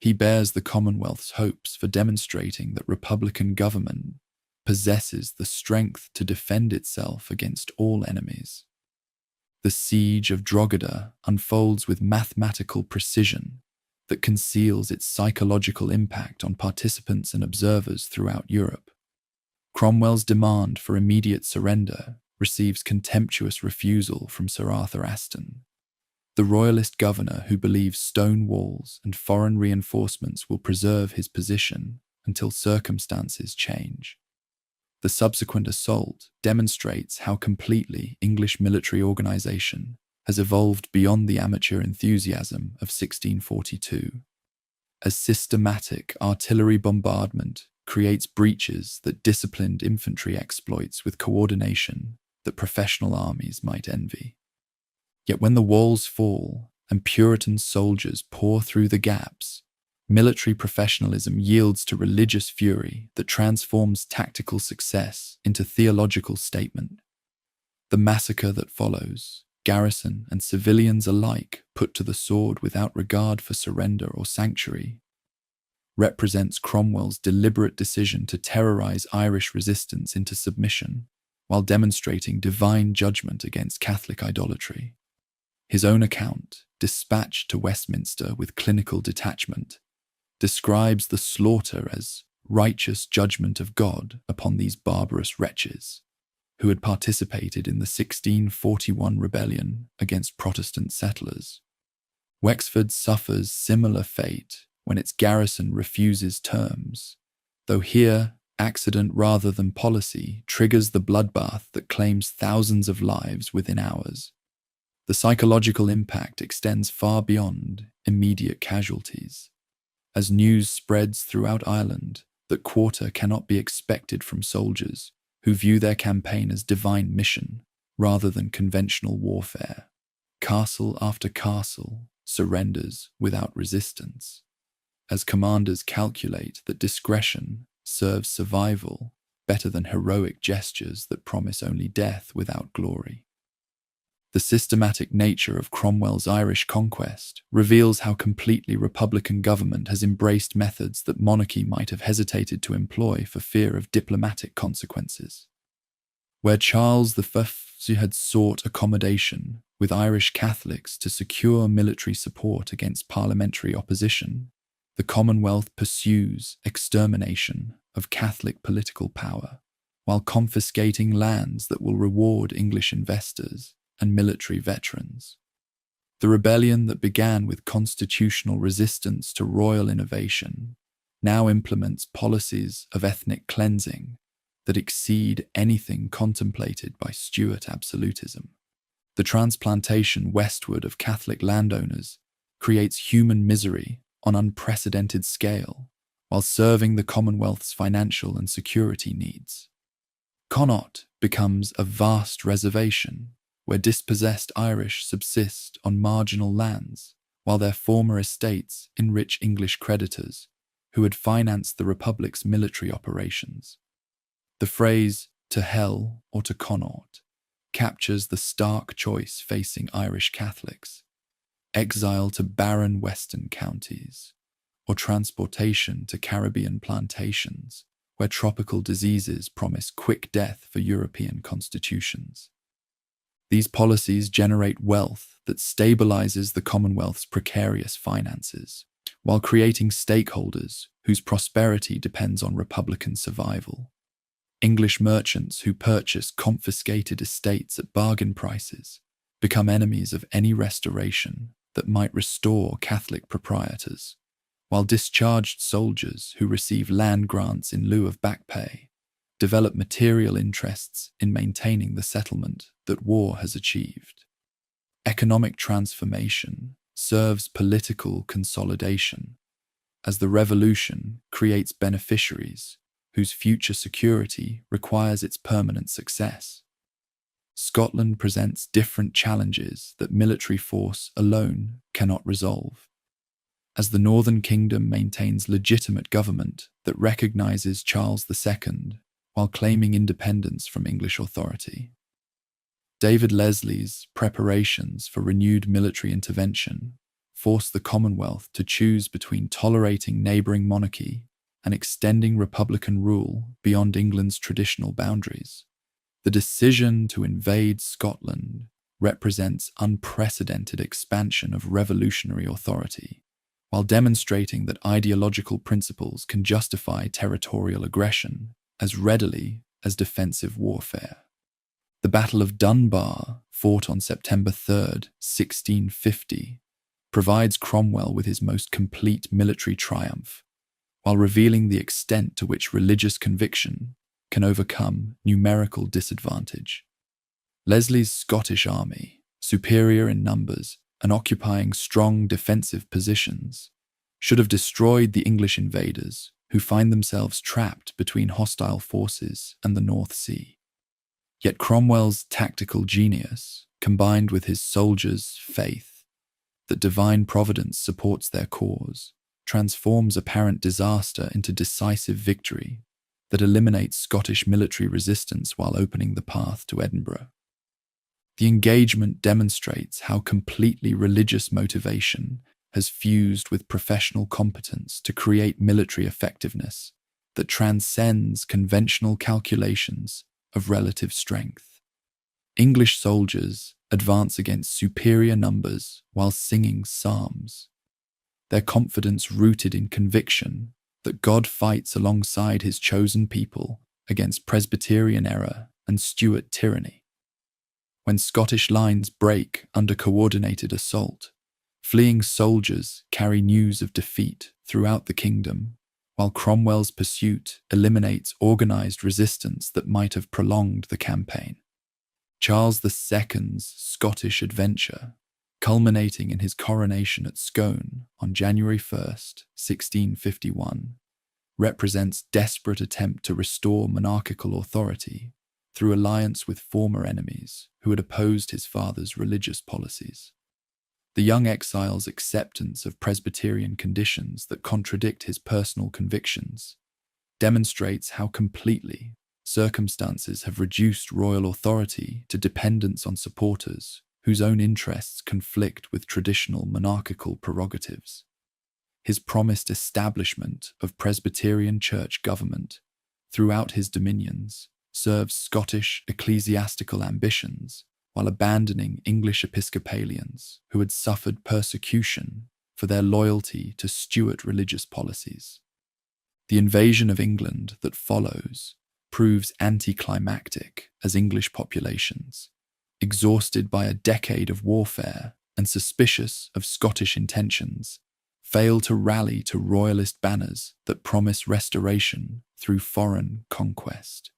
He bears the Commonwealth's hopes for demonstrating that Republican government possesses the strength to defend itself against all enemies. The siege of Drogheda unfolds with mathematical precision that conceals its psychological impact on participants and observers throughout Europe. Cromwell's demand for immediate surrender receives contemptuous refusal from Sir Arthur Aston, the royalist governor who believes stone walls and foreign reinforcements will preserve his position until circumstances change. The subsequent assault demonstrates how completely English military organisation has evolved beyond the amateur enthusiasm of 1642. A systematic artillery bombardment creates breaches that disciplined infantry exploits with coordination that professional armies might envy. Yet when the walls fall and Puritan soldiers pour through the gaps, military professionalism yields to religious fury that transforms tactical success into theological statement. The massacre that follows, garrison and civilians alike put to the sword without regard for surrender or sanctuary, represents Cromwell's deliberate decision to terrorize Irish resistance into submission, while demonstrating divine judgment against Catholic idolatry. His own account, dispatched to Westminster with clinical detachment, describes the slaughter as righteous judgment of God upon these barbarous wretches, who had participated in the 1641 rebellion against Protestant settlers. Wexford suffers similar fate when its garrison refuses terms, though here accident rather than policy triggers the bloodbath that claims thousands of lives within hours. The psychological impact extends far beyond immediate casualties. As news spreads throughout Ireland that quarter cannot be expected from soldiers who view their campaign as divine mission rather than conventional warfare, castle after castle surrenders without resistance, as commanders calculate that discretion serves survival better than heroic gestures that promise only death without glory. The systematic nature of Cromwell's Irish conquest reveals how completely Republican government has embraced methods that monarchy might have hesitated to employ for fear of diplomatic consequences. Where Charles I had sought accommodation with Irish Catholics to secure military support against parliamentary opposition, the Commonwealth pursues extermination of Catholic political power, while confiscating lands that will reward English investors and military veterans. The rebellion that began with constitutional resistance to royal innovation now implements policies of ethnic cleansing that exceed anything contemplated by Stuart absolutism. The transplantation westward of Catholic landowners creates human misery on unprecedented scale while serving the Commonwealth's financial and security needs. Connaught becomes a vast reservation where dispossessed Irish subsist on marginal lands, while their former estates enrich English creditors who had financed the Republic's military operations. The phrase, "to hell or to Connaught," captures the stark choice facing Irish Catholics: exile to barren western counties, or transportation to Caribbean plantations, where tropical diseases promise quick death for European constitutions. These policies generate wealth that stabilizes the Commonwealth's precarious finances, while creating stakeholders whose prosperity depends on Republican survival. English merchants who purchase confiscated estates at bargain prices become enemies of any restoration that might restore Catholic proprietors, while discharged soldiers who receive land grants in lieu of back pay develop material interests in maintaining the settlement that war has achieved. Economic transformation serves political consolidation, as the revolution creates beneficiaries whose future security requires its permanent success. Scotland presents different challenges that military force alone cannot resolve, as the Northern Kingdom maintains legitimate government that recognises Charles II while claiming independence from English authority. David Leslie's preparations for renewed military intervention forced the Commonwealth to choose between tolerating neighbouring monarchy and extending Republican rule beyond England's traditional boundaries. The decision to invade Scotland represents unprecedented expansion of revolutionary authority, while demonstrating that ideological principles can justify territorial aggression as readily as defensive warfare. The Battle of Dunbar, fought on September 3rd, 1650, provides Cromwell with his most complete military triumph, while revealing the extent to which religious conviction can overcome numerical disadvantage. Leslie's Scottish army, superior in numbers and occupying strong defensive positions, should have destroyed the English invaders who find themselves trapped between hostile forces and the North Sea. Yet Cromwell's tactical genius, combined with his soldiers' faith that divine providence supports their cause, transforms apparent disaster into decisive victory that eliminates Scottish military resistance while opening the path to Edinburgh. The engagement demonstrates how completely religious motivation has fused with professional competence to create military effectiveness that transcends conventional calculations of relative strength. English soldiers advance against superior numbers while singing psalms, their confidence rooted in conviction that God fights alongside his chosen people against Presbyterian error and Stuart tyranny. When Scottish lines break under coordinated assault, fleeing soldiers carry news of defeat throughout the kingdom, while Cromwell's pursuit eliminates organized resistance that might have prolonged the campaign. Charles II's Scottish adventure, culminating in his coronation at Scone on January 1st, 1651, represents desperate attempt to restore monarchical authority through alliance with former enemies who had opposed his father's religious policies. The young exile's acceptance of Presbyterian conditions that contradict his personal convictions demonstrates how completely circumstances have reduced royal authority to dependence on supporters whose own interests conflict with traditional monarchical prerogatives. His promised establishment of Presbyterian church government throughout his dominions serves Scottish ecclesiastical ambitions while abandoning English Episcopalians who had suffered persecution for their loyalty to Stuart religious policies. The invasion of England that follows proves anticlimactic as English populations, exhausted by a decade of warfare and suspicious of Scottish intentions, fail to rally to royalist banners that promise restoration through foreign conquest.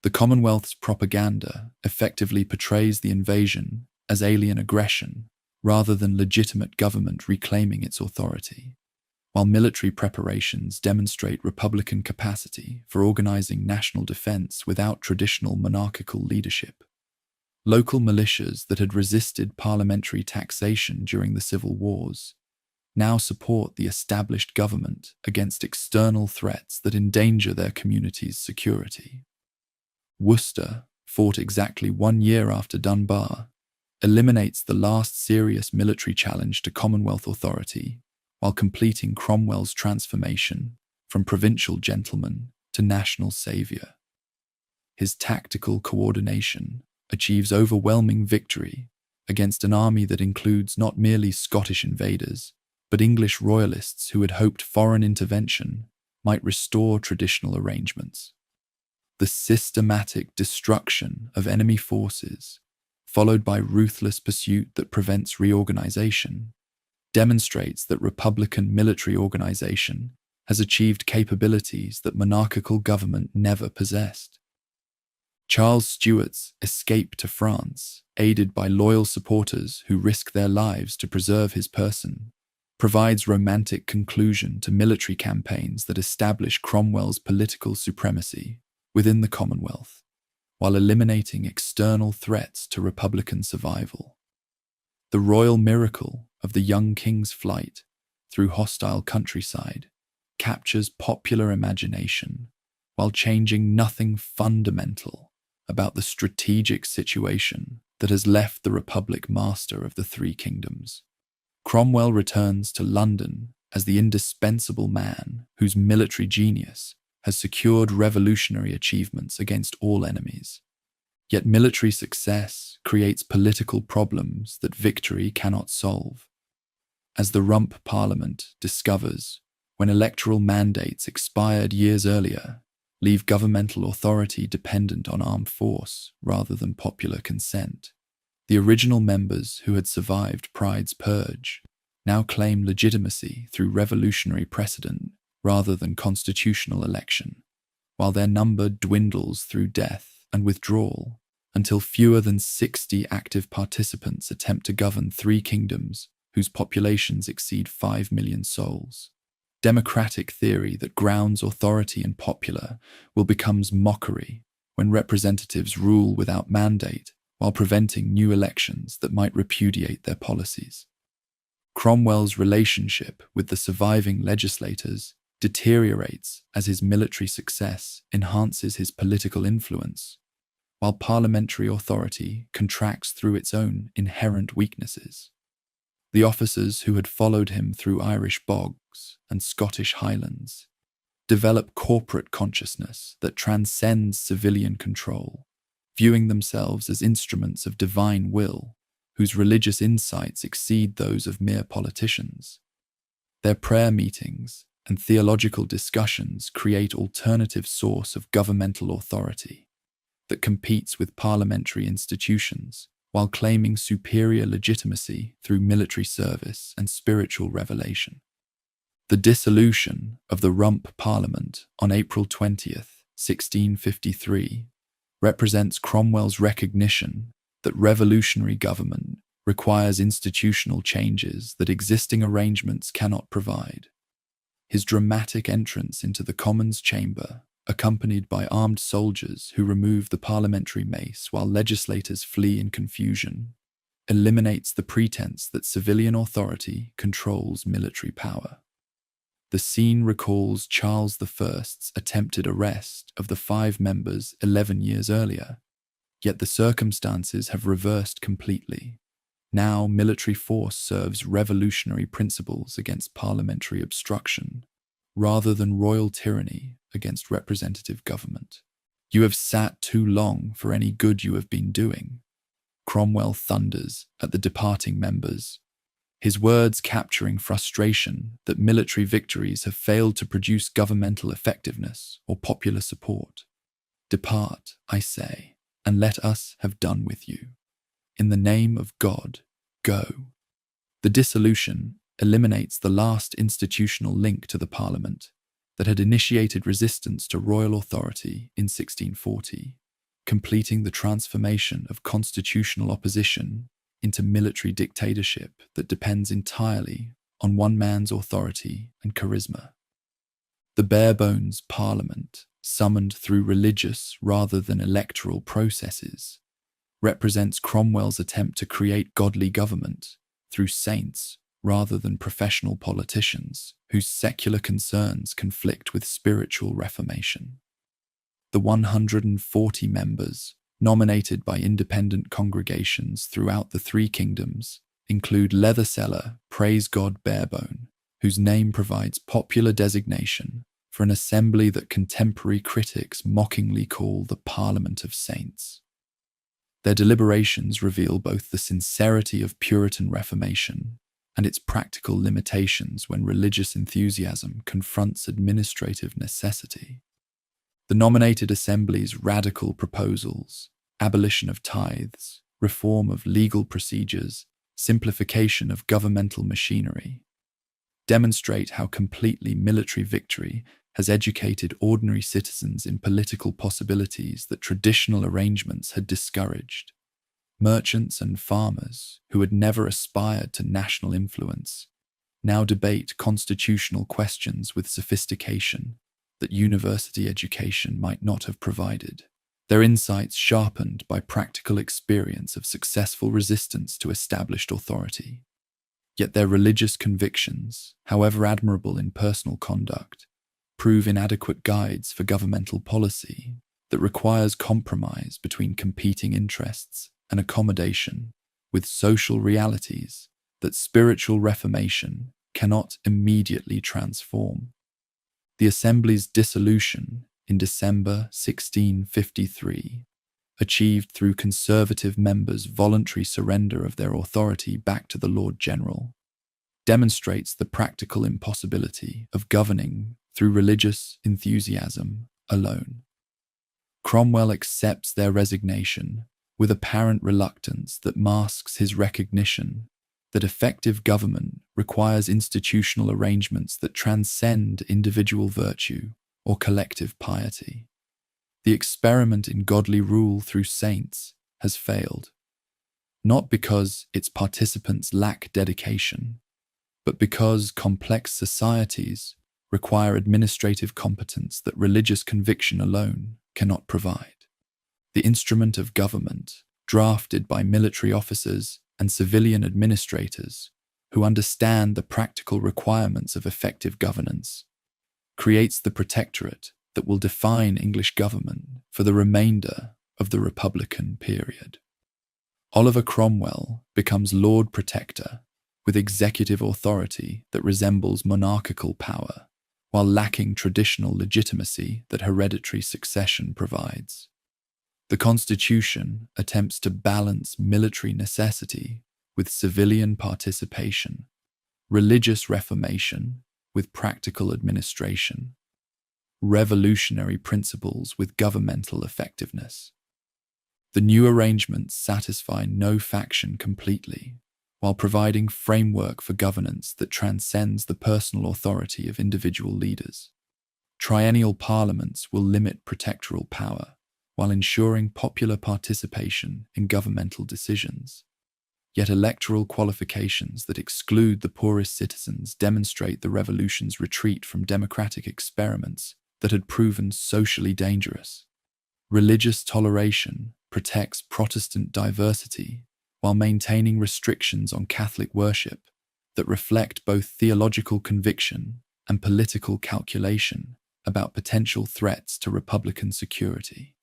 The Commonwealth's propaganda effectively portrays the invasion as alien aggression rather than legitimate government reclaiming its authority, while military preparations demonstrate Republican capacity for organizing national defense without traditional monarchical leadership. Local militias that had resisted parliamentary taxation during the civil wars now support the established government against external threats that endanger their community's security. Worcester, fought exactly 1 year after Dunbar, eliminates the last serious military challenge to Commonwealth authority while completing Cromwell's transformation from provincial gentleman to national saviour. His tactical coordination achieves overwhelming victory against an army that includes not merely Scottish invaders, but English royalists who had hoped foreign intervention might restore traditional arrangements. The systematic destruction of enemy forces, followed by ruthless pursuit that prevents reorganization, demonstrates that Republican military organization has achieved capabilities that monarchical government never possessed. Charles Stuart's escape to France, aided by loyal supporters who risk their lives to preserve his person, provides romantic conclusion to military campaigns that establish Cromwell's political supremacy within the Commonwealth, while eliminating external threats to Republican survival. The royal miracle of the young king's flight through hostile countryside captures popular imagination while changing nothing fundamental about the strategic situation that has left the Republic master of the three kingdoms. Cromwell returns to London as the indispensable man whose military genius has secured revolutionary achievements against all enemies. Yet military success creates political problems that victory cannot solve. As the Rump Parliament discovers, when electoral mandates expired years earlier, leave governmental authority dependent on armed force rather than popular consent. The original members who had survived Pride's purge now claim legitimacy through revolutionary precedent rather than constitutional election, while their number dwindles through death and withdrawal until fewer than 60 active participants attempt to govern 3 kingdoms whose populations exceed 5 million souls. Democratic theory that grounds authority in popular will becomes mockery when representatives rule without mandate while preventing new elections that might repudiate their policies. Cromwell's relationship with the surviving legislators deteriorates as his military success enhances his political influence, while parliamentary authority contracts through its own inherent weaknesses. The officers who had followed him through Irish bogs and Scottish highlands develop corporate consciousness that transcends civilian control, viewing themselves as instruments of divine will, whose religious insights exceed those of mere politicians. Their prayer meetings and theological discussions create alternative source of governmental authority that competes with parliamentary institutions while claiming superior legitimacy through military service and spiritual revelation. The dissolution of the Rump Parliament on April 20th, 1653, represents Cromwell's recognition that revolutionary government requires institutional changes that existing arrangements cannot provide. His dramatic entrance into the Commons chamber, accompanied by armed soldiers who remove the parliamentary mace while legislators flee in confusion, eliminates the pretense that civilian authority controls military power. The scene recalls Charles I's attempted arrest of the 5 members 11 years earlier, yet the circumstances have reversed completely. Now military force serves revolutionary principles against parliamentary obstruction, rather than royal tyranny against representative government. "You have sat too long for any good you have been doing," Cromwell thunders at the departing members, his words capturing frustration that military victories have failed to produce governmental effectiveness or popular support. "Depart, I say, and let us have done with you. In the name of God, go." The dissolution eliminates the last institutional link to the Parliament that had initiated resistance to royal authority in 1640, completing the transformation of constitutional opposition into military dictatorship that depends entirely on one man's authority and charisma. The bare-bones Parliament, summoned through religious rather than electoral processes, represents Cromwell's attempt to create godly government through saints rather than professional politicians whose secular concerns conflict with spiritual reformation. The 140 members, nominated by independent congregations throughout the 3 kingdoms, include Leatherseller Praise God Barebone, whose name provides popular designation for an assembly that contemporary critics mockingly call the Parliament of Saints. Their deliberations reveal both the sincerity of Puritan Reformation and its practical limitations when religious enthusiasm confronts administrative necessity. The nominated assembly's radical proposals, abolition of tithes, reform of legal procedures, simplification of governmental machinery, demonstrate how completely military victory has educated ordinary citizens in political possibilities that traditional arrangements had discouraged. Merchants and farmers, who had never aspired to national influence, now debate constitutional questions with sophistication that university education might not have provided, their insights sharpened by practical experience of successful resistance to established authority. Yet their religious convictions, however admirable in personal conduct, prove inadequate guides for governmental policy that requires compromise between competing interests and accommodation with social realities that spiritual reformation cannot immediately transform. The Assembly's dissolution in December 1653 achieved through conservative members' voluntary surrender of their authority back to the Lord General, demonstrates the practical impossibility of governing through religious enthusiasm alone. Cromwell accepts their resignation with apparent reluctance that masks his recognition that effective government requires institutional arrangements that transcend individual virtue or collective piety. The experiment in godly rule through saints has failed, not because its participants lack dedication, but because complex societies require administrative competence that religious conviction alone cannot provide. The instrument of government, drafted by military officers and civilian administrators who understand the practical requirements of effective governance, creates the protectorate that will define English government for the remainder of the Republican period. Oliver Cromwell becomes Lord Protector with executive authority that resembles monarchical power, while lacking traditional legitimacy that hereditary succession provides. The Constitution attempts to balance military necessity with civilian participation, religious reformation with practical administration, revolutionary principles with governmental effectiveness. The new arrangements satisfy no faction completely, while providing framework for governance that transcends the personal authority of individual leaders. Triennial parliaments will limit protectoral power, while ensuring popular participation in governmental decisions. Yet electoral qualifications that exclude the poorest citizens demonstrate the revolution's retreat from democratic experiments that had proven socially dangerous. Religious toleration protects Protestant diversity while maintaining restrictions on Catholic worship that reflect both theological conviction and political calculation about potential threats to Republican security.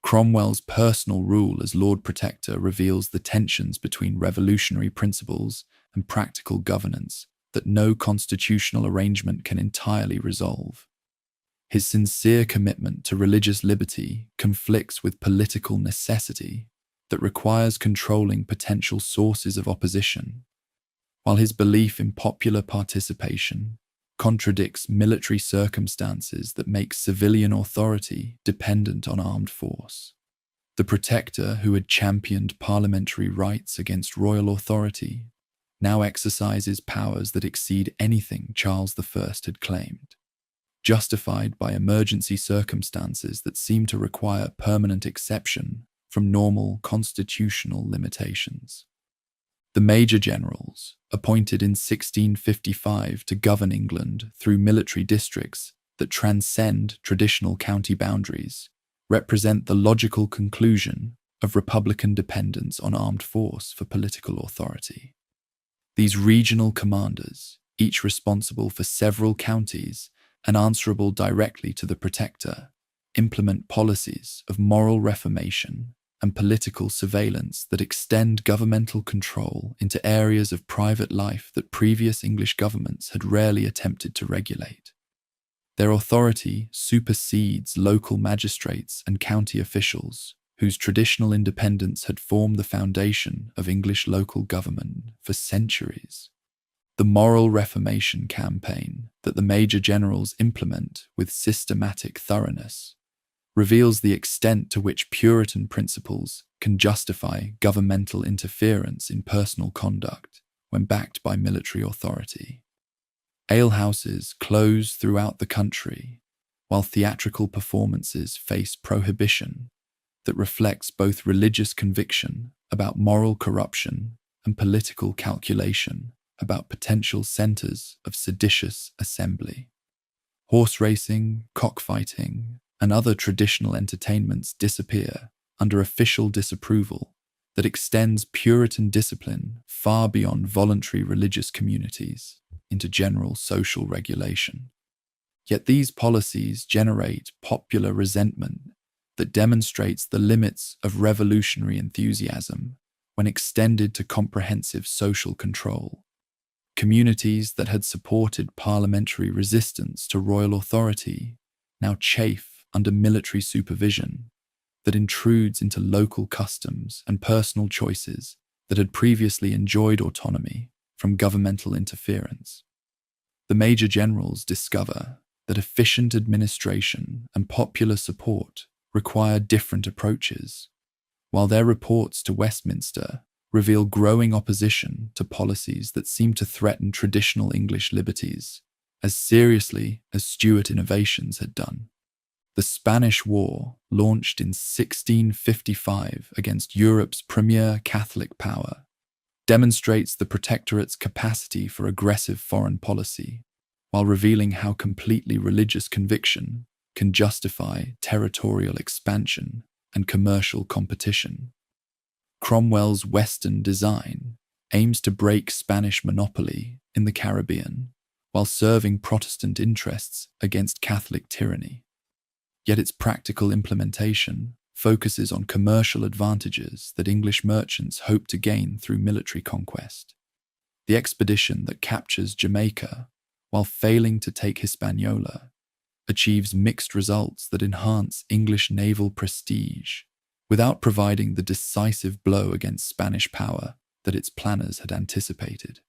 Cromwell's personal rule as Lord Protector reveals the tensions between revolutionary principles and practical governance that no constitutional arrangement can entirely resolve. His sincere commitment to religious liberty conflicts with political necessity that requires controlling potential sources of opposition, while his belief in popular participation contradicts military circumstances that make civilian authority dependent on armed force. The Protector, who had championed parliamentary rights against royal authority, now exercises powers that exceed anything Charles I had claimed, justified by emergency circumstances that seem to require permanent exception from normal constitutional limitations. The major generals, appointed in 1655 to govern England through military districts that transcend traditional county boundaries, represent the logical conclusion of Republican dependence on armed force for political authority. These regional commanders, each responsible for several counties and answerable directly to the Protector, implement policies of moral reformation and political surveillance that extend governmental control into areas of private life that previous English governments had rarely attempted to regulate. Their authority supersedes local magistrates and county officials, whose traditional independence had formed the foundation of English local government for centuries. The moral reformation campaign that the major generals implement with systematic thoroughness reveals the extent to which Puritan principles can justify governmental interference in personal conduct when backed by military authority. Alehouses close throughout the country, while theatrical performances face prohibition that reflects both religious conviction about moral corruption and political calculation about potential centres of seditious assembly. Horse racing, cockfighting, and other traditional entertainments disappear under official disapproval that extends Puritan discipline far beyond voluntary religious communities into general social regulation. Yet these policies generate popular resentment that demonstrates the limits of revolutionary enthusiasm when extended to comprehensive social control. Communities that had supported parliamentary resistance to royal authority now chafe under military supervision that intrudes into local customs and personal choices that had previously enjoyed autonomy from governmental interference. The major generals discover that efficient administration and popular support require different approaches, while their reports to Westminster reveal growing opposition to policies that seem to threaten traditional English liberties as seriously as Stuart innovations had done. The Spanish War, launched in 1655 against Europe's premier Catholic power, demonstrates the Protectorate's capacity for aggressive foreign policy, while revealing how completely religious conviction can justify territorial expansion and commercial competition. Cromwell's Western design aims to break Spanish monopoly in the Caribbean while serving Protestant interests against Catholic tyranny. Yet its practical implementation focuses on commercial advantages that English merchants hope to gain through military conquest. The expedition that captures Jamaica, while failing to take Hispaniola, achieves mixed results that enhance English naval prestige without providing the decisive blow against Spanish power that its planners had anticipated.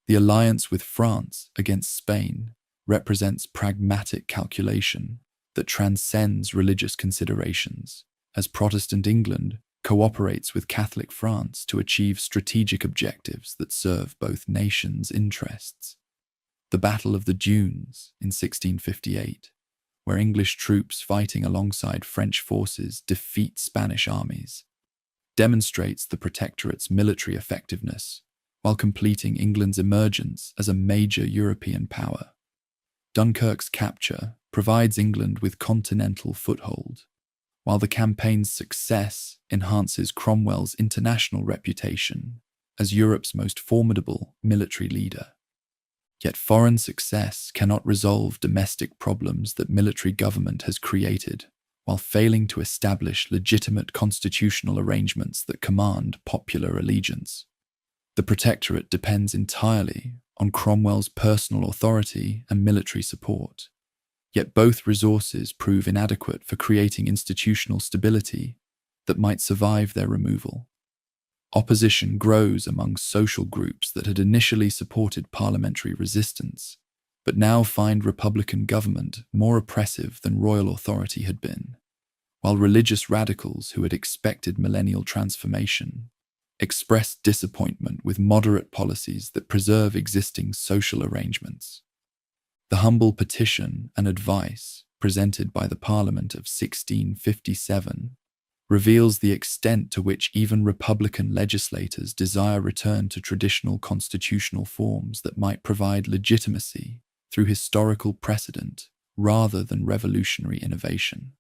The alliance with France against Spain represents pragmatic calculation that transcends religious considerations, as Protestant England cooperates with Catholic France to achieve strategic objectives that serve both nations' interests. The Battle of the Dunes in 1658, where English troops fighting alongside French forces defeat Spanish armies, demonstrates the Protectorate's military effectiveness while completing England's emergence as a major European power. Dunkirk's capture provides England with continental foothold, while the campaign's success enhances Cromwell's international reputation as Europe's most formidable military leader. Yet foreign success cannot resolve domestic problems that military government has created, while failing to establish legitimate constitutional arrangements that command popular allegiance. The Protectorate depends entirely on Cromwell's personal authority and military support, yet both resources prove inadequate for creating institutional stability that might survive their removal. Opposition grows among social groups that had initially supported parliamentary resistance, but now find republican government more oppressive than royal authority had been, while religious radicals who had expected millennial transformation expressed disappointment with moderate policies that preserve existing social arrangements. The humble petition and advice presented by the Parliament of 1657 reveals the extent to which even Republican legislators desire return to traditional constitutional forms that might provide legitimacy through historical precedent rather than revolutionary innovation.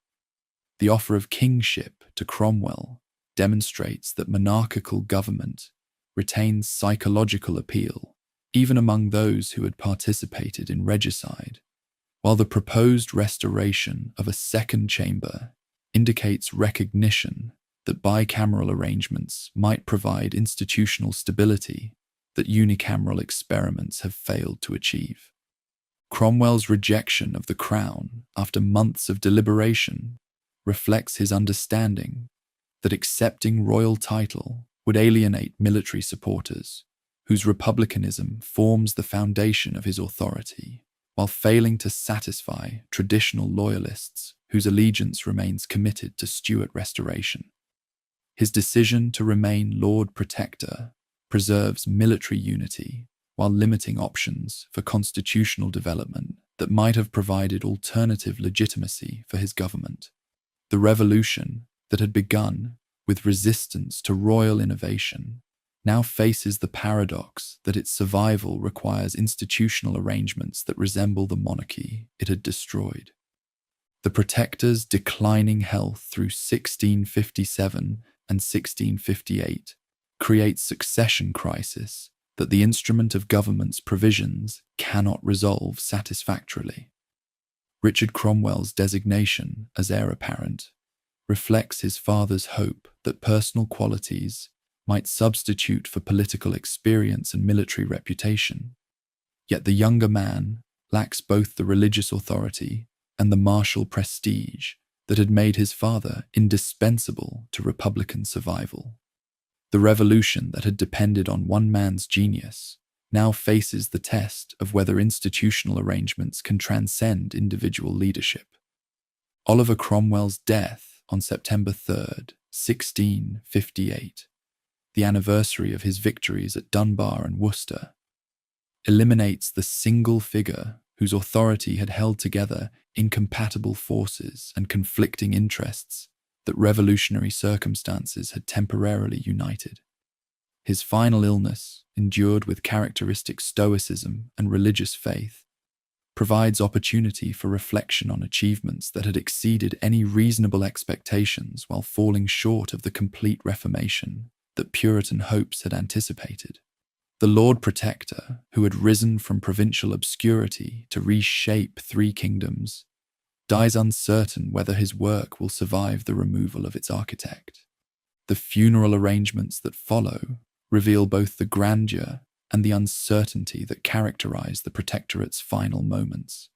The offer of kingship to Cromwell demonstrates that monarchical government retains psychological appeal even among those who had participated in regicide, while the proposed restoration of a second chamber indicates recognition that bicameral arrangements might provide institutional stability that unicameral experiments have failed to achieve. Cromwell's rejection of the crown after months of deliberation reflects his understanding that accepting royal title would alienate military supporters, whose republicanism forms the foundation of his authority, while failing to satisfy traditional loyalists whose allegiance remains committed to Stuart restoration. His decision to remain Lord Protector preserves military unity while limiting options for constitutional development that might have provided alternative legitimacy for his government. The revolution that had begun with resistance to royal innovation now faces the paradox that its survival requires institutional arrangements that resemble the monarchy it had destroyed. The Protector's declining health through 1657 and 1658 creates succession crisis that the instrument of government's provisions cannot resolve satisfactorily. Richard Cromwell's designation as heir apparent reflects his father's hope that personal qualities might substitute for political experience and military reputation. Yet the younger man lacks both the religious authority and the martial prestige that had made his father indispensable to Republican survival. The revolution that had depended on one man's genius now faces the test of whether institutional arrangements can transcend individual leadership. Oliver Cromwell's death on September 3rd, 1658, the anniversary of his victories at Dunbar and Worcester, eliminates the single figure whose authority had held together incompatible forces and conflicting interests that revolutionary circumstances had temporarily united. His final illness, endured with characteristic stoicism and religious faith, provides opportunity for reflection on achievements that had exceeded any reasonable expectations while falling short of the complete reformation that Puritan hopes had anticipated. The Lord Protector, who had risen from provincial obscurity to reshape three kingdoms, dies uncertain whether his work will survive the removal of its architect. The funeral arrangements that follow reveal both the grandeur and the uncertainty that characterize the Protectorate's final moments.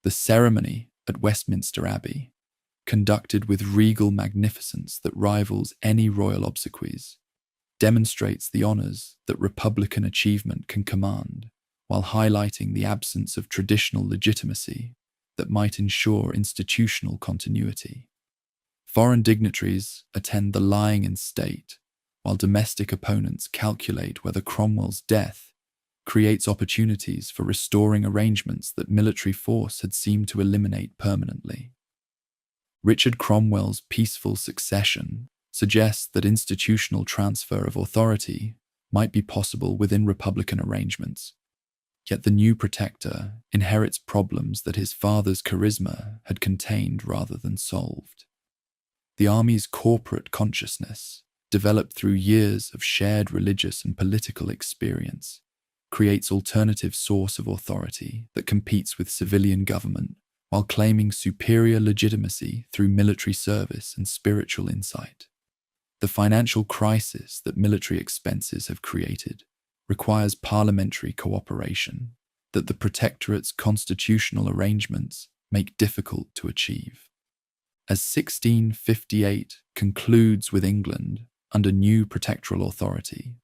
The ceremony at Westminster Abbey, conducted with regal magnificence that rivals any royal obsequies, demonstrates the honours that Republican achievement can command, while highlighting the absence of traditional legitimacy that might ensure institutional continuity. Foreign dignitaries attend the lying in state, while domestic opponents calculate whether Cromwell's death creates opportunities for restoring arrangements that military force had seemed to eliminate permanently. Richard Cromwell's peaceful succession suggests that institutional transfer of authority might be possible within Republican arrangements, yet the new protector inherits problems that his father's charisma had contained rather than solved. The army's corporate consciousness, developed through years of shared religious and political experience, creates alternative source of authority that competes with civilian government while claiming superior legitimacy through military service and spiritual insight. The financial crisis that military expenses have created requires parliamentary cooperation that the Protectorate's constitutional arrangements make difficult to achieve. As 1658 concludes with England under new protectoral authority,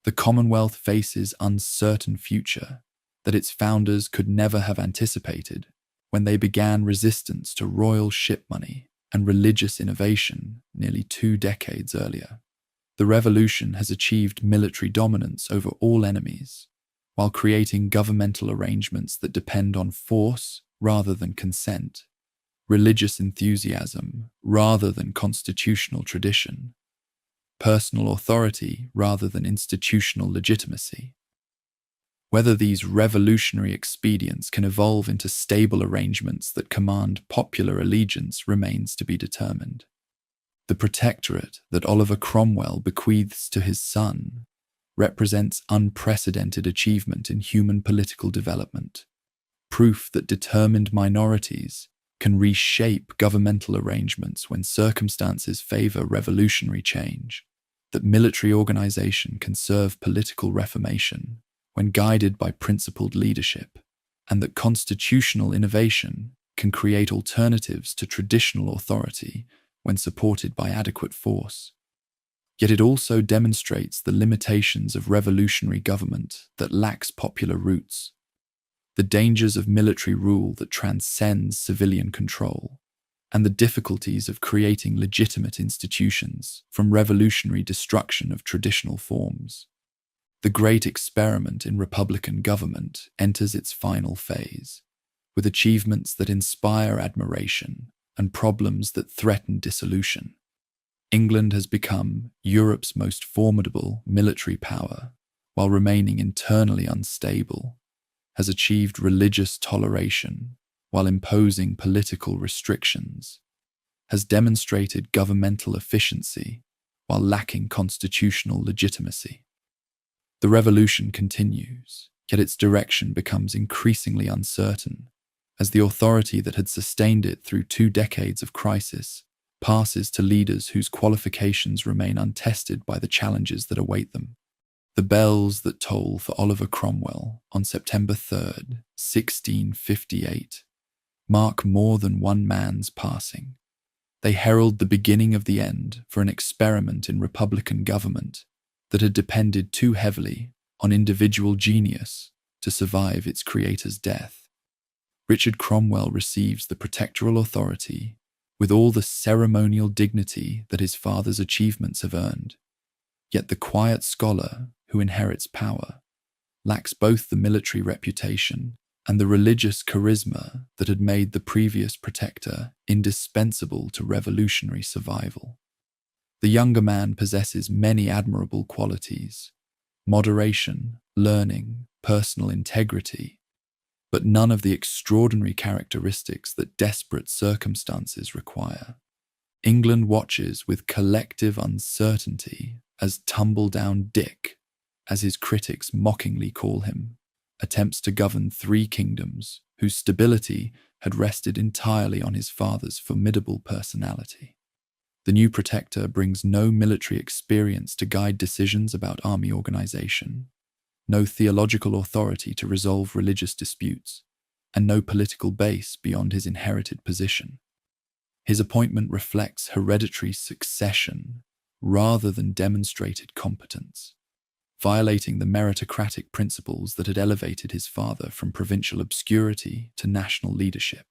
the Commonwealth faces uncertain future that its founders could never have anticipated when they began resistance to royal ship money and religious innovation nearly 2 decades earlier. The revolution has achieved military dominance over all enemies, while creating governmental arrangements that depend on force rather than consent, religious enthusiasm rather than constitutional tradition, personal authority rather than institutional legitimacy. Whether these revolutionary expedients can evolve into stable arrangements that command popular allegiance remains to be determined. The protectorate that Oliver Cromwell bequeaths to his son represents unprecedented achievement in human political development, proof that determined minorities can reshape governmental arrangements when circumstances favor revolutionary change, that military organization can serve political reformation when guided by principled leadership, and that constitutional innovation can create alternatives to traditional authority when supported by adequate force. Yet it also demonstrates the limitations of revolutionary government that lacks popular roots, the dangers of military rule that transcends civilian control, and the difficulties of creating legitimate institutions from revolutionary destruction of traditional forms. The great experiment in republican government enters its final phase, with achievements that inspire admiration and problems that threaten dissolution. England has become Europe's most formidable military power, while remaining internally unstable, has achieved religious toleration while imposing political restrictions, has demonstrated governmental efficiency while lacking constitutional legitimacy. The revolution continues, yet its direction becomes increasingly uncertain, as the authority that had sustained it through 2 decades of crisis passes to leaders whose qualifications remain untested by the challenges that await them. The bells that toll for Oliver Cromwell on September 3rd, 1658, mark more than one man's passing. They herald the beginning of the end for an experiment in republican government that had depended too heavily on individual genius to survive its creator's death. Richard Cromwell receives the protectoral authority with all the ceremonial dignity that his father's achievements have earned. Yet the quiet scholar who inherits power lacks both the military reputation and the religious charisma that had made the previous protector indispensable to revolutionary survival. The younger man possesses many admirable qualities: moderation, learning, personal integrity, but none of the extraordinary characteristics that desperate circumstances require. England watches with collective uncertainty as Tumbledown Dick, as his critics mockingly call him, attempts to govern three kingdoms whose stability had rested entirely on his father's formidable personality. The new protector brings no military experience to guide decisions about army organization, no theological authority to resolve religious disputes, and no political base beyond his inherited position. His appointment reflects hereditary succession rather than demonstrated competence, violating the meritocratic principles that had elevated his father from provincial obscurity to national leadership,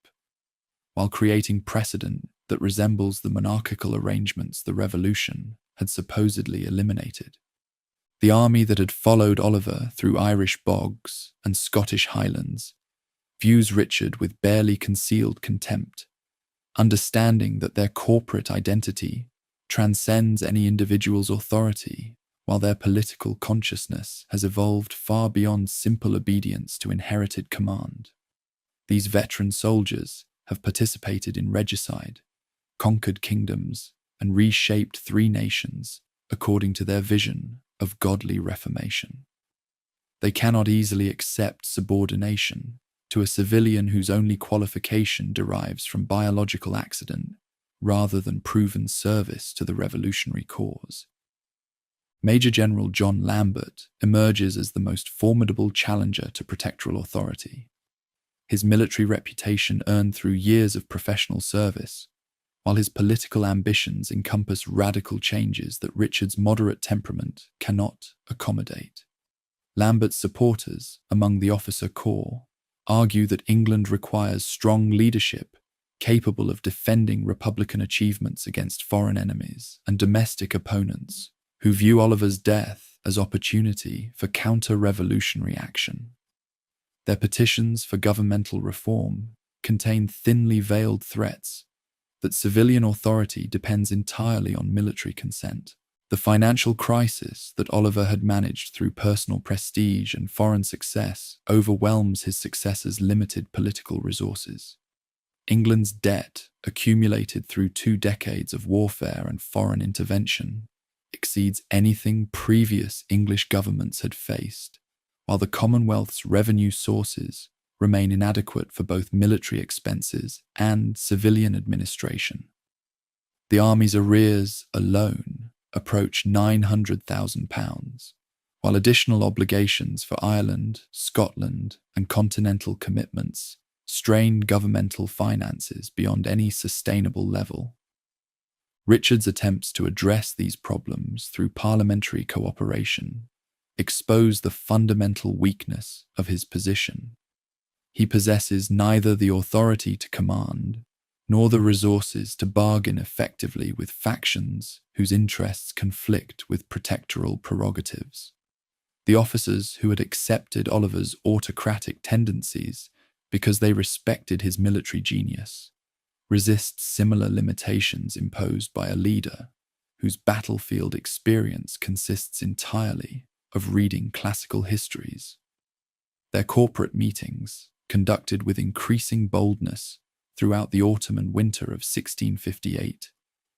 while creating precedent that resembles the monarchical arrangements the Revolution had supposedly eliminated. The army that had followed Oliver through Irish bogs and Scottish highlands views Richard with barely concealed contempt, understanding that their corporate identity transcends any individual's authority, while their political consciousness has evolved far beyond simple obedience to inherited command. These veteran soldiers have participated in regicide, conquered kingdoms, and reshaped three nations according to their vision of godly reformation. They cannot easily accept subordination to a civilian whose only qualification derives from biological accident rather than proven service to the revolutionary cause. Major General John Lambert emerges as the most formidable challenger to protectoral authority. His military reputation earned through years of professional service, while his political ambitions encompass radical changes that Richard's moderate temperament cannot accommodate. Lambert's supporters, among the officer corps, argue that England requires strong leadership capable of defending Republican achievements against foreign enemies and domestic opponents who view Oliver's death as opportunity for counter-revolutionary action. Their petitions for governmental reform contain thinly veiled threats that civilian authority depends entirely on military consent. The financial crisis that Oliver had managed through personal prestige and foreign success overwhelms his successor's limited political resources. England's debt, accumulated through 2 decades of warfare and foreign intervention, exceeds anything previous English governments had faced, while the Commonwealth's revenue sources remain inadequate for both military expenses and civilian administration. The army's arrears alone approach £900,000, while additional obligations for Ireland, Scotland, and continental commitments strain governmental finances beyond any sustainable level. Richard's attempts to address these problems through parliamentary cooperation expose the fundamental weakness of his position. He possesses neither the authority to command nor the resources to bargain effectively with factions whose interests conflict with protectoral prerogatives. The officers who had accepted Oliver's autocratic tendencies because they respected his military genius resist similar limitations imposed by a leader whose battlefield experience consists entirely of reading classical histories. Their corporate meetings, conducted with increasing boldness throughout the autumn and winter of 1658,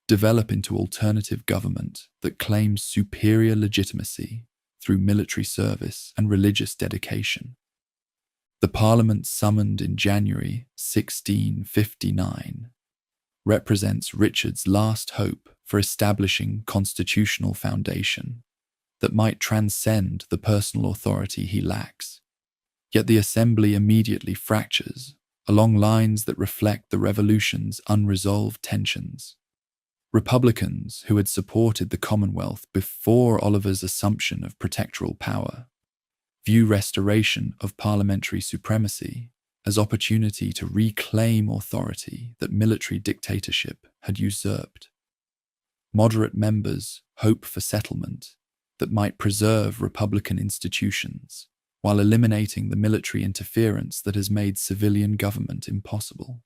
develop into alternative government that claims superior legitimacy through military service and religious dedication. The Parliament summoned in January 1659 represents Richard's last hope for establishing constitutional foundation that might transcend the personal authority he lacks. Yet the Assembly immediately fractures along lines that reflect the Revolution's unresolved tensions. Republicans who had supported the Commonwealth before Oliver's assumption of protectoral power view restoration of parliamentary supremacy as opportunity to reclaim authority that military dictatorship had usurped. Moderate members hope for settlement that might preserve republican institutions while eliminating the military interference that has made civilian government impossible.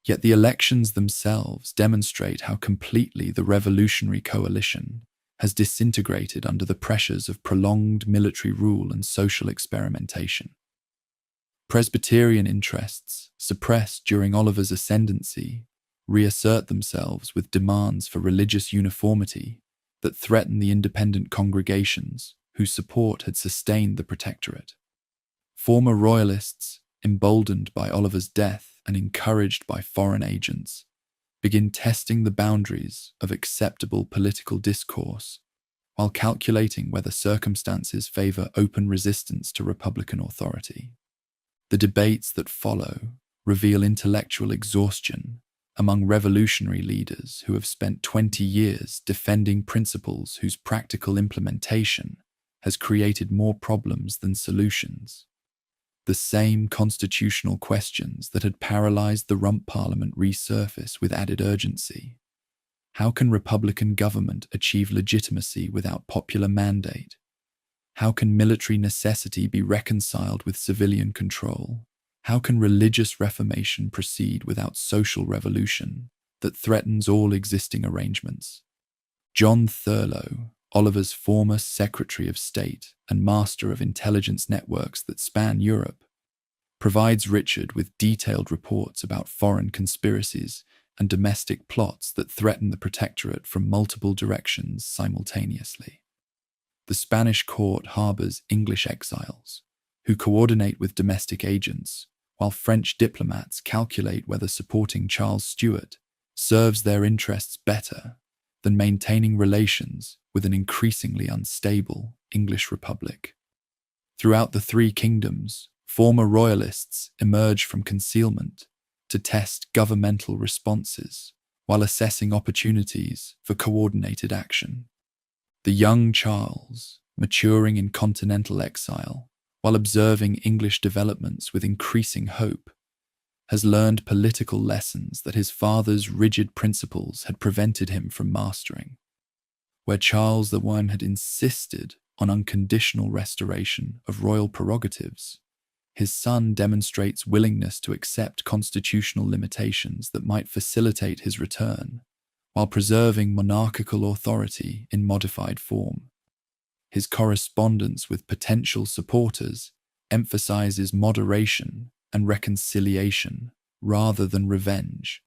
Yet the elections themselves demonstrate how completely the revolutionary coalition has disintegrated under the pressures of prolonged military rule and social experimentation. Presbyterian interests, suppressed during Oliver's ascendancy, reassert themselves with demands for religious uniformity that threaten the independent congregations whose support had sustained the protectorate. Former royalists, emboldened by Oliver's death and encouraged by foreign agents, begin testing the boundaries of acceptable political discourse while calculating whether circumstances favor open resistance to republican authority. The debates that follow reveal intellectual exhaustion among revolutionary leaders who have spent 20 years defending principles whose practical implementation has created more problems than solutions. The same constitutional questions that had paralyzed the Rump Parliament resurface with added urgency. How can Republican government achieve legitimacy without popular mandate? How can military necessity be reconciled with civilian control? How can religious reformation proceed without social revolution that threatens all existing arrangements? John Thurlow, Oliver's former Secretary of State and master of intelligence networks that span Europe, provides Richard with detailed reports about foreign conspiracies and domestic plots that threaten the protectorate from multiple directions simultaneously. The Spanish court harbors English exiles, who coordinate with domestic agents, while French diplomats calculate whether supporting Charles Stuart serves their interests better than maintaining relations with an increasingly unstable English republic. Throughout the three kingdoms, former royalists emerge from concealment to test governmental responses while assessing opportunities for coordinated action. The young Charles, maturing in continental exile while observing English developments with increasing hope, has learned political lessons that his father's rigid principles had prevented him from mastering. Where Charles I had insisted on unconditional restoration of royal prerogatives, his son demonstrates willingness to accept constitutional limitations that might facilitate his return, while preserving monarchical authority in modified form. His correspondence with potential supporters emphasizes moderation and reconciliation rather than revenge,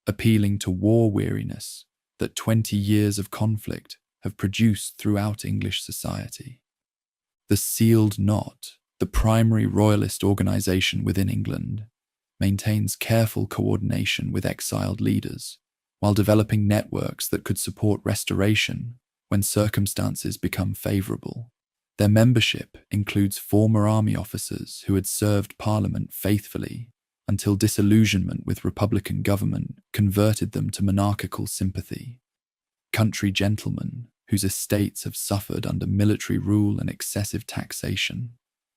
appealing to war weariness that 20 years of conflict have produced throughout English society. The Sealed Knot, the primary royalist organization within England, maintains careful coordination with exiled leaders, while developing networks that could support restoration when circumstances become favorable. Their membership includes former army officers who had served Parliament faithfully until disillusionment with Republican government converted them to monarchical sympathy, country gentlemen whose estates have suffered under military rule and excessive taxation,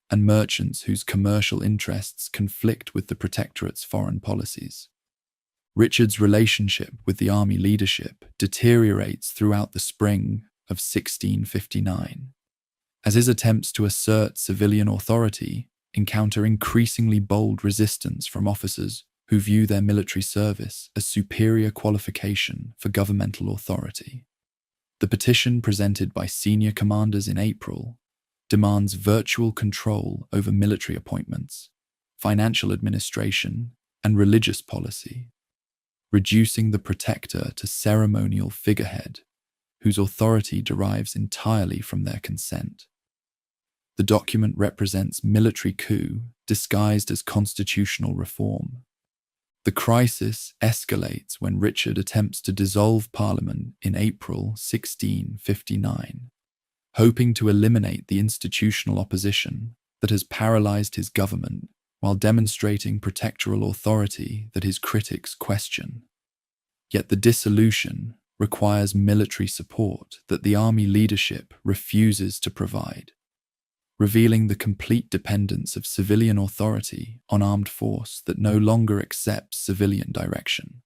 and merchants whose commercial interests conflict with the Protectorate's foreign policies. Richard's relationship with the army leadership deteriorates throughout the spring of 1659, as his attempts to assert civilian authority encounter increasingly bold resistance from officers who view their military service as superior qualification for governmental authority. The petition presented by senior commanders in April demands virtual control over military appointments, financial administration, and religious policy, reducing the protector to ceremonial figurehead whose authority derives entirely from their consent. The document represents military coup disguised as constitutional reform. The crisis escalates when Richard attempts to dissolve Parliament in April 1659, hoping to eliminate the institutional opposition that has paralyzed his government while demonstrating protectoral authority that his critics question. Yet the dissolution requires military support that the army leadership refuses to provide, revealing the complete dependence of civilian authority on armed force that no longer accepts civilian direction.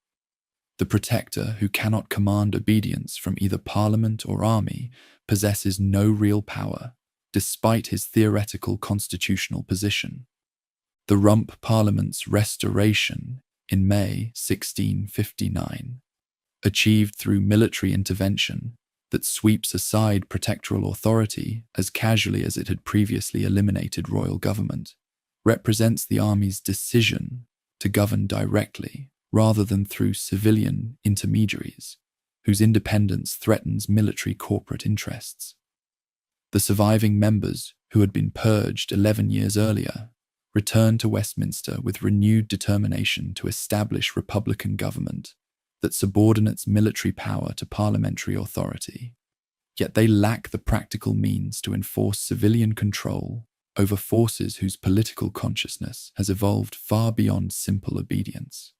The protector, who cannot command obedience from either parliament or army, possesses no real power, despite his theoretical constitutional position. The Rump Parliament's restoration in May 1659, achieved through military intervention that sweeps aside protectoral authority as casually as it had previously eliminated royal government, represents the army's decision to govern directly rather than through civilian intermediaries, whose independence threatens military corporate interests. The surviving members, who had been purged 11 years earlier, returned to Westminster with renewed determination to establish republican government that subordinates military power to parliamentary authority. Yet they lack the practical means to enforce civilian control over forces whose political consciousness has evolved far beyond simple obedience.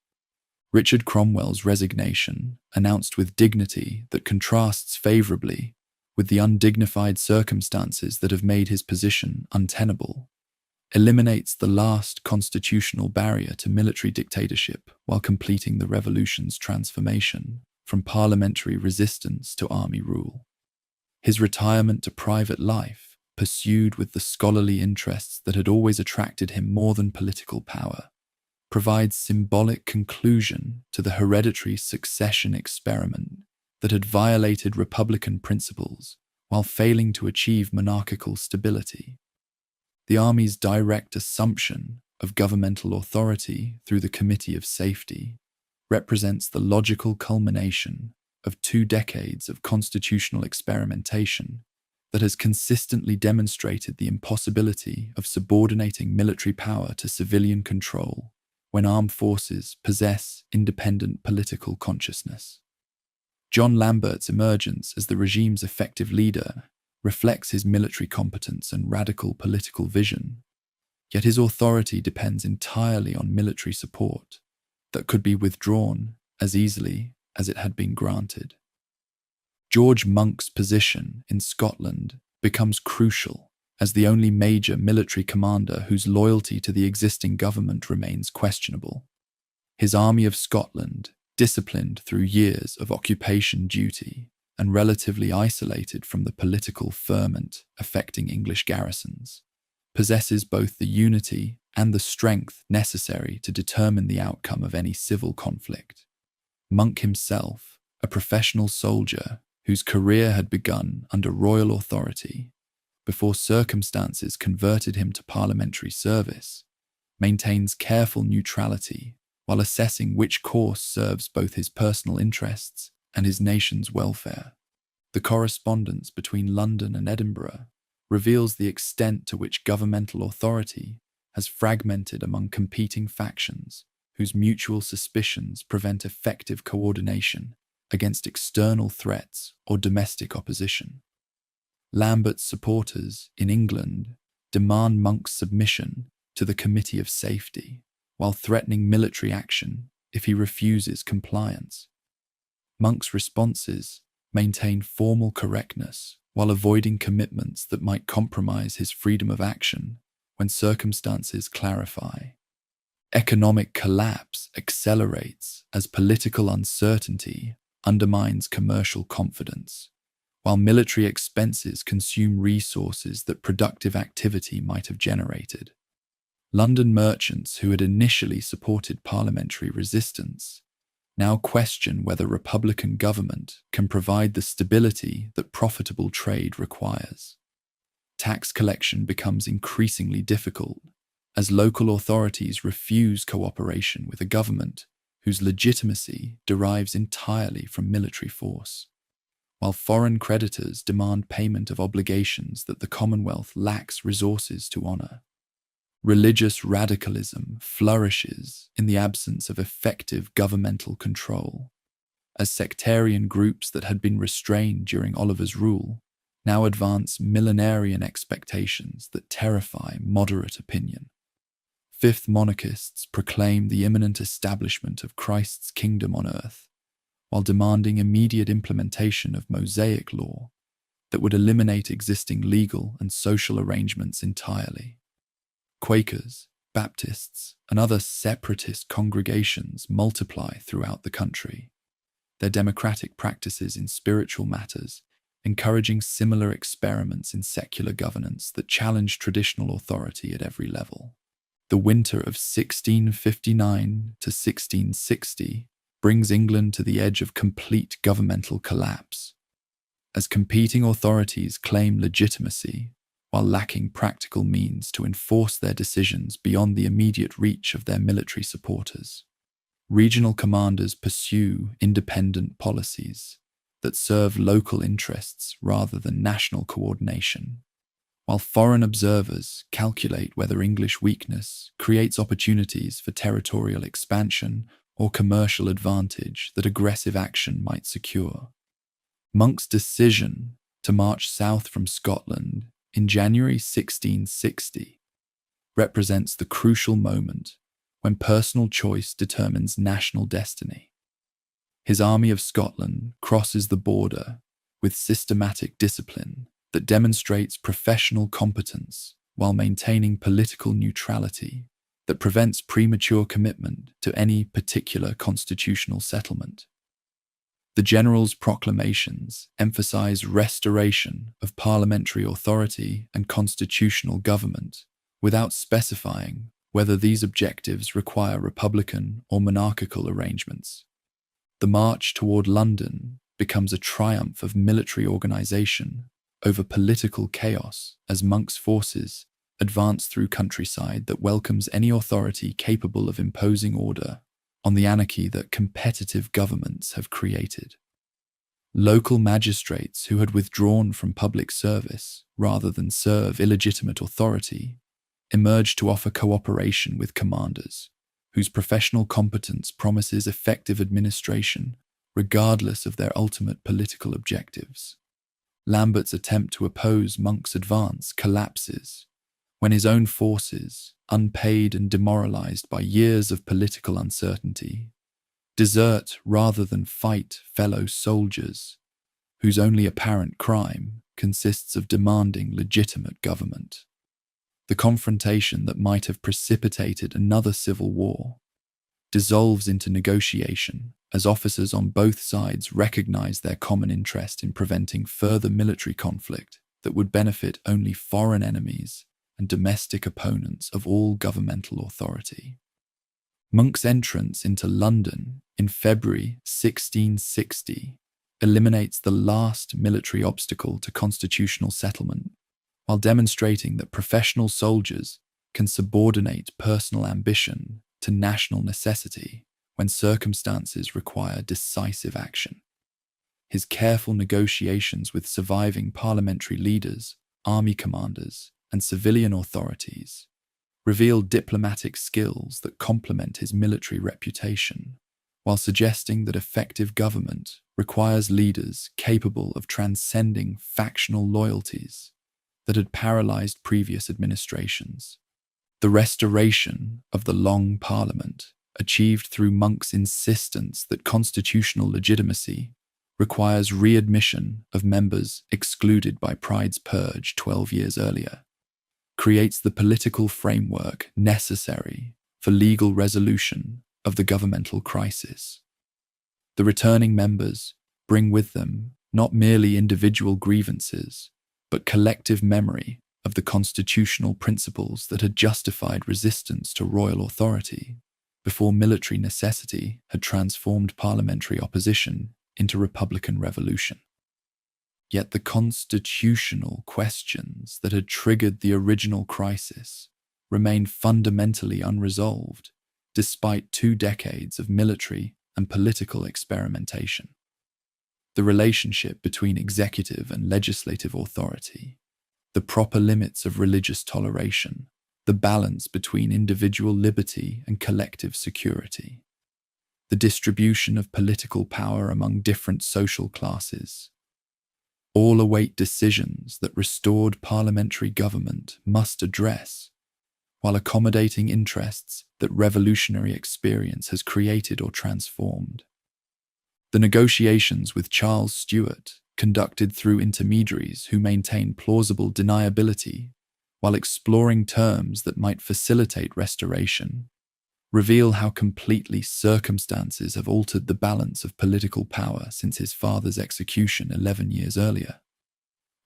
Richard Cromwell's resignation, announced with dignity that contrasts favourably with the undignified circumstances that have made his position untenable, eliminates the last constitutional barrier to military dictatorship while completing the revolution's transformation from parliamentary resistance to army rule. His retirement to private life, pursued with the scholarly interests that had always attracted him more than political power, provides symbolic conclusion to the hereditary succession experiment that had violated republican principles while failing to achieve monarchical stability. The army's direct assumption of governmental authority through the Committee of Safety represents the logical culmination of 2 decades of constitutional experimentation that has consistently demonstrated the impossibility of subordinating military power to civilian control when armed forces possess independent political consciousness. John Lambert's emergence as the regime's effective leader reflects his military competence and radical political vision, yet his authority depends entirely on military support that could be withdrawn as easily as it had been granted. George Monk's position in Scotland becomes crucial as the only major military commander whose loyalty to the existing government remains questionable. His Army of Scotland, disciplined through years of occupation duty and relatively isolated from the political ferment affecting English garrisons, possesses both the unity and the strength necessary to determine the outcome of any civil conflict. Monk himself, a professional soldier whose career had begun under royal authority before circumstances converted him to parliamentary service, maintains careful neutrality while assessing which course serves both his personal interests and his nation's welfare. The correspondence between London and Edinburgh reveals the extent to which governmental authority has fragmented among competing factions whose mutual suspicions prevent effective coordination against external threats or domestic opposition. Lambert's supporters in England demand Monk's submission to the Committee of Safety, while threatening military action if he refuses compliance. Monk's responses maintain formal correctness while avoiding commitments that might compromise his freedom of action when circumstances clarify. Economic collapse accelerates as political uncertainty undermines commercial confidence, while military expenses consume resources that productive activity might have generated. London merchants who had initially supported parliamentary resistance now question whether republican government can provide the stability that profitable trade requires. Tax collection becomes increasingly difficult as local authorities refuse cooperation with a government whose legitimacy derives entirely from military force, while foreign creditors demand payment of obligations that the Commonwealth lacks resources to honour. Religious radicalism flourishes in the absence of effective governmental control, as sectarian groups that had been restrained during Oliver's rule now advance millenarian expectations that terrify moderate opinion. Fifth monarchists proclaim the imminent establishment of Christ's kingdom on earth, while demanding immediate implementation of Mosaic law that would eliminate existing legal and social arrangements entirely. Quakers, Baptists, and other separatist congregations multiply throughout the country, their democratic practices in spiritual matters encouraging similar experiments in secular governance that challenge traditional authority at every level. The winter of 1659 to 1660 brings England to the edge of complete governmental collapse, as competing authorities claim legitimacy while lacking practical means to enforce their decisions beyond the immediate reach of their military supporters. Regional commanders pursue independent policies that serve local interests rather than national coordination, while foreign observers calculate whether English weakness creates opportunities for territorial expansion or commercial advantage that aggressive action might secure. Monk's decision to march south from Scotland in January 1660 represents the crucial moment when personal choice determines national destiny. His army of Scotland crosses the border with systematic discipline that demonstrates professional competence while maintaining political neutrality that prevents premature commitment to any particular constitutional settlement. The general's proclamations emphasize restoration of parliamentary authority and constitutional government without specifying whether these objectives require republican or monarchical arrangements. The march toward London becomes a triumph of military organization over political chaos as Monk's forces advance through countryside that welcomes any authority capable of imposing order on the anarchy that competitive governments have created. Local magistrates who had withdrawn from public service rather than serve illegitimate authority emerged to offer cooperation with commanders whose professional competence promises effective administration regardless of their ultimate political objectives. Lambert's attempt to oppose Monk's advance collapses when his own forces, unpaid and demoralized by years of political uncertainty, desert rather than fight fellow soldiers whose only apparent crime consists of demanding legitimate government. The confrontation that might have precipitated another civil war dissolves into negotiation as officers on both sides recognize their common interest in preventing further military conflict that would benefit only foreign enemies and domestic opponents of all governmental authority. Monk's entrance into London in February 1660 eliminates the last military obstacle to constitutional settlement, while demonstrating that professional soldiers can subordinate personal ambition to national necessity when circumstances require decisive action. His careful negotiations with surviving parliamentary leaders, army commanders, and civilian authorities reveal diplomatic skills that complement his military reputation, while suggesting that effective government requires leaders capable of transcending factional loyalties that had paralyzed previous administrations. The restoration of the Long Parliament, achieved through Monk's insistence that constitutional legitimacy requires readmission of members excluded by Pride's Purge 12 years earlier, creates the political framework necessary for legal resolution of the governmental crisis. The returning members bring with them not merely individual grievances, but collective memory of the constitutional principles that had justified resistance to royal authority before military necessity had transformed parliamentary opposition into republican revolution. Yet the constitutional questions that had triggered the original crisis remained fundamentally unresolved despite 2 decades of military and political experimentation. The relationship between executive and legislative authority, the proper limits of religious toleration, the balance between individual liberty and collective security, the distribution of political power among different social classes, all await decisions that restored parliamentary government must address, while accommodating interests that revolutionary experience has created or transformed. The negotiations with Charles Stuart, conducted through intermediaries who maintain plausible deniability while exploring terms that might facilitate restoration, reveal how completely circumstances have altered the balance of political power since his father's execution 11 years earlier.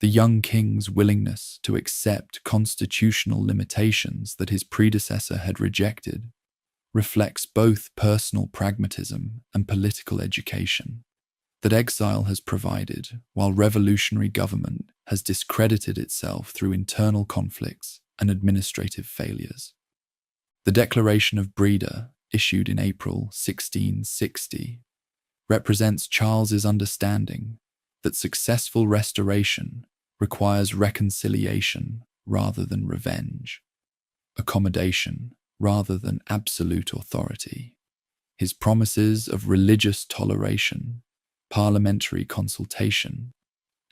The young king's willingness to accept constitutional limitations that his predecessor had rejected reflects both personal pragmatism and political education that exile has provided, while revolutionary government has discredited itself through internal conflicts and administrative failures. The Declaration of Breda, issued in April 1660, represents Charles's understanding that successful restoration requires reconciliation rather than revenge, accommodation rather than absolute authority. His promises of religious toleration, parliamentary consultation,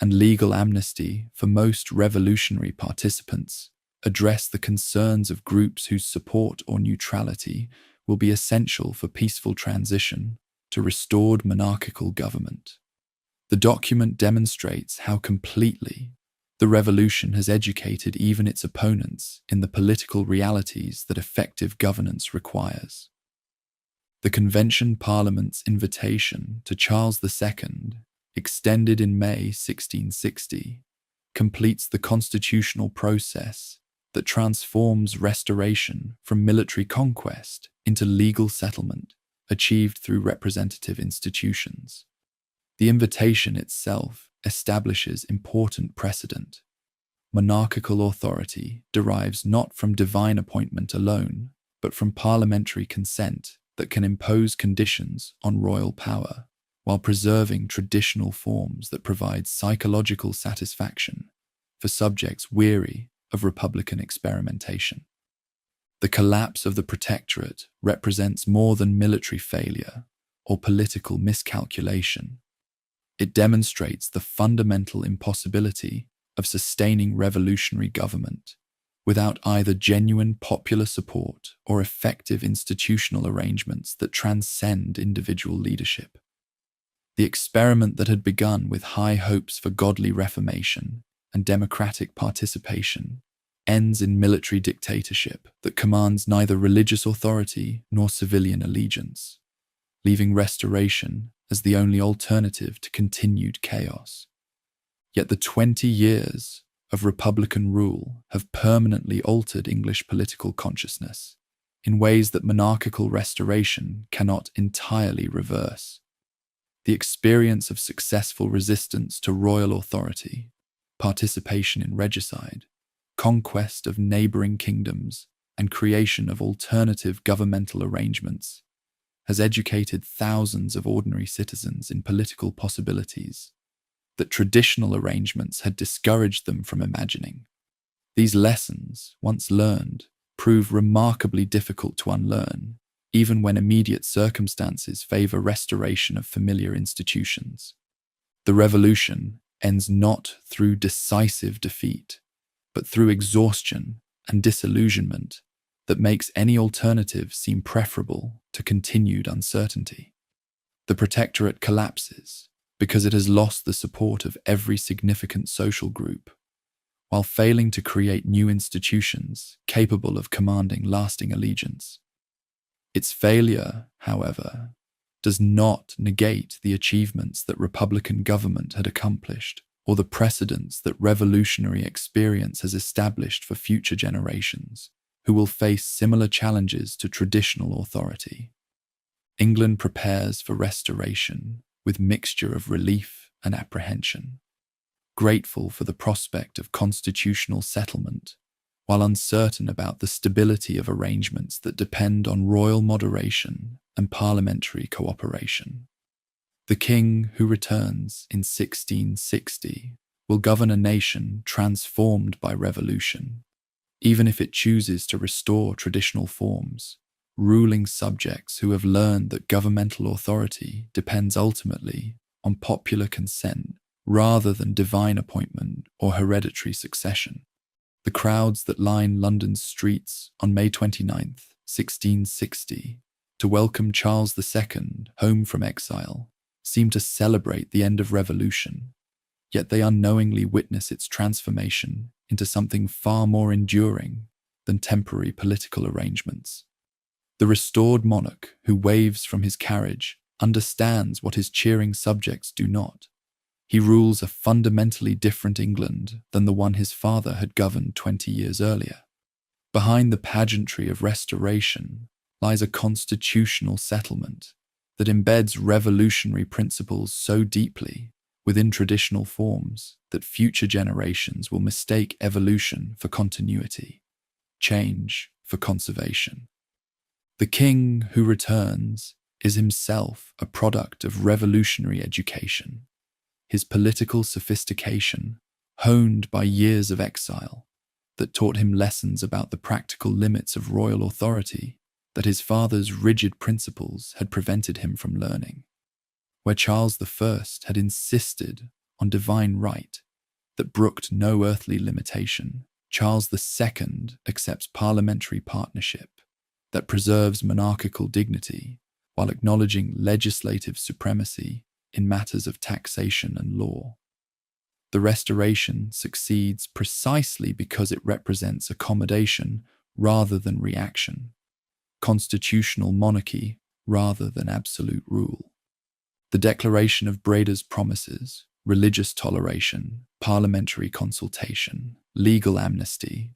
and legal amnesty for most revolutionary participants address the concerns of groups whose support or neutrality will be essential for peaceful transition to restored monarchical government. The document demonstrates how completely the revolution has educated even its opponents in the political realities that effective governance requires. The Convention Parliament's invitation to Charles II, extended in May 1660, completes the constitutional process that transforms restoration from military conquest into legal settlement, achieved through representative institutions. The invitation itself establishes important precedent. Monarchical authority derives not from divine appointment alone, but from parliamentary consent that can impose conditions on royal power, while preserving traditional forms that provide psychological satisfaction for subjects weary of republican experimentation. The collapse of the Protectorate represents more than military failure or political miscalculation. It demonstrates the fundamental impossibility of sustaining revolutionary government without either genuine popular support or effective institutional arrangements that transcend individual leadership. The experiment that had begun with high hopes for godly reformation and democratic participation ends in military dictatorship that commands neither religious authority nor civilian allegiance, leaving restoration as the only alternative to continued chaos. Yet the 20 years of Republican rule have permanently altered English political consciousness in ways that monarchical restoration cannot entirely reverse. The experience of successful resistance to royal authority, participation in regicide, conquest of neighboring kingdoms, and creation of alternative governmental arrangements has educated thousands of ordinary citizens in political possibilities that traditional arrangements had discouraged them from imagining. These lessons, once learned, prove remarkably difficult to unlearn, even when immediate circumstances favor restoration of familiar institutions. The revolution ends not through decisive defeat, but through exhaustion and disillusionment that makes any alternative seem preferable to continued uncertainty. The Protectorate collapses because it has lost the support of every significant social group, while failing to create new institutions capable of commanding lasting allegiance. Its failure, however, does not negate the achievements that Republican government had accomplished or the precedents that revolutionary experience has established for future generations who will face similar challenges to traditional authority. England prepares for restoration with mixture of relief and apprehension, grateful for the prospect of constitutional settlement, while uncertain about the stability of arrangements that depend on royal moderation and parliamentary cooperation. The king who returns in 1660 will govern a nation transformed by revolution, even if it chooses to restore traditional forms, ruling subjects who have learned that governmental authority depends ultimately on popular consent rather than divine appointment or hereditary succession. The crowds that line London's streets on May 29, 1660, to welcome Charles II home from exile seem to celebrate the end of revolution, yet they unknowingly witness its transformation into something far more enduring than temporary political arrangements. The restored monarch who waves from his carriage understands what his cheering subjects do not. He rules a fundamentally different England than the one his father had governed 20 years earlier. Behind the pageantry of restoration lies a constitutional settlement that embeds revolutionary principles so deeply within traditional forms that future generations will mistake evolution for continuity, change for conservation. The king who returns is himself a product of revolutionary education, his political sophistication honed by years of exile that taught him lessons about the practical limits of royal authority that his father's rigid principles had prevented him from learning. Where Charles I had insisted on divine right that brooked no earthly limitation, Charles II accepts parliamentary partnership that preserves monarchical dignity while acknowledging legislative supremacy in matters of taxation and law. The Restoration succeeds precisely because it represents accommodation rather than reaction, constitutional monarchy rather than absolute rule. The Declaration of Breda's promises, religious toleration, parliamentary consultation, legal amnesty,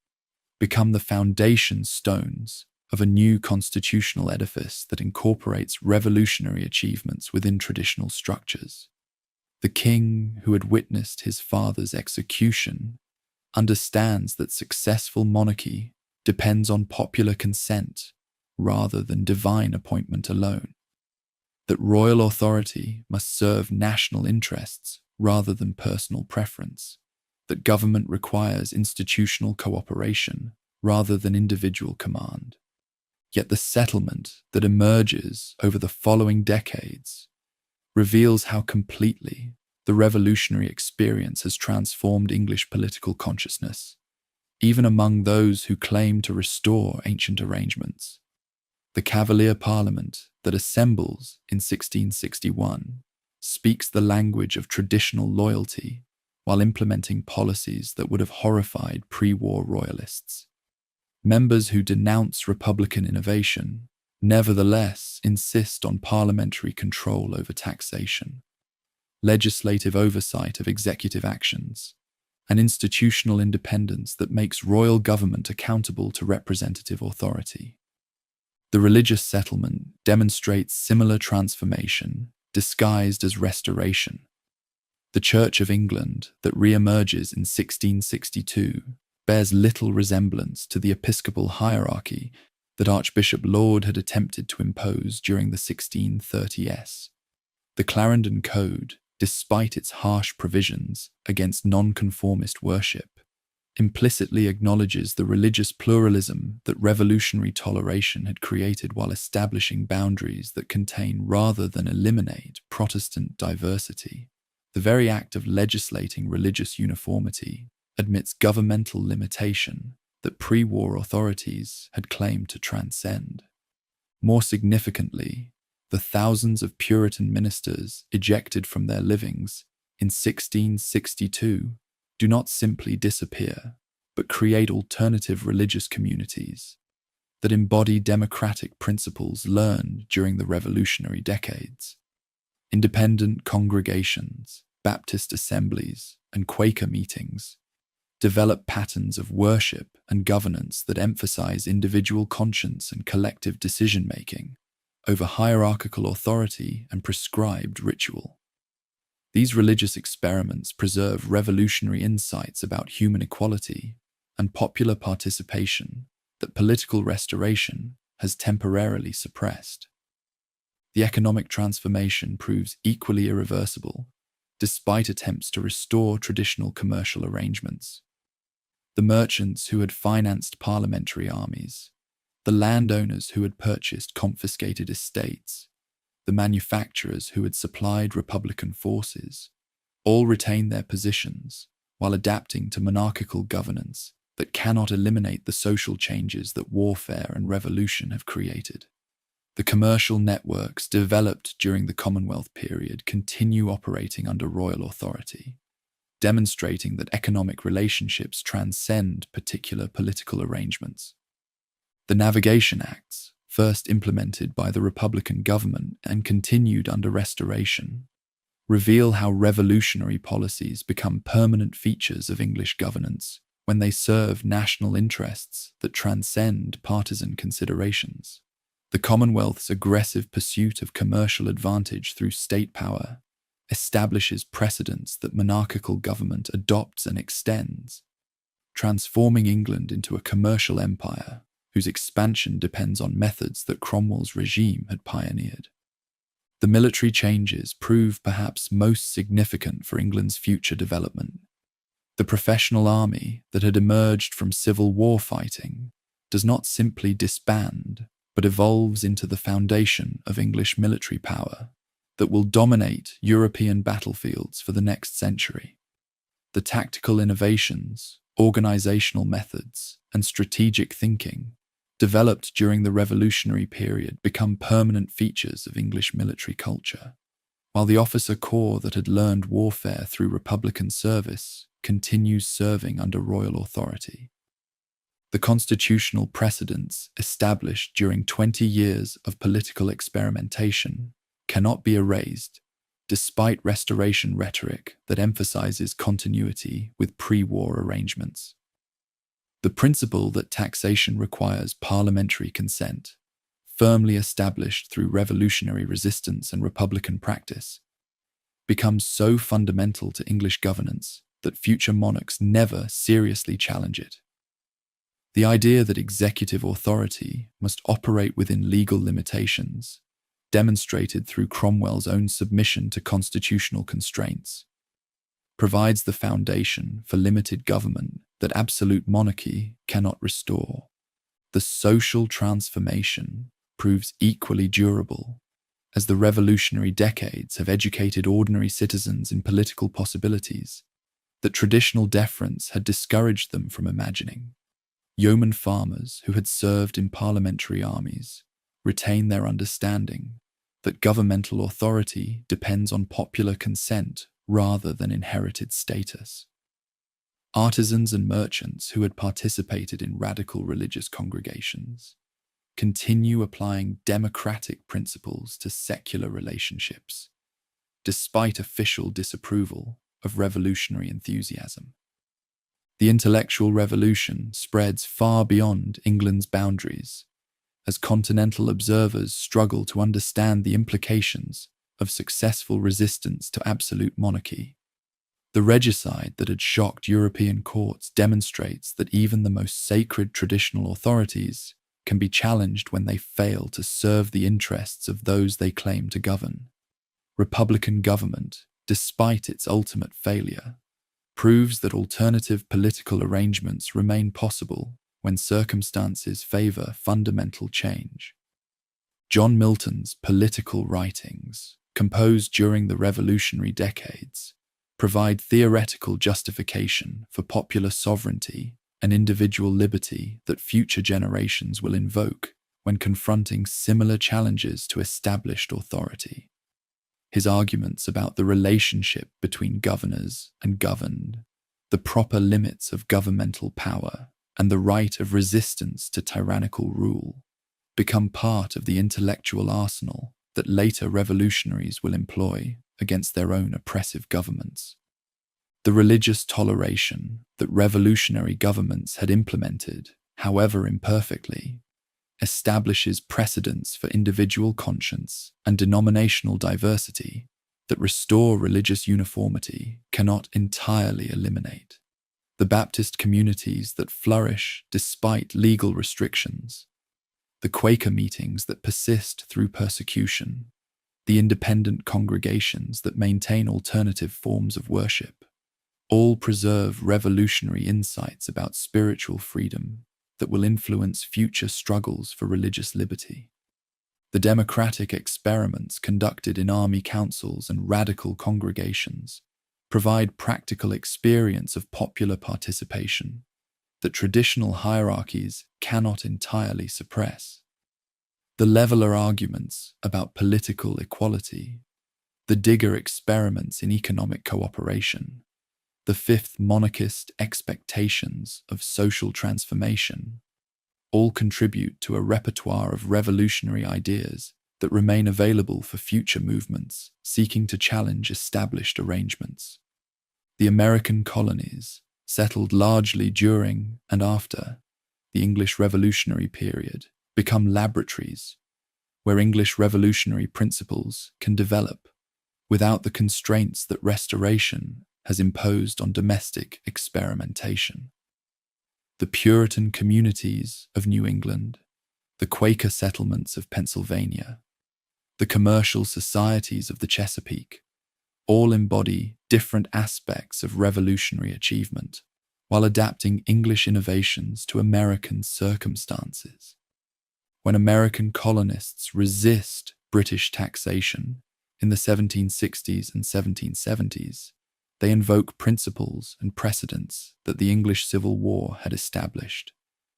become the foundation stones of a new constitutional edifice that incorporates revolutionary achievements within traditional structures. The king who had witnessed his father's execution understands that successful monarchy depends on popular consent rather than divine appointment alone, that royal authority must serve national interests rather than personal preference, that government requires institutional cooperation rather than individual command. Yet the settlement that emerges over the following decades reveals how completely the revolutionary experience has transformed English political consciousness, even among those who claim to restore ancient arrangements. The Cavalier Parliament that assembles in 1661 speaks the language of traditional loyalty while implementing policies that would have horrified pre-war royalists. Members who denounce republican innovation nevertheless insist on parliamentary control over taxation, legislative oversight of executive actions, and institutional independence that makes royal government accountable to representative authority. The religious settlement demonstrates similar transformation disguised as restoration. The Church of England that re-emerges in 1662 bears little resemblance to the episcopal hierarchy that Archbishop Laud had attempted to impose during the 1630s. The Clarendon Code, despite its harsh provisions against nonconformist worship, implicitly acknowledges the religious pluralism that revolutionary toleration had created while establishing boundaries that contain rather than eliminate Protestant diversity. The very act of legislating religious uniformity admits governmental limitation that pre-war authorities had claimed to transcend. More significantly, the thousands of Puritan ministers ejected from their livings in 1662 do not simply disappear, but create alternative religious communities that embody democratic principles learned during the revolutionary decades. Independent congregations, Baptist assemblies, and Quaker meetings develop patterns of worship and governance that emphasize individual conscience and collective decision-making over hierarchical authority and prescribed ritual. These religious experiments preserve revolutionary insights about human equality and popular participation that political restoration has temporarily suppressed. The economic transformation proves equally irreversible, despite attempts to restore traditional commercial arrangements. The merchants who had financed parliamentary armies, the landowners who had purchased confiscated estates, the manufacturers who had supplied republican forces, all retained their positions while adapting to monarchical governance that cannot eliminate the social changes that warfare and revolution have created. The commercial networks developed during the Commonwealth period continue operating under royal authority, demonstrating that economic relationships transcend particular political arrangements. The Navigation Acts, first implemented by the Republican government and continued under Restoration, reveal how revolutionary policies become permanent features of English governance when they serve national interests that transcend partisan considerations. The Commonwealth's aggressive pursuit of commercial advantage through state power establishes precedents that monarchical government adopts and extends, transforming England into a commercial empire whose expansion depends on methods that Cromwell's regime had pioneered. The military changes prove perhaps most significant for England's future development. The professional army that had emerged from civil war fighting does not simply disband, but evolves into the foundation of English military power that will dominate European battlefields for the next century. The tactical innovations, organizational methods, and strategic thinking developed during the revolutionary period become permanent features of English military culture, while the officer corps that had learned warfare through Republican service continues serving under royal authority. The constitutional precedents established during 20 years of political experimentation cannot be erased, despite Restoration rhetoric that emphasizes continuity with pre-war arrangements. The principle that taxation requires parliamentary consent, firmly established through revolutionary resistance and Republican practice, becomes so fundamental to English governance that future monarchs never seriously challenge it. The idea that executive authority must operate within legal limitations, demonstrated through Cromwell's own submission to constitutional constraints, provides the foundation for limited government that absolute monarchy cannot restore. The social transformation proves equally durable, as the revolutionary decades have educated ordinary citizens in political possibilities that traditional deference had discouraged them from imagining. Yeoman farmers who had served in parliamentary armies retain their understanding that governmental authority depends on popular consent rather than inherited status. Artisans and merchants who had participated in radical religious congregations continue applying democratic principles to secular relationships, despite official disapproval of revolutionary enthusiasm. The intellectual revolution spreads far beyond England's boundaries, as continental observers struggle to understand the implications of successful resistance to absolute monarchy. The regicide that had shocked European courts demonstrates that even the most sacred traditional authorities can be challenged when they fail to serve the interests of those they claim to govern. Republican government, despite its ultimate failure, proves that alternative political arrangements remain possible when circumstances favor fundamental change. John Milton's political writings, composed during the revolutionary decades, provide theoretical justification for popular sovereignty and individual liberty that future generations will invoke when confronting similar challenges to established authority. His arguments about the relationship between governors and governed, the proper limits of governmental power, and the right of resistance to tyrannical rule become part of the intellectual arsenal that later revolutionaries will employ against their own oppressive governments. The religious toleration that revolutionary governments had implemented, however imperfectly, establishes precedents for individual conscience and denominational diversity that restore religious uniformity cannot entirely eliminate. The Baptist communities that flourish despite legal restrictions, the Quaker meetings that persist through persecution, the independent congregations that maintain alternative forms of worship, all preserve revolutionary insights about spiritual freedom that will influence future struggles for religious liberty. The democratic experiments conducted in army councils and radical congregations provide practical experience of popular participation that traditional hierarchies cannot entirely suppress. The leveler arguments about political equality, the Digger experiments in economic cooperation, the fifth monarchist expectations of social transformation, all contribute to a repertoire of revolutionary ideas that remain available for future movements seeking to challenge established arrangements. The American colonies, settled largely during and after the English Revolutionary period, become laboratories where English revolutionary principles can develop without the constraints that Restoration has imposed on domestic experimentation. The Puritan communities of New England, the Quaker settlements of Pennsylvania, the commercial societies of the Chesapeake, all embody different aspects of revolutionary achievement while adapting English innovations to American circumstances. When American colonists resist British taxation in the 1760s and 1770s, they invoke principles and precedents that the English Civil War had established.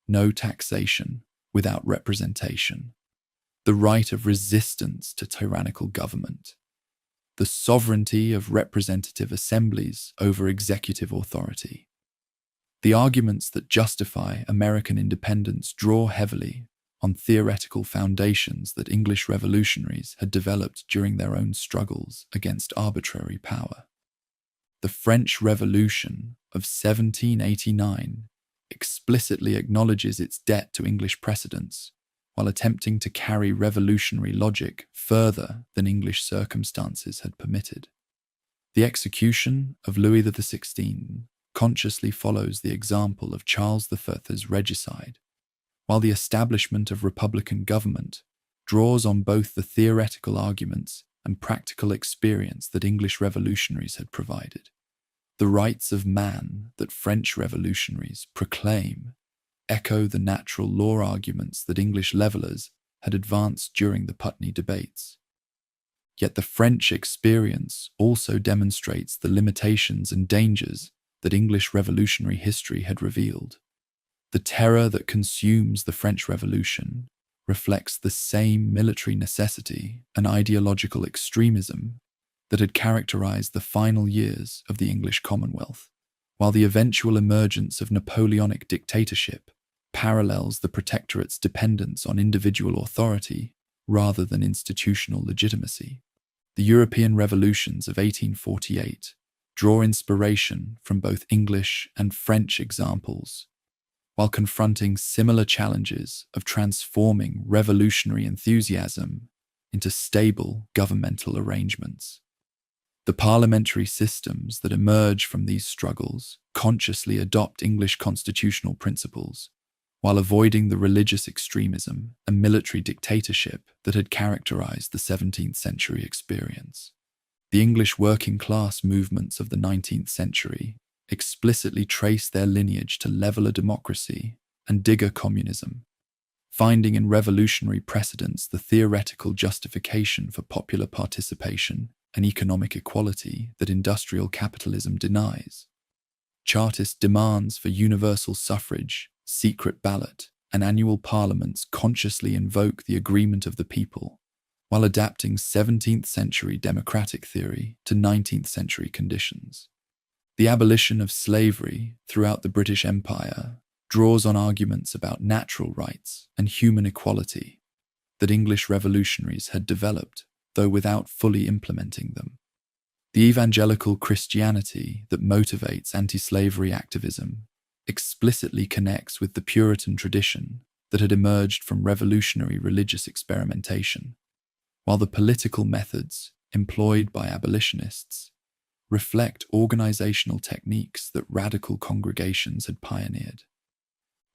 No taxation without representation. The right of resistance to tyrannical government. The sovereignty of representative assemblies over executive authority. The arguments that justify American independence draw heavily on theoretical foundations that English revolutionaries had developed during their own struggles against arbitrary power. The French Revolution of 1789 explicitly acknowledges its debt to English precedents, while attempting to carry revolutionary logic further than English circumstances had permitted. The execution of Louis XVI consciously follows the example of Charles V's regicide, while the establishment of republican government draws on both the theoretical arguments and practical experience that English revolutionaries had provided. The rights of man that French revolutionaries proclaim echo the natural law arguments that English levelers had advanced during the Putney debates. Yet the French experience also demonstrates the limitations and dangers that English revolutionary history had revealed. The terror that consumes the French Revolution reflects the same military necessity and ideological extremism that had characterized the final years of the English Commonwealth, while the eventual emergence of Napoleonic dictatorship parallels the Protectorate's dependence on individual authority rather than institutional legitimacy. The European revolutions of 1848 draw inspiration from both English and French examples, while confronting similar challenges of transforming revolutionary enthusiasm into stable governmental arrangements. The parliamentary systems that emerge from these struggles consciously adopt English constitutional principles, while avoiding the religious extremism and military dictatorship that had characterized the 17th century experience. The English working class movements of the 19th century explicitly trace their lineage to leveler democracy and digger communism, finding in revolutionary precedents the theoretical justification for popular participation and economic equality that industrial capitalism denies. Chartist demands for universal suffrage, secret ballot, and annual parliaments consciously invoke the agreement of the people, while adapting 17th century democratic theory to 19th century conditions. The abolition of slavery throughout the British Empire draws on arguments about natural rights and human equality that English revolutionaries had developed, though without fully implementing them. The evangelical Christianity that motivates anti-slavery activism explicitly connects with the Puritan tradition that had emerged from revolutionary religious experimentation, while the political methods employed by abolitionists reflect organizational techniques that radical congregations had pioneered.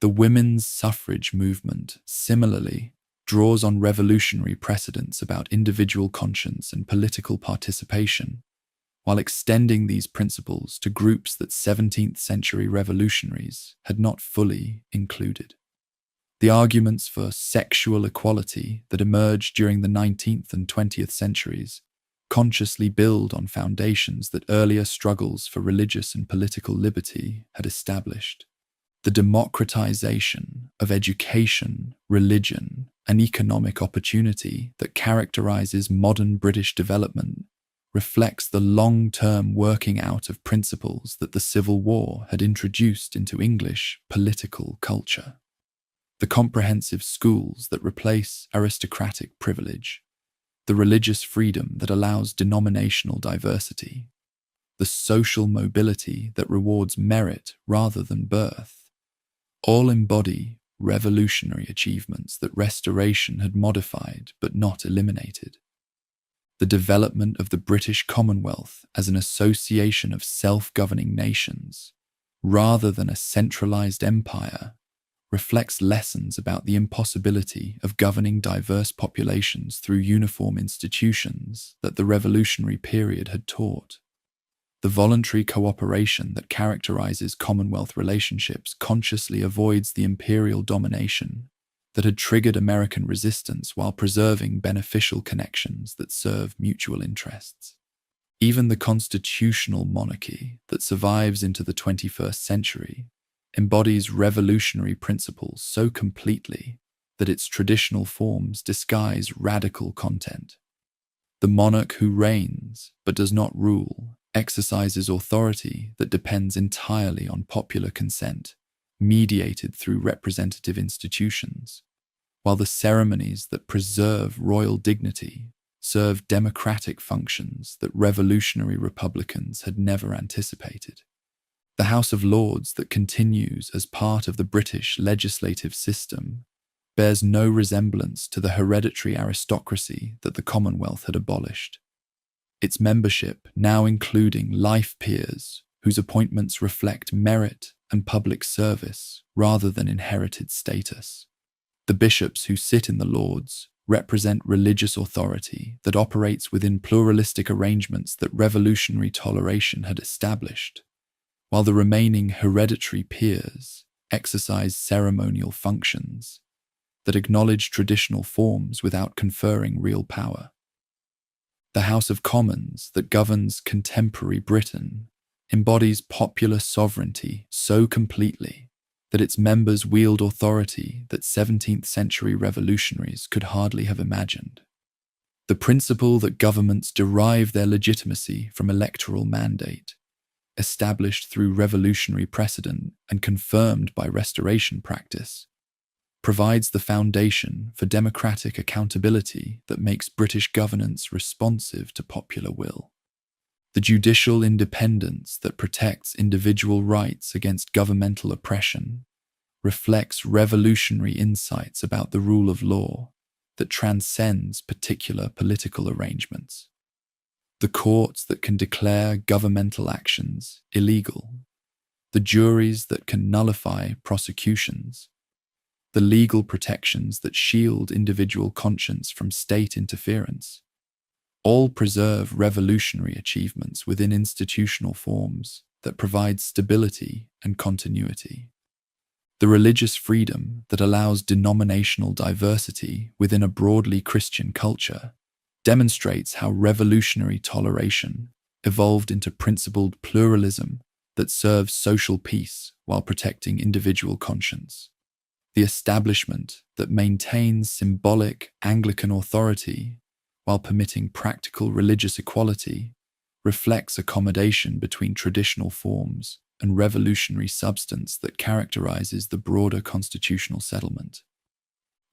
The women's suffrage movement similarly draws on revolutionary precedents about individual conscience and political participation, while extending these principles to groups that 17th century revolutionaries had not fully included. The arguments for sexual equality that emerged during the 19th and 20th centuries consciously build on foundations that earlier struggles for religious and political liberty had established. The democratization of education, religion, and economic opportunity that characterizes modern British development reflects the long-term working out of principles that the Civil War had introduced into English political culture. The comprehensive schools that replace aristocratic privilege, the religious freedom that allows denominational diversity, the social mobility that rewards merit rather than birth, all embody revolutionary achievements that Restoration had modified but not eliminated. The development of the British Commonwealth as an association of self-governing nations, rather than a centralized empire, reflects lessons about the impossibility of governing diverse populations through uniform institutions that the revolutionary period had taught. The voluntary cooperation that characterizes Commonwealth relationships consciously avoids the imperial domination that had triggered American resistance while preserving beneficial connections that serve mutual interests. Even the constitutional monarchy that survives into the 21st century embodies revolutionary principles so completely that its traditional forms disguise radical content. The monarch who reigns but does not rule exercises authority that depends entirely on popular consent, mediated through representative institutions, while the ceremonies that preserve royal dignity serve democratic functions that revolutionary republicans had never anticipated. The House of Lords that continues as part of the British legislative system bears no resemblance to the hereditary aristocracy that the Commonwealth had abolished. Its membership now including life peers whose appointments reflect merit and public service rather than inherited status. The bishops who sit in the Lords represent religious authority that operates within pluralistic arrangements that revolutionary toleration had established, while the remaining hereditary peers exercise ceremonial functions that acknowledge traditional forms without conferring real power. The House of Commons that governs contemporary Britain embodies popular sovereignty so completely that its members wield authority that 17th century revolutionaries could hardly have imagined. The principle that governments derive their legitimacy from electoral mandate, established through revolutionary precedent and confirmed by Restoration practice, provides the foundation for democratic accountability that makes British governance responsive to popular will. The judicial independence that protects individual rights against governmental oppression reflects revolutionary insights about the rule of law that transcends particular political arrangements. The courts that can declare governmental actions illegal, the juries that can nullify prosecutions, the legal protections that shield individual conscience from state interference, all preserve revolutionary achievements within institutional forms that provide stability and continuity. The religious freedom that allows denominational diversity within a broadly Christian culture demonstrates how revolutionary toleration evolved into principled pluralism that serves social peace while protecting individual conscience. The establishment that maintains symbolic Anglican authority while permitting practical religious equality reflects accommodation between traditional forms and revolutionary substance that characterizes the broader constitutional settlement.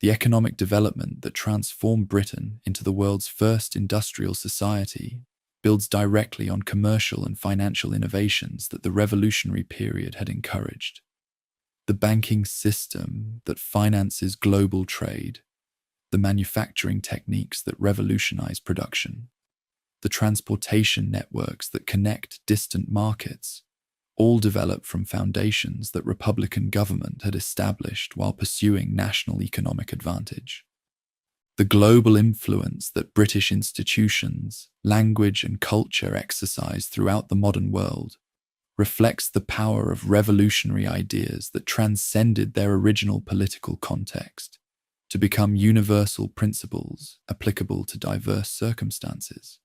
The economic development that transformed Britain into the world's first industrial society builds directly on commercial and financial innovations that the revolutionary period had encouraged. The banking system that finances global trade, the manufacturing techniques that revolutionize production, the transportation networks that connect distant markets, all developed from foundations that Republican government had established while pursuing national economic advantage. The global influence that British institutions, language, and culture exercise throughout the modern world reflects the power of revolutionary ideas that transcended their original political context to become universal principles applicable to diverse circumstances.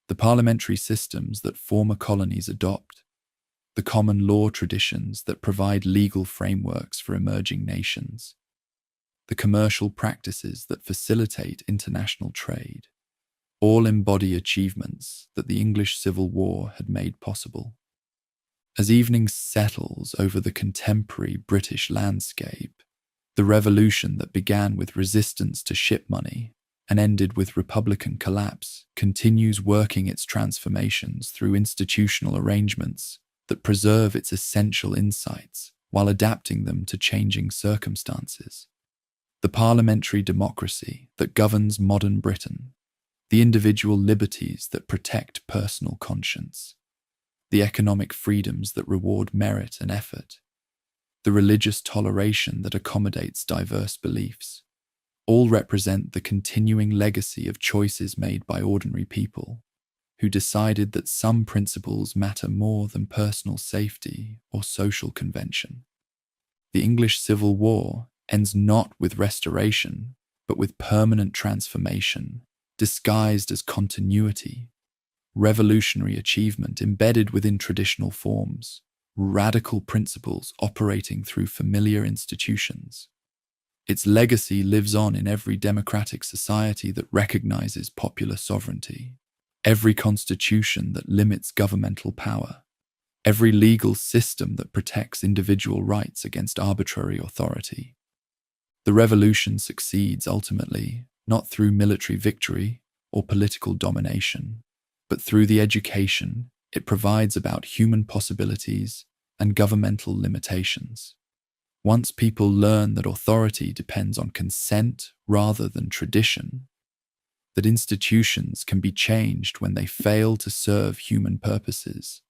The parliamentary systems that former colonies adopt, the common law traditions that provide legal frameworks for emerging nations, the commercial practices that facilitate international trade, all embody achievements that the English Civil War had made possible. As evening settles over the contemporary British landscape, the revolution that began with resistance to ship money and ended with Republican collapse continues working its transformations through institutional arrangements that preserve its essential insights while adapting them to changing circumstances. The parliamentary democracy that governs modern Britain, the individual liberties that protect personal conscience, the economic freedoms that reward merit and effort, the religious toleration that accommodates diverse beliefs, all represent the continuing legacy of choices made by ordinary people who decided that some principles matter more than personal safety or social convention. The English Civil War ends not with restoration, but with permanent transformation, disguised as continuity, revolutionary achievement embedded within traditional forms, radical principles operating through familiar institutions. Its legacy lives on in every democratic society that recognizes popular sovereignty, every constitution that limits governmental power, every legal system that protects individual rights against arbitrary authority. The revolution succeeds ultimately not through military victory or political domination, but through the education it provides about human possibilities and governmental limitations. Once people learn that authority depends on consent rather than tradition, that institutions can be changed when they fail to serve human purposes,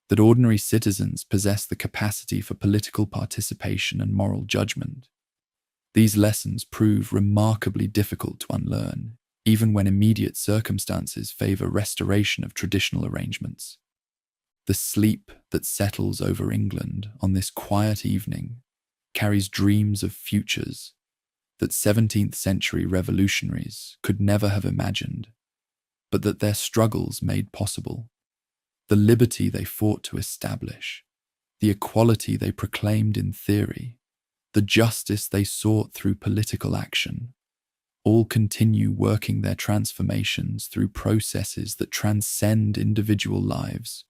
that ordinary citizens possess the capacity for political participation and moral judgment, these lessons prove remarkably difficult to unlearn, even when immediate circumstances favor restoration of traditional arrangements. The sleep that settles over England on this quiet evening carries dreams of futures that 17th century revolutionaries could never have imagined, but that their struggles made possible. The liberty they fought to establish, the equality they proclaimed in theory, the justice they sought through political action, all continue working their transformations through processes that transcend individual lives,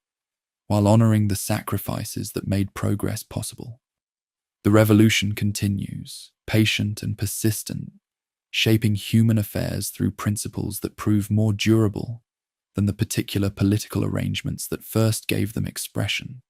while honoring the sacrifices that made progress possible. The revolution continues, patient and persistent, shaping human affairs through principles that prove more durable than the particular political arrangements that first gave them expression.